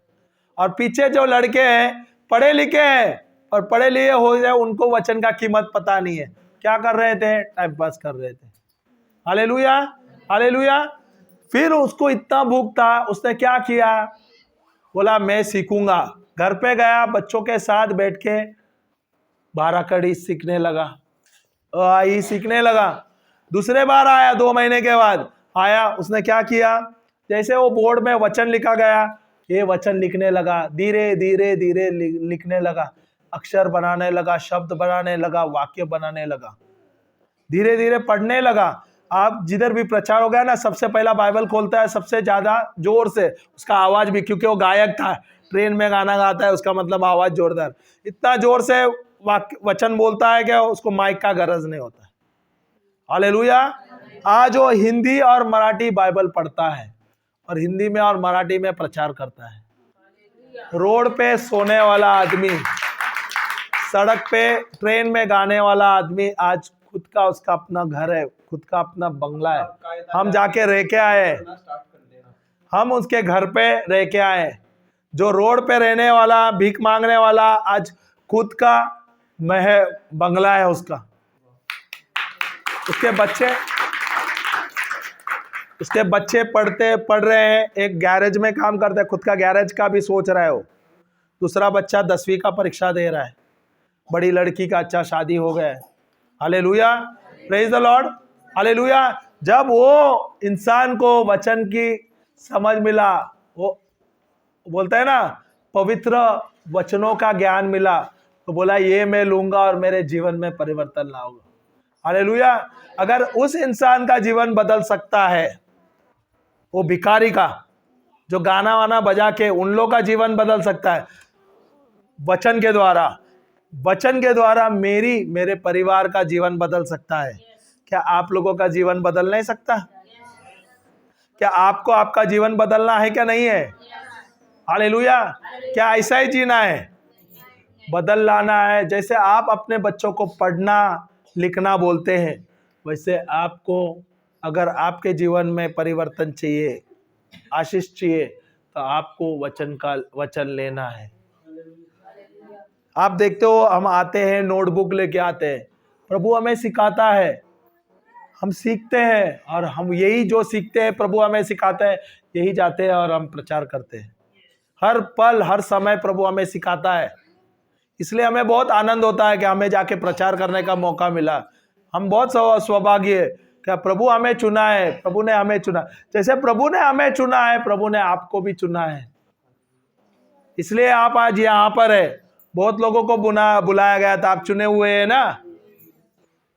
और पीछे जो लड़के हैं पढ़े लिखे हैं, और पढ़े लिखे हो जाए, उनको वचन का कीमत पता नहीं है, क्या कर रहे थे? टाइम पास कर रहे थे। Hallelujah, hallelujah. फिर उसको इतना भूख था, उसने क्या किया, बोला मैं सीखूंगा। घर पे गया, बच्चों के साथ बैठ के 12 कड़ी सीखने लगा, आई सीखने लगा। दूसरे बार आया, 2 महीने के बाद आया, उसने क्या किया, जैसे वो बोर्ड में वचन लिखा गया, ये वचन लिखने लगा, धीरे धीरे धीरे लिखने लगा, अक्षर बनाने लगा, शब्द बनाने लगा, वाक्य बनाने लगा, धीरे धीरे पढ़ने लगा। आप जिधर भी प्रचार हो गया ना, सबसे पहला बाइबल खोलता है, सबसे ज्यादा जोर से, उसका आवाज भी, क्योंकि वो गायक था, ट्रेन में गाना गाता है, उसका मतलब आवाज जोरदार, इतना जोर से वचन बोलता है कि उसको माइक का गरज नहीं होता है। हालेलुया। आज वो हिंदी और मराठी बाइबल पढ़ता है, और हिंदी में और मराठी में प्रचार करता है। रोड पे सोने वाला आदमी, सड़क पे ट्रेन में गाने वाला आदमी, आज खुद का उसका अपना घर है, खुद का अपना बंगला है। हम जाके रह के आए, हम उसके घर पे रह के आए। जो रोड पे रहने वाला, भीख मांगने वाला, आज खुद का बंगला है उसका। उसके बच्चे पढ़ रहे हैं, एक गैरेज में काम करते हैं, खुद का गैरेज का भी सोच रहा है वो। दूसरा बच्चा 10वीं का परीक्षा दे रहा है, बड़ी लड़की का अच्छा शादी हो गया है। Hallelujah, praise the lord, hallelujah. जब वो इंसान को वचन की समझ मिला, वो बोलते हैं ना पवित्र वचनों का ज्ञान मिला, तो बोला ये मैं लूंगा और मेरे जीवन में परिवर्तन लाऊंगा। हालेलुया। अगर उस इंसान का जीवन बदल सकता है, वो भिखारी का जो गाना वाना बजा के उन लोग का जीवन बदल सकता है वचन के द्वारा, वचन के द्वारा मेरे परिवार का जीवन बदल सकता है। क्या आप लोगों का जीवन बदल नहीं सकता? क्या आपको आपका जीवन बदलना है क्या नहीं है? हालेलुया। क्या ऐसा ही जीना है? बदल लाना है। जैसे आप अपने बच्चों को पढ़ना लिखना बोलते हैं, वैसे आपको अगर आपके जीवन में परिवर्तन चाहिए, आशीष चाहिए, तो आपको वचन लेना है। आप देखते हो हम आते हैं नोटबुक लेके आते हैं, प्रभु हमें सिखाता है, हम सीखते हैं और हम यही जो सीखते हैं प्रभु हमें सिखाते हैं, यही जाते हैं और हम प्रचार करते हैं। हर पल हर समय प्रभु हमें सिखाता है, इसलिए हमें बहुत आनंद होता है कि हमें जाके प्रचार करने का मौका मिला। हम बहुत सौभाग्य है क्या प्रभु हमें चुना है, प्रभु ने हमें चुना। जैसे प्रभु ने हमें चुना है, प्रभु ने आपको भी चुना है, इसलिए आप आज यहाँ पर है। बहुत लोगों को बुलाया गया था, आप चुने हुए हैं ना।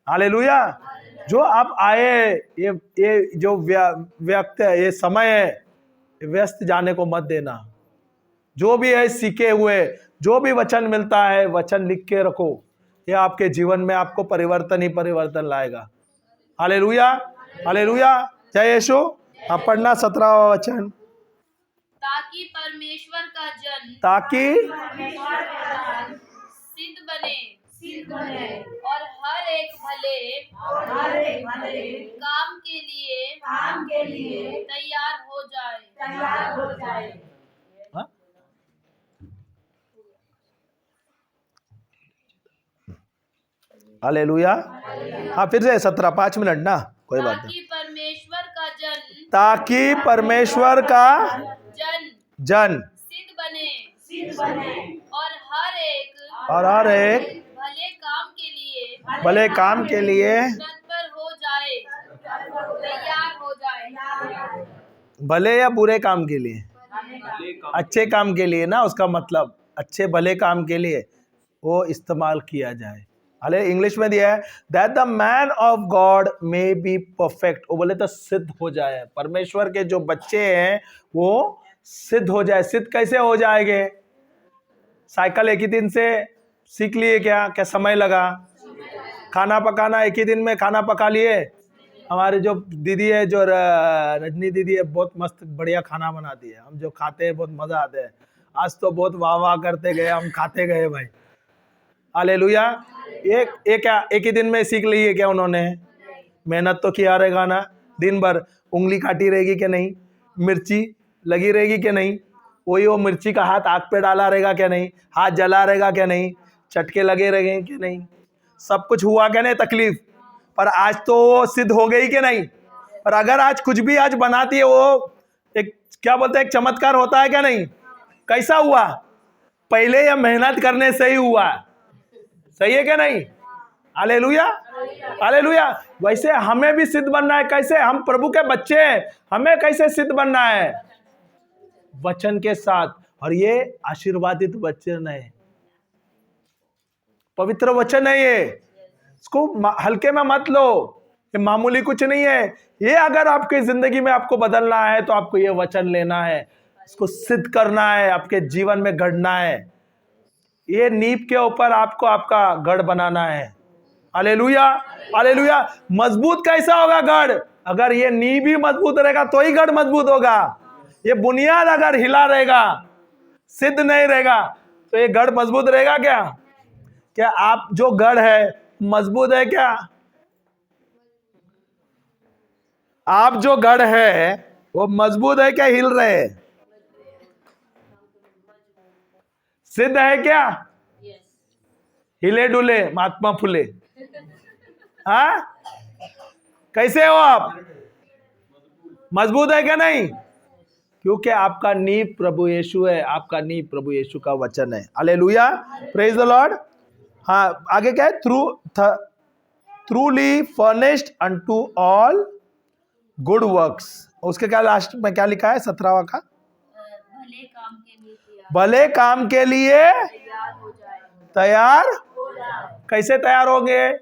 हालेलुया। जो आप आए, ये जो व्यक्त है, ये समय है, व्यस्त जाने को मत देना। जो भी है सीखे हुए, जो भी वचन मिलता है वचन लिख के रखो, ये आपके जीवन में आपको परिवर्तन ही परिवर्तन लाएगा। Hallelujah, hallelujah. जय यीशु। आप पढ़ना 17वां वचन। ताकि परमेश्वर का जन सिद्ध बने और हर एक भले काम के लिए तैयार हो जाए। हाँ? हालेलुया। हाँ फिर से 17, 5 मिनट ना, कोई बात नहीं। ताकि परमेश्वर का जन सिद्ध बने और हर एक भले काम के लिए तत्पर हो जाए, तैयार हो जाए। भले या बुरे काम के लिए? अच्छे काम के लिए ना, उसका मतलब अच्छे भले काम के लिए वो इस्तेमाल किया जाए। अरे इंग्लिश में दिया है that the man of God may be perfect, वो बोले तो सिद्ध हो जाए। परमेश्वर के जो बच्चे हैं वो सिद्ध हो जाए। सिद्ध कैसे हो जाएंगे? साइकिल एक ही दिन से सीख लिए क्या? क्या समय लगा? खाना पकाना एक ही दिन में खाना पका लिए? हमारे जो दीदी है, जो रजनी दीदी है, बहुत मस्त बढ़िया खाना बनाती है। हम जो खाते हैं बहुत मजा आता है। आज तो बहुत वाह वाह करते गए, हम खाते गए भाई। हालेलुया। एक ही दिन में सीख लिए क्या उन्होंने? मेहनत तो किया रहेगा ना, दिन भर उंगली काटी रहेगी कि नहीं, मिर्ची लगी रहेगी कि नहीं, वही वो मिर्ची का हाथ आग पे डाला रहेगा क्या नहीं, हाथ जला रहेगा क्या नहीं, चटके लगे रहेंगे कि नहीं, सब कुछ हुआ क्या नहीं तकलीफ, पर आज तो वो सिद्ध हो गई कि नहीं। और अगर आज कुछ भी आज बनाती है वो एक क्या बोलते हैं, एक चमत्कार होता है क्या नहीं? कैसा हुआ? पहले ये मेहनत करने से ही हुआ। सही है क्या नहीं? Hallelujah, hallelujah. वैसे हमें भी सिद्ध बनना है। कैसे? हम प्रभु के बच्चे हैं, हमें कैसे सिद्ध बनना है? वचन के साथ। और ये आशीर्वादित वचन है, पवित्र वचन है। ये इसको हल्के में मत लो, ये मामूली कुछ नहीं है। ये अगर आपकी जिंदगी में आपको बदलना है तो आपको ये वचन लेना है, इसको सिद्ध करना है, आपके जीवन में गढ़ना है। ये नींव के ऊपर आपको आपका गढ़ बनाना है। Hallelujah, hallelujah. मजबूत कैसा होगा गढ़? अगर ये नींव ही मजबूत रहेगा तो ही गढ़ मजबूत होगा। ये बुनियाद अगर हिला रहेगा, सिद्ध नहीं रहेगा, तो ये गढ़ मजबूत रहेगा क्या? क्या आप जो गढ़ है मजबूत है क्या? आप जो गढ़ है वो मजबूत है क्या? हिल रहे हैं? सिद्ध है क्या? हिले डुले महात्मा फुले। हाँ, कैसे हो आप? मजबूत है क्या नहीं? क्योंकि आपका नींव प्रभु यीशु है, आपका नींव प्रभु यीशु का वचन है। Hallelujah, praise the Lord. हाँ, आगे क्या है? Truly furnished unto all good works. उसके क्या लास्ट में क्या लिखा है 17वां का? भले काम के लिए तैयार भले काम के लिए तैयार हो जाए। तैयार। कैसे तैयार होंगे?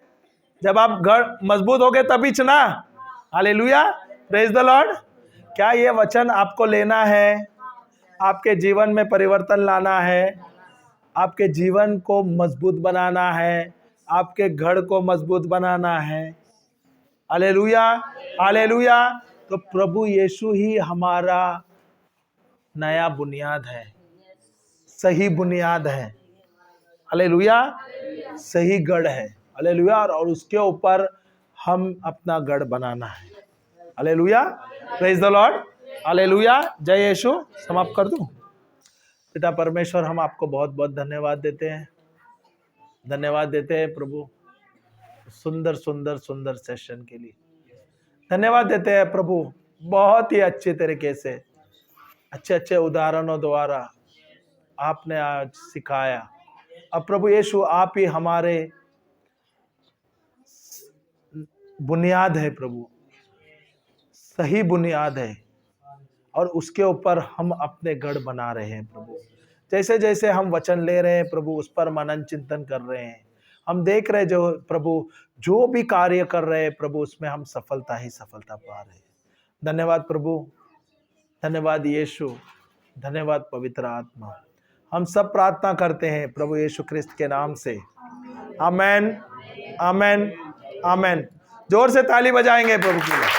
जब आप घर मजबूत होगे तभी ना। Hallelujah, praise the Lord. क्या ये वचन आपको लेना है? आपके जीवन में परिवर्तन लाना है, आपके जीवन को मजबूत बनाना है, आपके घर को मजबूत बनाना है। Hallelujah, hallelujah. तो प्रभु यीशु ही हमारा नया बुनियाद है, सही बुनियाद है। हालेलुया, सही गढ़ है। हालेलुया, और उसके ऊपर हम अपना गढ़ बनाना है। Hallelujah, praise the lord. Hallelujah, जय यीशु। समाप्त कर दूं? पिता परमेश्वर, हम आपको बहुत बहुत धन्यवाद देते हैं, धन्यवाद देते हैं प्रभु सुंदर सुंदर सुंदर सेशन के लिए। धन्यवाद देते हैं प्रभु, बहुत ही अच्छे तरीके से अच्छे अच्छे उदाहरणों द्वारा आपने आज सिखाया। अब प्रभु यीशु आप ही हमारे बुनियाद है प्रभु, सही बुनियाद है, और उसके ऊपर हम अपने गढ़ बना रहे हैं प्रभु। जैसे जैसे हम वचन ले रहे हैं प्रभु, उस पर मनन चिंतन कर रहे हैं, हम देख रहे हैं जो प्रभु जो भी कार्य कर रहे हैं प्रभु, उसमें हम सफलता ही सफलता पा रहे हैं। धन्यवाद प्रभु, धन्यवाद यीशु, धन्यवाद पवित्र आत्मा। हम सब प्रार्थना करते हैं प्रभु यीशु क्रिस्त के नाम से। आमेन, आमेन, आमेन। जोर से ताली बजाएंगे प्रभु के लिए।